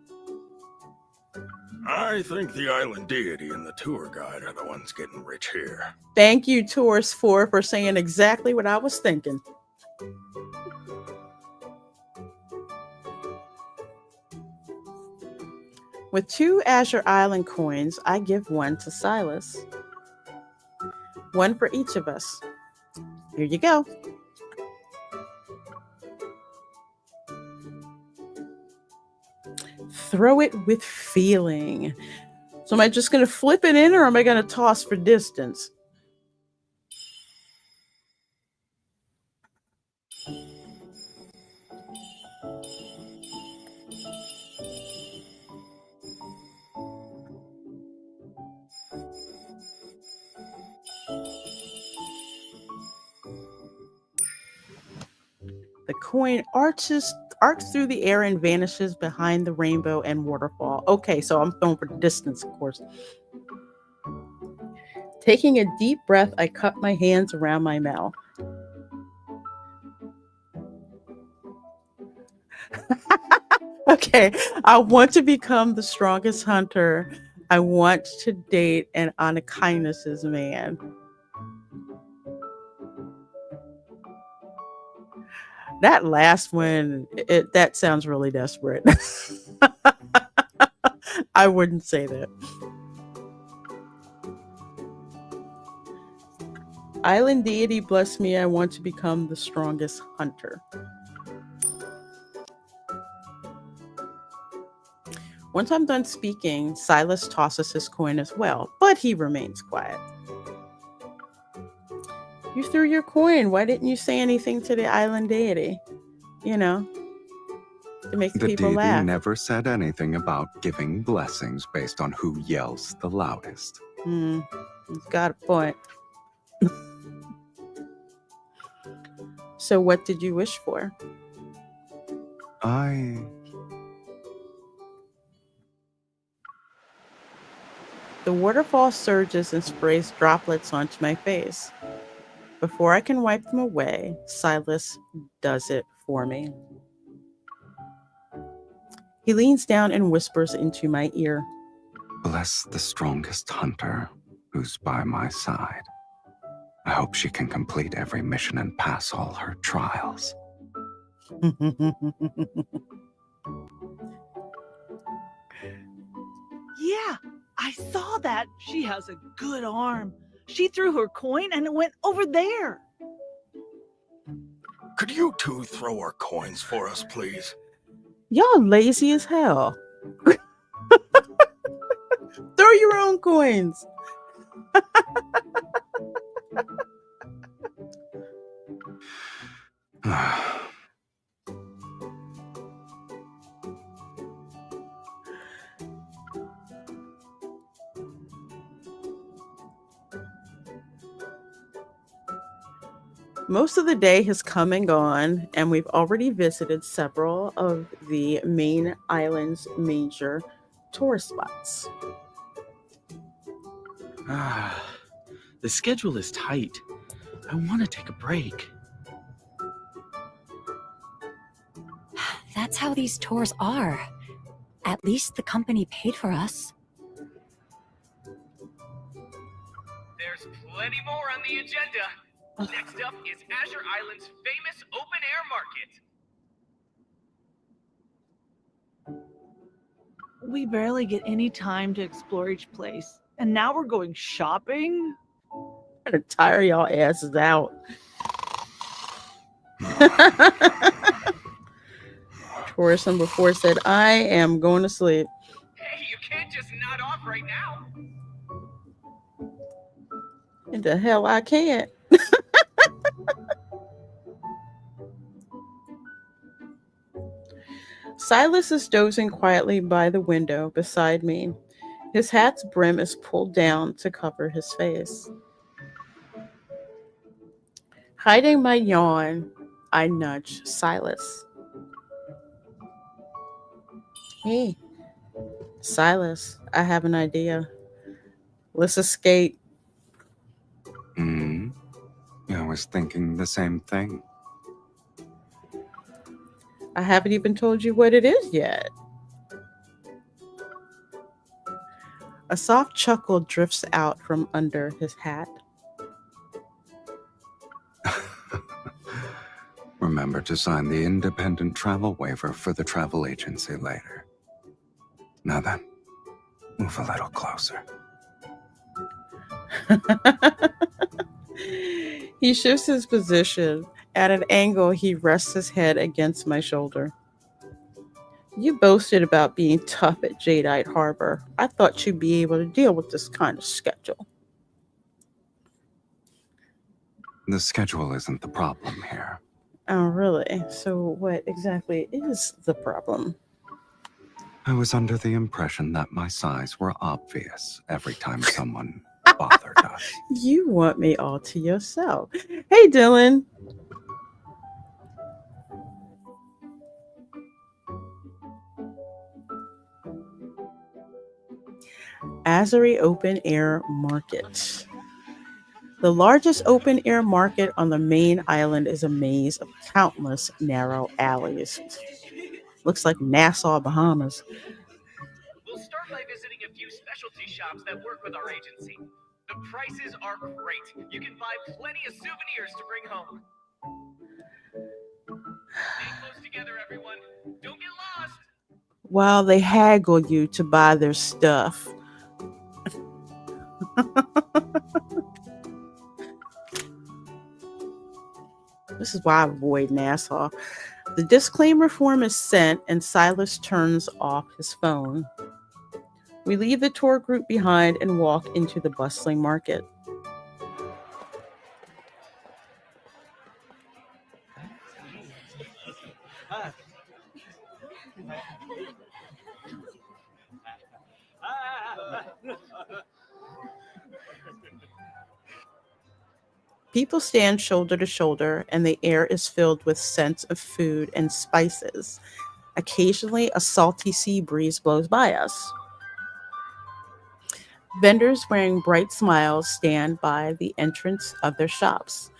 I think the island deity and the tour guide are the ones getting rich here. Thank you, Tourist 4, for saying exactly what I was thinking. With 2 Azure Island coins, I give one to Silas. One for each of us. Here you go. Throw it with feeling. So am I just going to flip it in, or am I going to toss for distance? coin arcs through the air and vanishes behind the rainbow and waterfall. Okay, so I'm going for the distance, of course. Taking a deep breath, I cup my hands around my mouth. Okay, I want to become the strongest hunter. I want to date an Anakindnesses man. That last one, that sounds really desperate. I wouldn't say that. Island deity, bless me. I want to become the strongest hunter. Once I'm done speaking, Silas tosses his coin as well, but he remains quiet. You threw your coin. Why didn't you say anything to the island deity? You know, to make the people deity laugh. never said anything about giving blessings based on who yells the loudest. He's got a point. So what did you wish for? The waterfall surges and sprays droplets onto my face. Before I can wipe them away, Silas does it for me. He leans down and whispers into my ear. Bless the strongest hunter who's by my side. I hope she can complete every mission and pass all her trials. Yeah, I saw that. She has a good arm. She threw her coin and it went over there. Could you two throw our coins for us, please? Y'all lazy as hell. Throw your own coins. Most of the day has come and gone, and we've already visited several of the main island's major tourist spots. The schedule is tight. I want to take a break. That's how these tours are. At least the company paid for us. There's plenty more on the agenda. Next up is Azure Island's famous open-air market. We barely get any time to explore each place. And now we're going shopping? I'm gonna tire y'all asses out. Tourism before said, I am going to sleep. Hey, you can't just nod off right now. In the hell I can't. Silas is dozing quietly by the window beside me. His hat's brim is pulled down to cover his face. Hiding my yawn, I nudge Silas. Hey, Silas, I have an idea. Let's escape. I was thinking the same thing. I haven't even told you what it is yet. A soft chuckle drifts out from under his hat. Remember to sign the independent travel waiver for the travel agency later. Now then, move a little closer. He shifts his position. At an angle, he rests his head against my shoulder. You boasted about being tough at Jadeite Harbor. I thought you'd be able to deal with this kind of schedule. The schedule isn't the problem here. Oh, really? So what exactly is the problem? I was under the impression that my size were obvious every time someone bothered us. You want me all to yourself. Hey, Dylan. Azuri Open Air Market. The largest open air market on the main island is a maze of countless narrow alleys. Looks like Nassau, Bahamas. We'll start by visiting a few specialty shops that work with our agency. The prices are great. You can buy plenty of souvenirs to bring home. Stay close together, everyone. Don't get lost. While they haggle you to buy their stuff. This is why I avoid Nassau. The disclaimer form is sent, and Silas turns off his phone. We leave the tour group behind and walk into the bustling market. People stand shoulder to shoulder, and the air is filled with scents of food and spices. Occasionally, a salty sea breeze blows by us. Vendors wearing bright smiles stand by the entrance of their shops.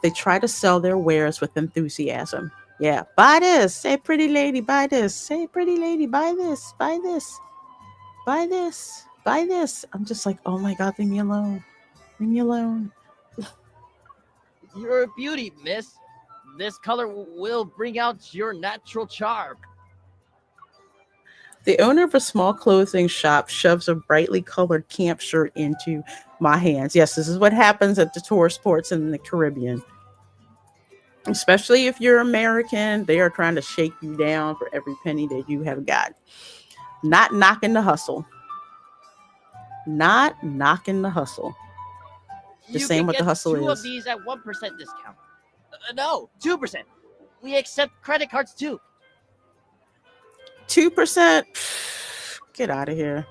They try to sell their wares with enthusiasm. Yeah, buy this. Hey, pretty lady, buy this. Hey, pretty lady, buy this. Buy this. Buy this. Buy this. I'm just like, oh my God, leave me alone. Leave me alone. You're a beauty, miss. This color will bring out your natural charm. The owner of a small clothing shop shoves a brightly colored camp shirt into my hands. Yes, this is what happens at the tourist ports in the Caribbean. Especially if you're American, they are trying to shake you down for every penny that you have got. Not knocking the hustle. Not knocking the hustle. Just saying what the hustle is. You can get 2 of these at 1% discount. No, 2%. We accept credit cards too. 2%? Get out of here.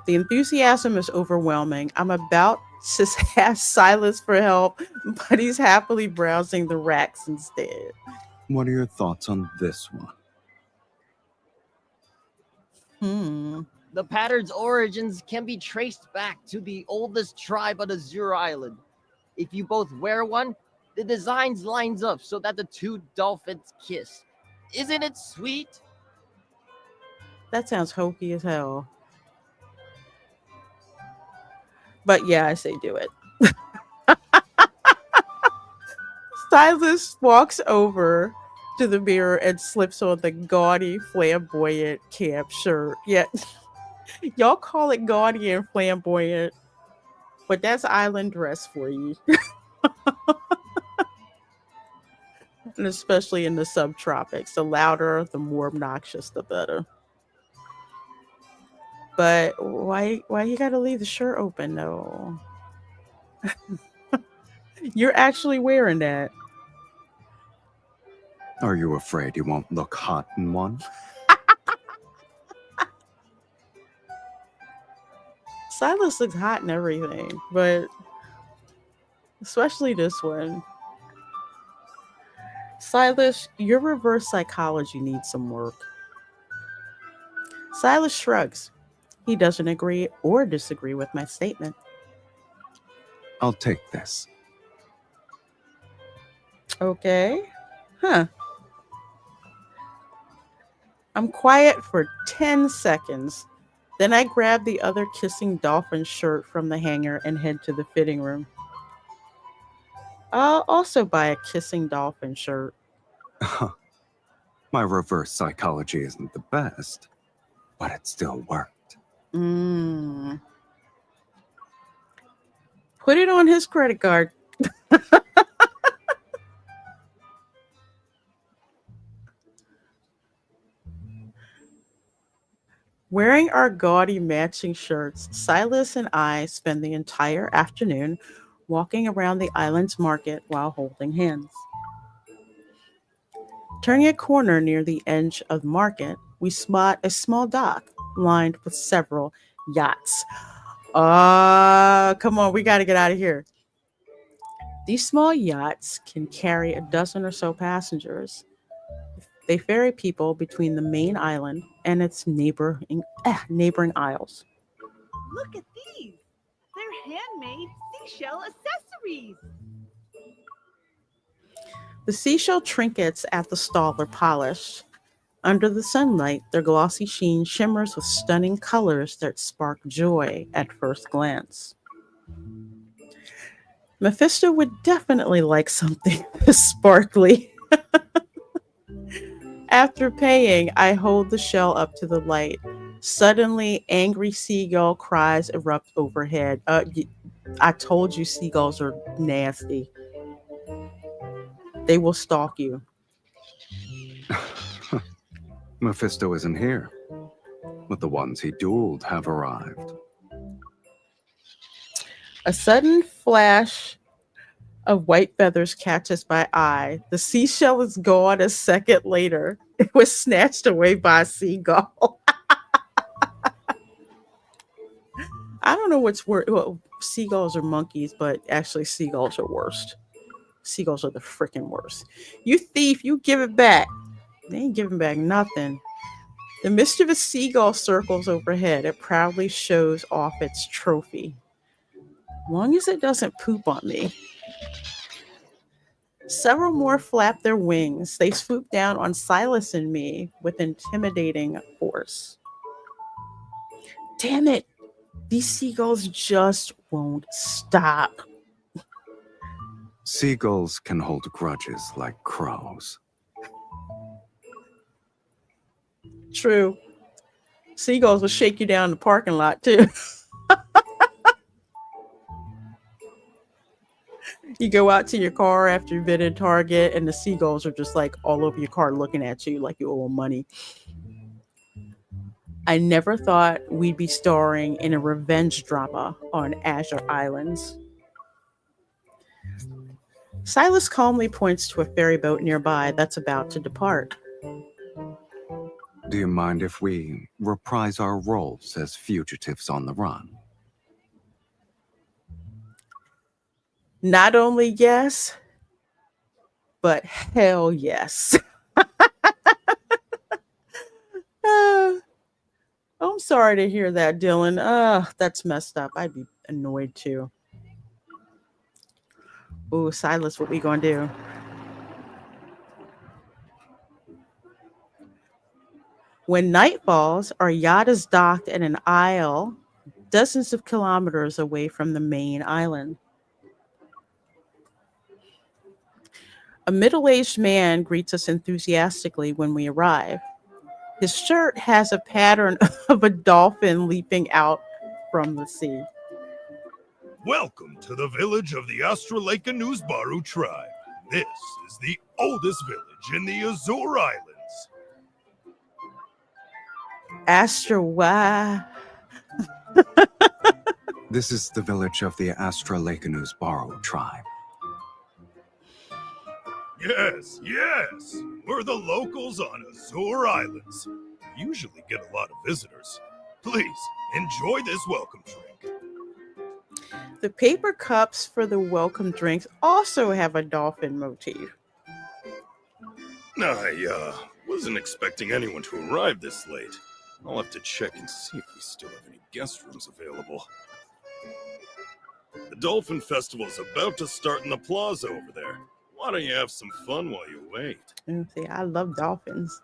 The enthusiasm is overwhelming. I'm about to ask Silas for help, but he's happily browsing the racks instead. What are your thoughts on this one? The pattern's origins can be traced back to the oldest tribe on Azure Island. If you both wear one, the designs lines up so that the 2 dolphins kiss. Isn't it sweet? That sounds hokey as hell. But yeah, I say do it. Silas walks over to the mirror and slips on the gaudy, flamboyant camp shirt. Yeah, y'all call it gaudy and flamboyant, but that's island dress for you. And especially in the subtropics, the louder, the more obnoxious, the better. But why you gotta leave the shirt open though? You're actually wearing that. Are you afraid you won't look hot in one? Silas looks hot and everything, but especially this one. Silas, your reverse psychology needs some work. Silas shrugs. He doesn't agree or disagree with my statement. I'll take this. Okay. Huh. I'm quiet for 10 seconds. Then I grab the other kissing dolphin shirt from the hanger and head to the fitting room. I'll also buy a kissing dolphin shirt. My reverse psychology isn't the best, but it still worked. Put it on his credit card. Wearing our gaudy matching shirts, Silas and I spend the entire afternoon walking around the island's market while holding hands. Turning a corner near the edge of the market, we spot a small dock lined with several yachts. Come on, we got to get out of here. These small yachts can carry a dozen or so passengers. They ferry people between the main island and its neighboring isles. Look at these. They're handmade seashell accessories. The seashell trinkets at the stall are polished. Under the sunlight, their glossy sheen shimmers with stunning colors that spark joy at first glance. Mephisto would definitely like something this sparkly. After paying, I hold the shell up to the light. Suddenly, angry seagull cries erupt overhead. I told you seagulls are nasty. They will stalk you. Mephisto isn't here, but the ones he dueled have arrived. A sudden flash of white feathers catches my eye. The seashell is gone a second later. It was snatched away by a seagull. I don't know what's worse. Well, seagulls are monkeys, but actually seagulls are worst. Seagulls are the freaking worst. You thief, you give it back. They ain't giving back nothing. The mischievous seagull circles overhead. It proudly shows off its trophy. Long as it doesn't poop on me. Several more flap their wings. They swoop down on Silas and me with intimidating force. Damn it! These seagulls just won't stop. Seagulls can hold grudges like crows. True. Seagulls will shake you down in the parking lot, too. You go out to your car after you've been in Target, and the seagulls are just like all over your car looking at you like you owe them money. I never thought we'd be starring in a revenge drama on Azure Islands. Silas calmly points to a ferry boat nearby that's about to depart. Do you mind if we reprise our roles as fugitives on the run? Not only yes, but hell yes. I'm sorry to hear that, Dylan. That's messed up. I'd be annoyed too. Ooh, Silas, what we gonna do? When night falls, our yacht is docked in an isle dozens of kilometers away from the main island. A middle-aged man greets us enthusiastically when we arrive. His shirt has a pattern of a dolphin leaping out from the sea. Welcome to the village of the Astroleka Newsbaru tribe. This is the oldest village in the Azure Islands. Astra. This is the village of the Astralekanus Baro tribe. Yes. We're the locals on Azure Islands. We usually get a lot of visitors. Please, enjoy this welcome drink. The paper cups for the welcome drinks also have a dolphin motif. I wasn't expecting anyone to arrive this late. I'll have to check and see if we still have any guest rooms available. The Dolphin Festival's about to start in the plaza over there. Why don't you have some fun while you wait? See, I love dolphins.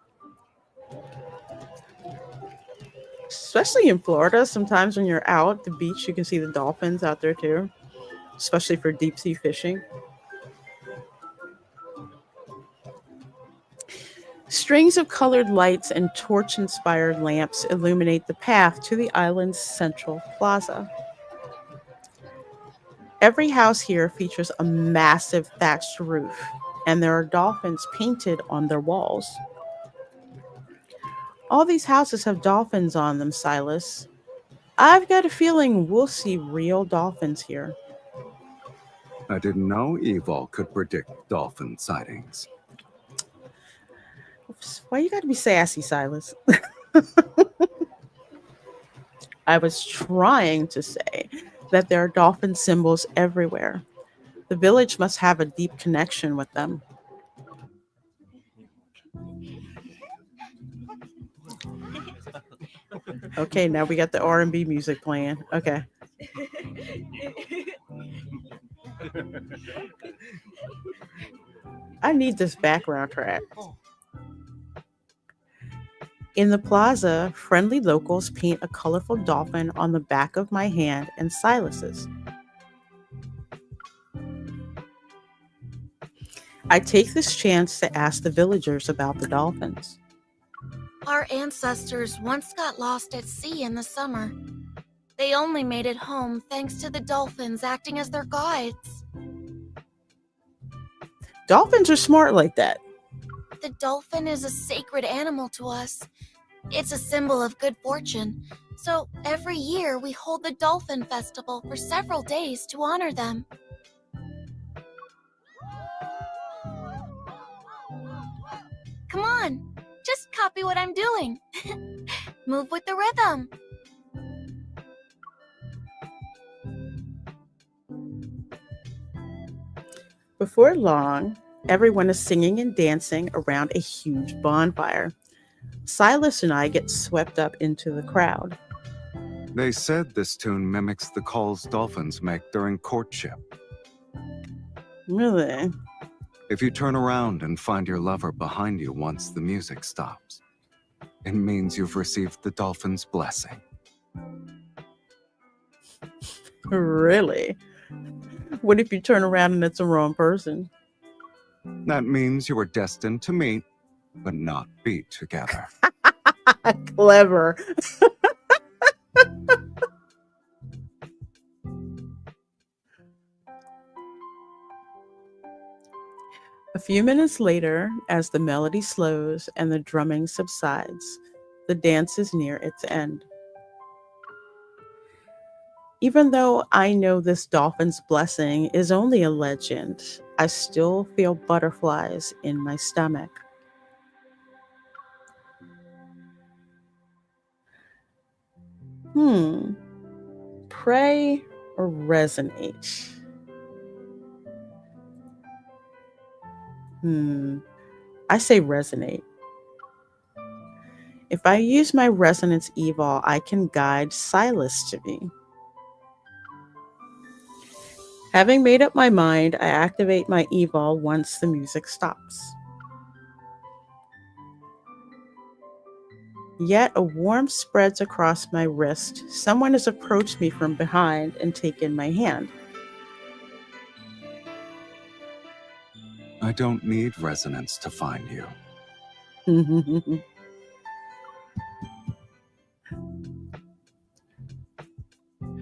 Especially in Florida, sometimes when you're out at the beach, you can see the dolphins out there too, especially for deep sea fishing. Strings of colored lights and torch-inspired lamps illuminate the path to the island's central plaza. Every house here features a massive thatched roof, and there are dolphins painted on their walls. All these houses have dolphins on them, Silas. I've got a feeling we'll see real dolphins here. I didn't know Evil could predict dolphin sightings. Why you gotta be sassy, Silas? I was trying to say that there are dolphin symbols everywhere. The village must have a deep connection with them. Okay, now we got the R&B music playing. Okay. I need this background track. In the plaza, friendly locals paint a colorful dolphin on the back of my hand and Silas's. I take this chance to ask the villagers about the dolphins. Our ancestors once got lost at sea in the summer. They only made it home thanks to the dolphins acting as their guides. Dolphins are smart like that. The dolphin is a sacred animal to us. It's a symbol of good fortune. So every year we hold the Dolphin Festival for several days to honor them. Come on, just copy what I'm doing. Move with the rhythm. Before long, everyone is singing and dancing around a huge bonfire. Silas and I get swept up into the crowd. They said this tune mimics the calls dolphins make during courtship. Really? If you turn around and find your lover behind you once the music stops, it means you've received the dolphin's blessing. Really? What if you turn around and it's the wrong person? That means you were destined to meet, but not be together. Clever. A few minutes later, as the melody slows and the drumming subsides, the dance is near its end. Even though I know this dolphin's blessing is only a legend, I still feel butterflies in my stomach. Pray or resonate? I say resonate. If I use my resonance evol, I can guide Silas to me. Having made up my mind, I activate my evol once the music stops. Yet a warmth spreads across my wrist. Someone has approached me from behind and taken my hand. I don't need resonance to find you.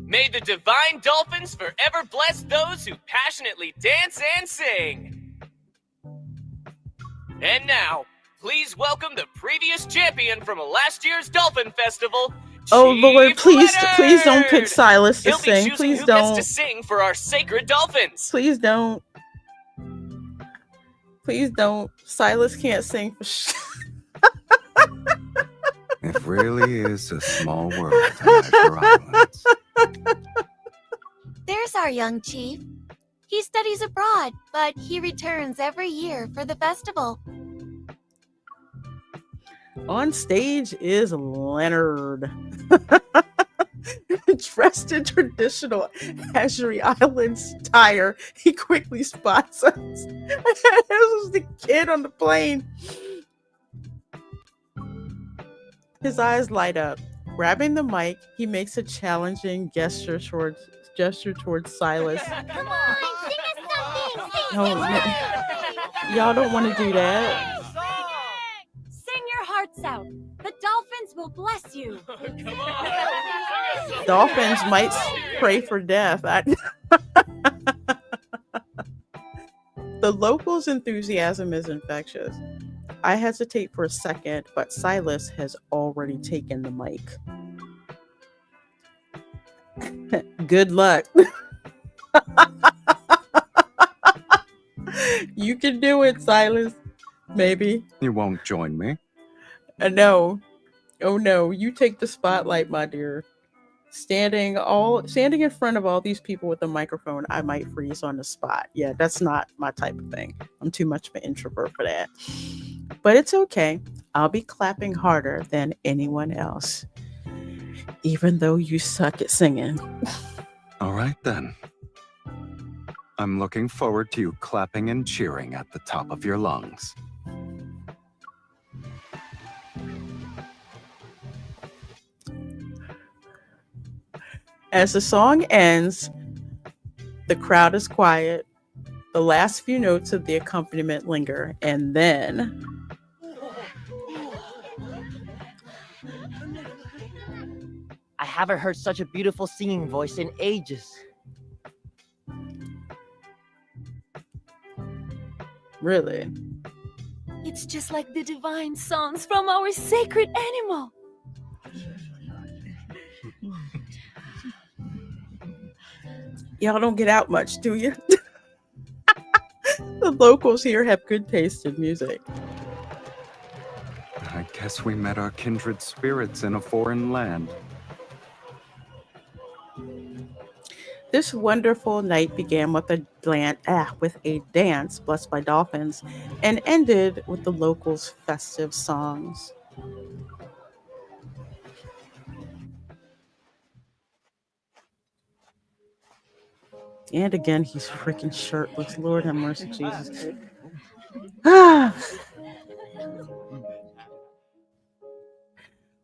May the divine dolphins forever bless those who passionately dance and sing. And now, please welcome the previous champion from last year's Dolphin Festival, Oh Lord, Chief please don't pick Leonard. Silas to He'll be sing. choosing Please who don't. gets to sing for our sacred dolphins. Please don't. Please don't. Silas can't sing for shit. It really is a small world in Azure Islands. There's our young chief. He studies abroad, but he returns every year for the festival. On stage is Leonard. Dressed in traditional Azure Islands attire, he quickly spots us. This was the kid on the plane. His eyes light up. Grabbing the mic, he makes a challenging gesture towards Silas. Come on, sing us something! No, y'all don't want to do that. Sing your hearts out. The dolphins will bless you. Come on. Dolphins might pray for death. The locals' enthusiasm is infectious. I hesitate for a second, but Silas has already taken the mic. Good luck. You can do it, Silas. Maybe. You won't join me? No. Oh no, you take the spotlight, my dear. Standing in front of all these people with a microphone, I might freeze on the spot. Yeah, that's not my type of thing. I'm too much of an introvert for that. But it's okay. I'll be clapping harder than anyone else. even though you suck at singing. All right then. I'm looking forward to you clapping and cheering at the top of your lungs. As the song ends, the crowd is quiet. The last few notes of the accompaniment linger, and then I haven't heard such a beautiful singing voice in ages. really, It's just like the divine songs from our sacred animal. y'all don't get out much, do you? The locals here have good taste in music. I guess we met our kindred spirits in a foreign land. This wonderful night began with a dance blessed by dolphins and ended with the locals' festive songs. And again, he's freaking shirtless. Lord have mercy, Jesus.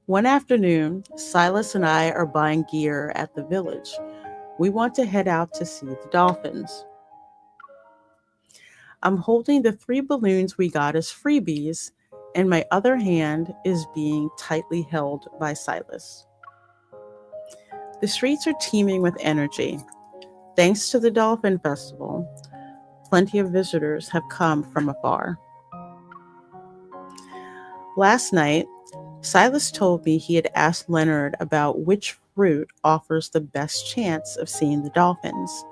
One afternoon, Silas and I are buying gear at the village. We want to head out to see the dolphins. I'm holding the 3 balloons we got as freebies, and my other hand is being tightly held by Silas. The streets are teeming with energy. Thanks to the Dolphin Festival, plenty of visitors have come from afar. Last night, Silas told me he had asked Leonard about which route offers the best chance of seeing the dolphins.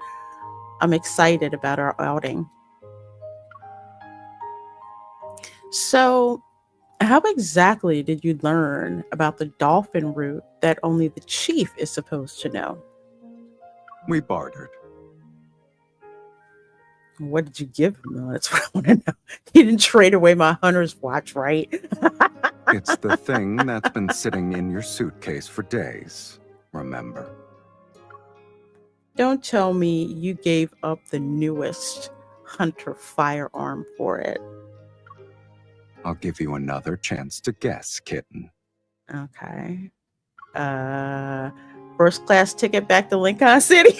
I'm excited about our outing. So, how exactly did you learn about the dolphin route that only the chief is supposed to know? We bartered. What did you give him? No, that's what I want to know. He didn't trade away my hunter's watch, right? It's the thing that's been sitting in your suitcase for days, remember? Don't tell me you gave up the newest hunter firearm for it. I'll give you another chance to guess, kitten. Okay. First class ticket back to Lincoln City.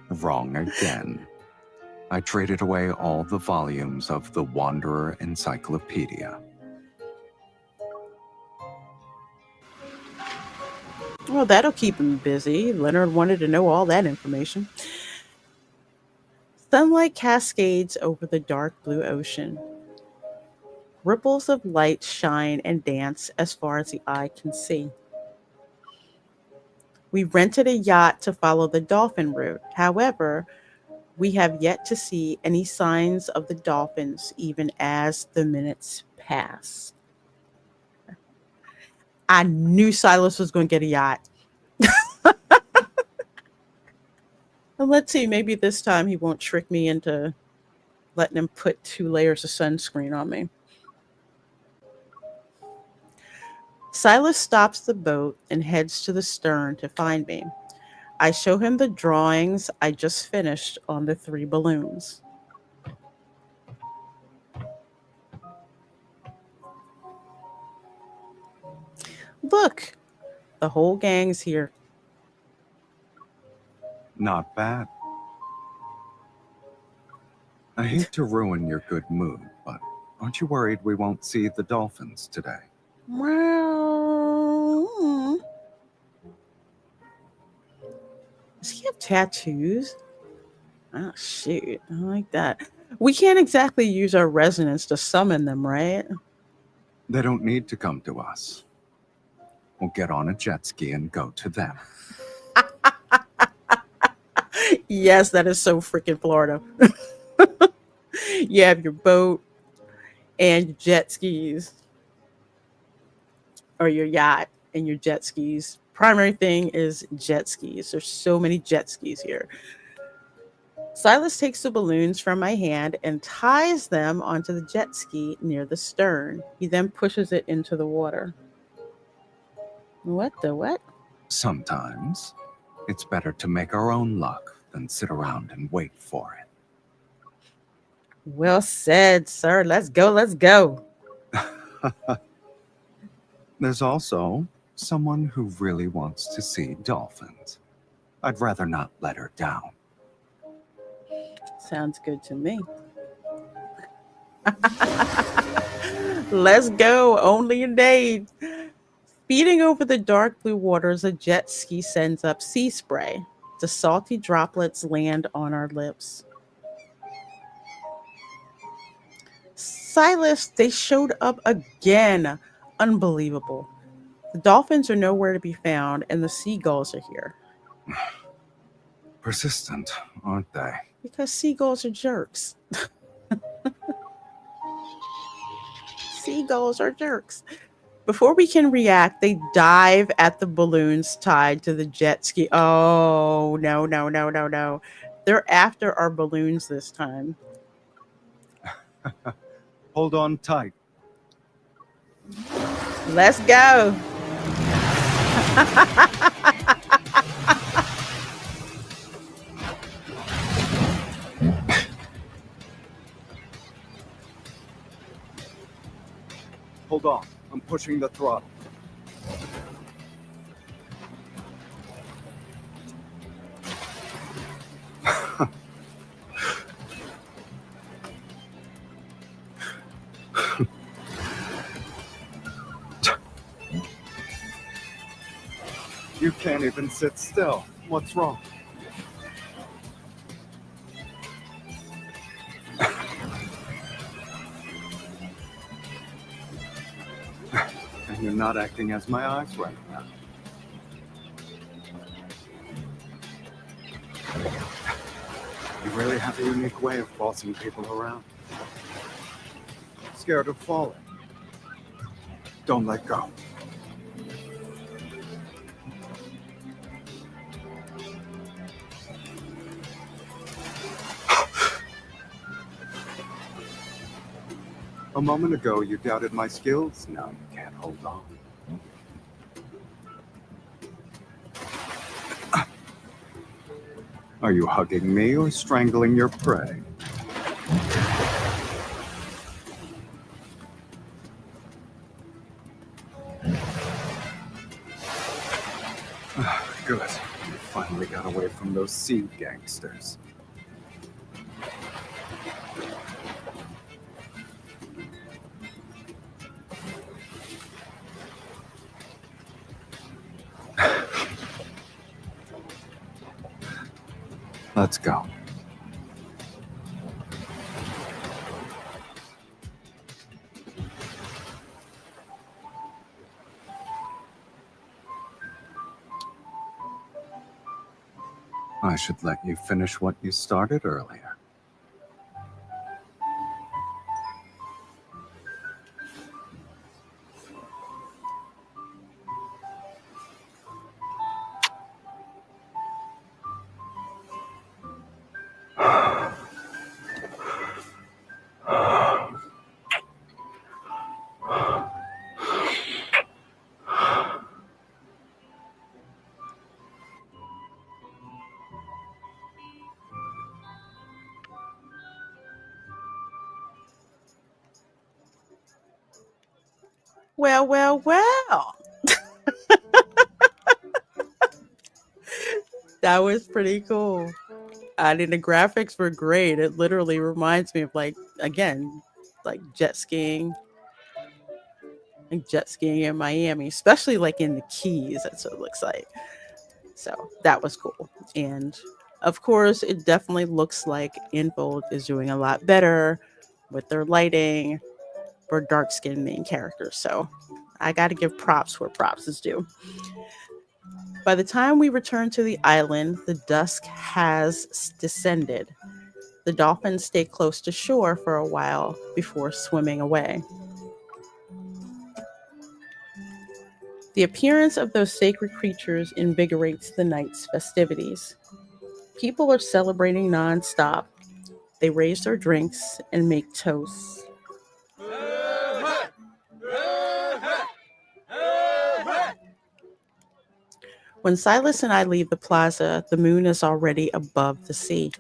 Wrong again. I traded away all the volumes of the Wanderer Encyclopedia. Well, that'll keep him busy. Leonard wanted to know all that information. Sunlight cascades over the dark blue ocean. Ripples of light shine and dance as far as the eye can see. We rented a yacht to follow the dolphin route. However, we have yet to see any signs of the dolphins even as the minutes pass. I knew Silas was going to get a yacht. And let's see, maybe this time he won't trick me into letting him put 2 layers of sunscreen on me. Silas stops the boat and heads to the stern to find me. I show him the drawings I just finished on the 3 balloons. Look, the whole gang's here. Not bad. I hate to ruin your good mood, but aren't you worried we won't see the dolphins today? Well, does he have tattoos? Oh, shoot. I like that. We can't exactly use our resonance to summon them, right? They don't need to come to us. We'll get on a jet ski and go to them. Yes, that is so freaking Florida. You have your boat and your jet skis, or your yacht and your jet skis. Primary thing is jet skis. There's so many jet skis here. Silas takes the balloons from my hand and ties them onto the jet ski near the stern. He then pushes it into the water. What the what? Sometimes it's better to make our own luck than sit around and wait for it. Well said, sir. Let's go. Let's go. There's also someone who really wants to see dolphins. I'd rather not let her down. Sounds good to me. Let's go. Only a day. Speeding over the dark blue waters, a jet ski sends up sea spray. The salty droplets land on our lips. Silas, they showed up again. Unbelievable. The dolphins are nowhere to be found, and the seagulls are here. Persistent, aren't they? Because seagulls are jerks. Seagulls are jerks. Before we can react, they dive at the balloons tied to the jet ski. Oh, no, no, no, no, no. They're after our balloons this time. Hold on tight. Let's go. Hold on. I'm pushing the throttle. You can't even sit still. What's wrong? And you're not acting as my eyes right now. You really have a unique way of bossing people around. Scared of falling. Don't let go. A moment ago, you doubted my skills. Now you can't hold on. Are you hugging me or strangling your prey? Good. You finally got away from those sea gangsters. Let's go. I should let you finish what you started earlier. Well, well, well. That was pretty cool. And the graphics were great. It literally reminds me of again, jet skiing in Miami, especially in the Keys. That's what it looks like. So that was cool. And of course, it definitely looks like Infold is doing a lot better with their lighting for dark skinned main characters. So I got to give props where props is due. By the time we return to the island, the dusk has descended. The dolphins stay close to shore for a while before swimming away. The appearance of those sacred creatures invigorates the night's festivities. People are celebrating nonstop. They raise their drinks and make toasts. When Silas and I leave the plaza, the moon is already above the sea.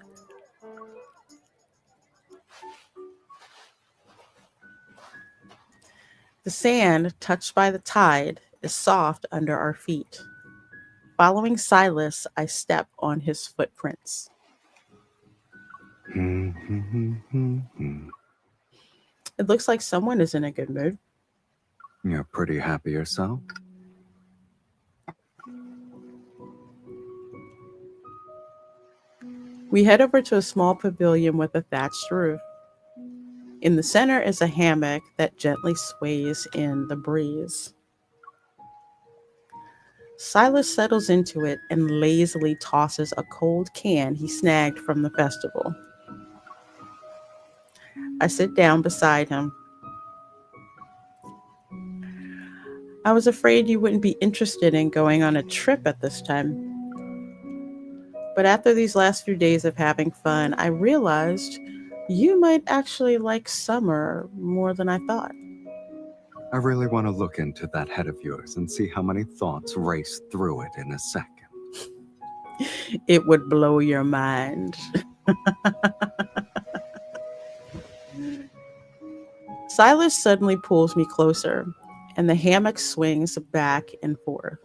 The sand, touched by the tide, is soft under our feet. Following Silas, I step on his footprints. It looks like someone is in a good mood. You're pretty happy yourself? We head over to a small pavilion with a thatched roof. In the center is a hammock that gently sways in the breeze. Silas settles into it and lazily tosses a cold can he snagged from the festival. I sit down beside him. I was afraid you wouldn't be interested in going on a trip at this time. But after these last few days of having fun, I realized you might actually like summer more than I thought. I really want to look into that head of yours and see how many thoughts race through it in a second. It would blow your mind. Silas suddenly pulls me closer, and the hammock swings back and forth.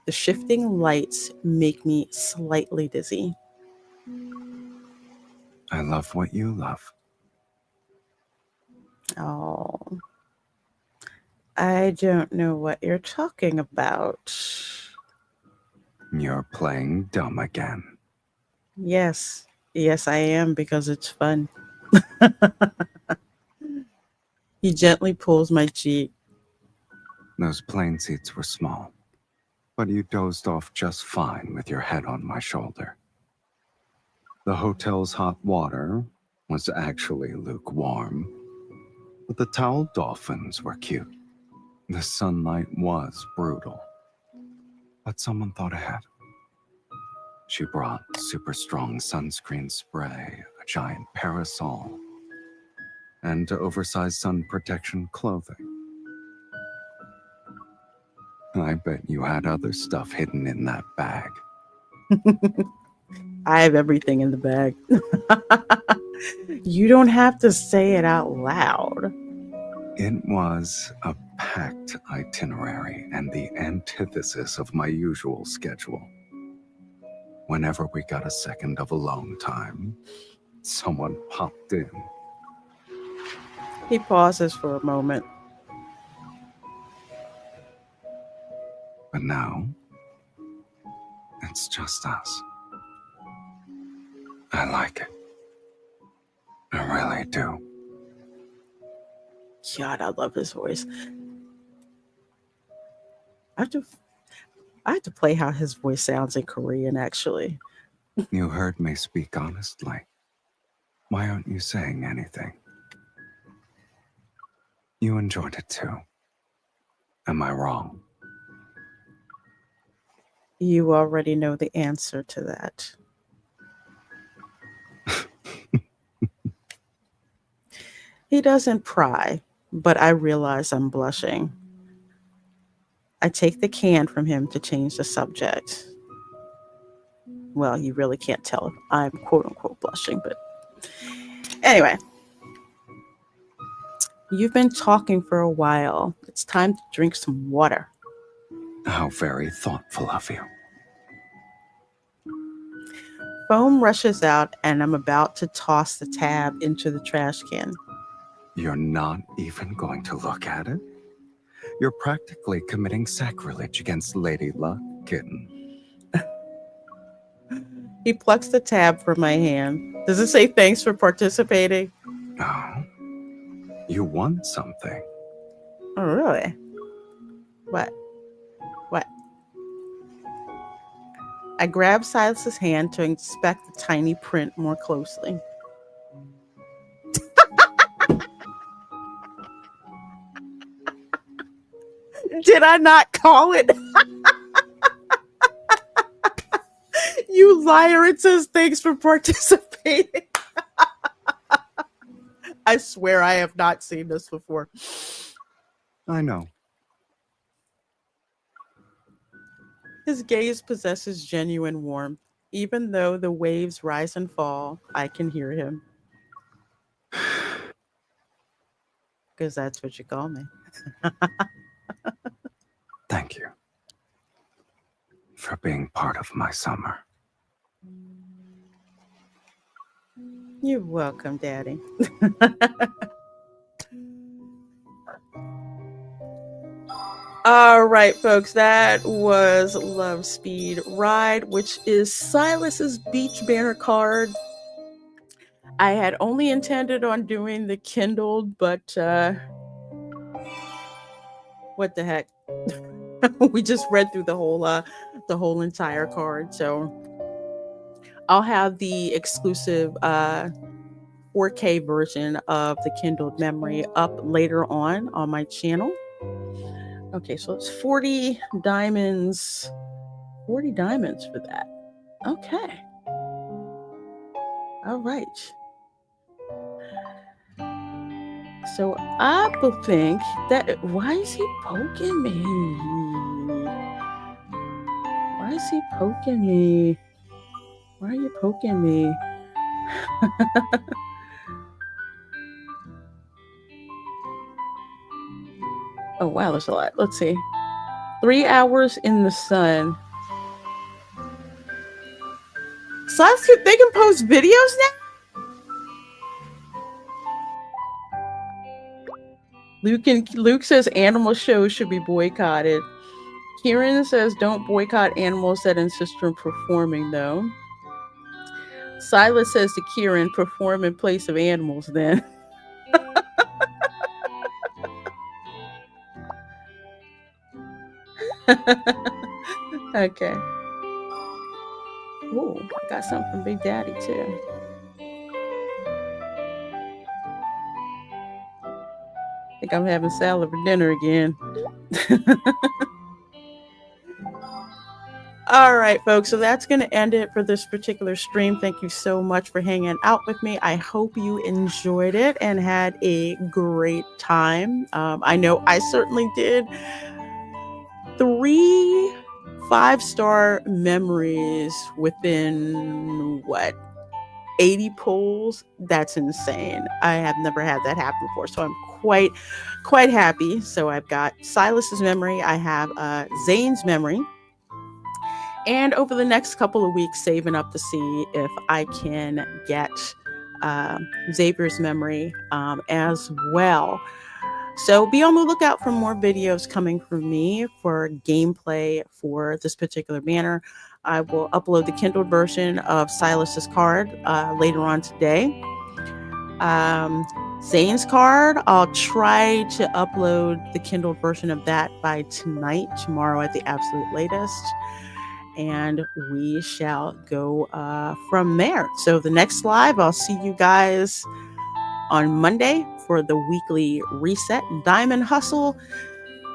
The shifting lights make me slightly dizzy. I love what you love. Oh, I don't know what you're talking about. You're playing dumb again. Yes, I am, because it's fun. He gently pulls my cheek. Those plane seats were small, but you dozed off just fine with your head on my shoulder. The hotel's hot water was actually lukewarm, but the towel dolphins were cute. The sunlight was brutal, but someone thought ahead. She brought super strong sunscreen spray, a giant parasol, and oversized sun protection clothing. I bet you had other stuff hidden in that bag. I have everything in the bag. You don't have to say it out loud. It was a packed itinerary and the antithesis of my usual schedule. Whenever we got a second of alone time, someone popped in. He pauses for a moment. But now, it's just us. I like it. I really do. God, I love his voice. I have to play how his voice sounds in Korean, actually. You heard me speak honestly. Why aren't you saying anything? You enjoyed it too. Am I wrong? You already know the answer to that. He doesn't pry, but I realize I'm blushing. I take the can from him to change the subject. Well, you really can't tell if I'm quote unquote blushing, but anyway. You've been talking for a while. It's time to drink some water. How very thoughtful of you. Foam rushes out, and I'm about to toss the tab into the trash can. You're not even going to look at it? You're practically committing sacrilege against Lady Luck, kitten. He plucks the tab from my hand. Does it say thanks for participating? Oh, you won something. Oh, really? What? I grab Silas's hand to inspect the tiny print more closely. Did I not call it? You liar, it says thanks for participating. I swear I have not seen this before. I know. His gaze possesses genuine warmth. Even though the waves rise and fall, I can hear him. Because that's what you call me. Thank you for being part of my summer. You're welcome, Daddy. All right, folks, that was Love Speed Ride, which is Silas's beach banner card. I had only intended on doing the Kindled, but what the heck? We just read through the whole entire card, so I'll have the exclusive 4K version of the Kindled memory up later on my channel. Okay, so it's 40 diamonds. 40 diamonds for that. Okay. All right. So I think that. Why is he poking me? Why is he poking me? Why are you poking me? Oh, wow, there's a lot. Let's see. 3 hours in the sun. So they can post videos now? Luke says animal shows should be boycotted. Kieran says don't boycott animals that insist on performing, though. Silas says to Kieran, perform in place of animals, then. Okay. Ooh, I got something from Big Daddy, too. I think I'm having salad for dinner again. All right, folks. So that's going to end it for this particular stream. Thank you so much for hanging out with me. I hope you enjoyed it and had a great time. I know I certainly did. 3 5-star memories within 80 pulls. That's insane. I have never had that happen before, so I'm quite happy. So I've got Silas's memory, I have Zane's memory, and over the next couple of weeks saving up to see if I can get Xavier's memory as well. So be on the lookout for more videos coming from me for gameplay for this particular banner. I will upload the Kindled version of Silas's card later on today. Zane's card, I'll try to upload the Kindled version of that by tomorrow at the absolute latest. And we shall go from there. So the next live, I'll see you guys on Monday for the weekly reset. Diamond Hustle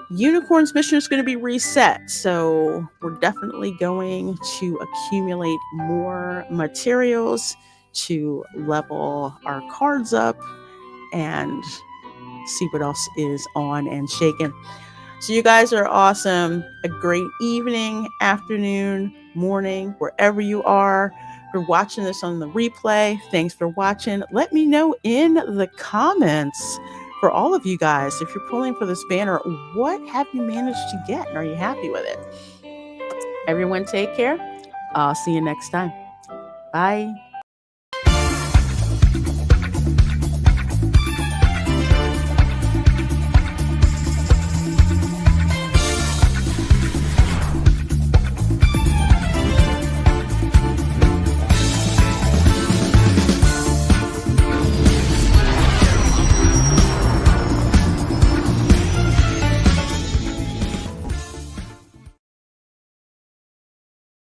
Unicorn's mission is going to be reset, so we're definitely going to accumulate more materials to level our cards up and see what else is on and shaking. So you guys are awesome. A great evening, afternoon, morning, wherever you are. For watching this on the replay, thanks for watching. Let me know in the comments for all of you guys, if you're pulling for this banner, what have you managed to get and are you happy with it? Everyone take care. I'll see you next time. Bye.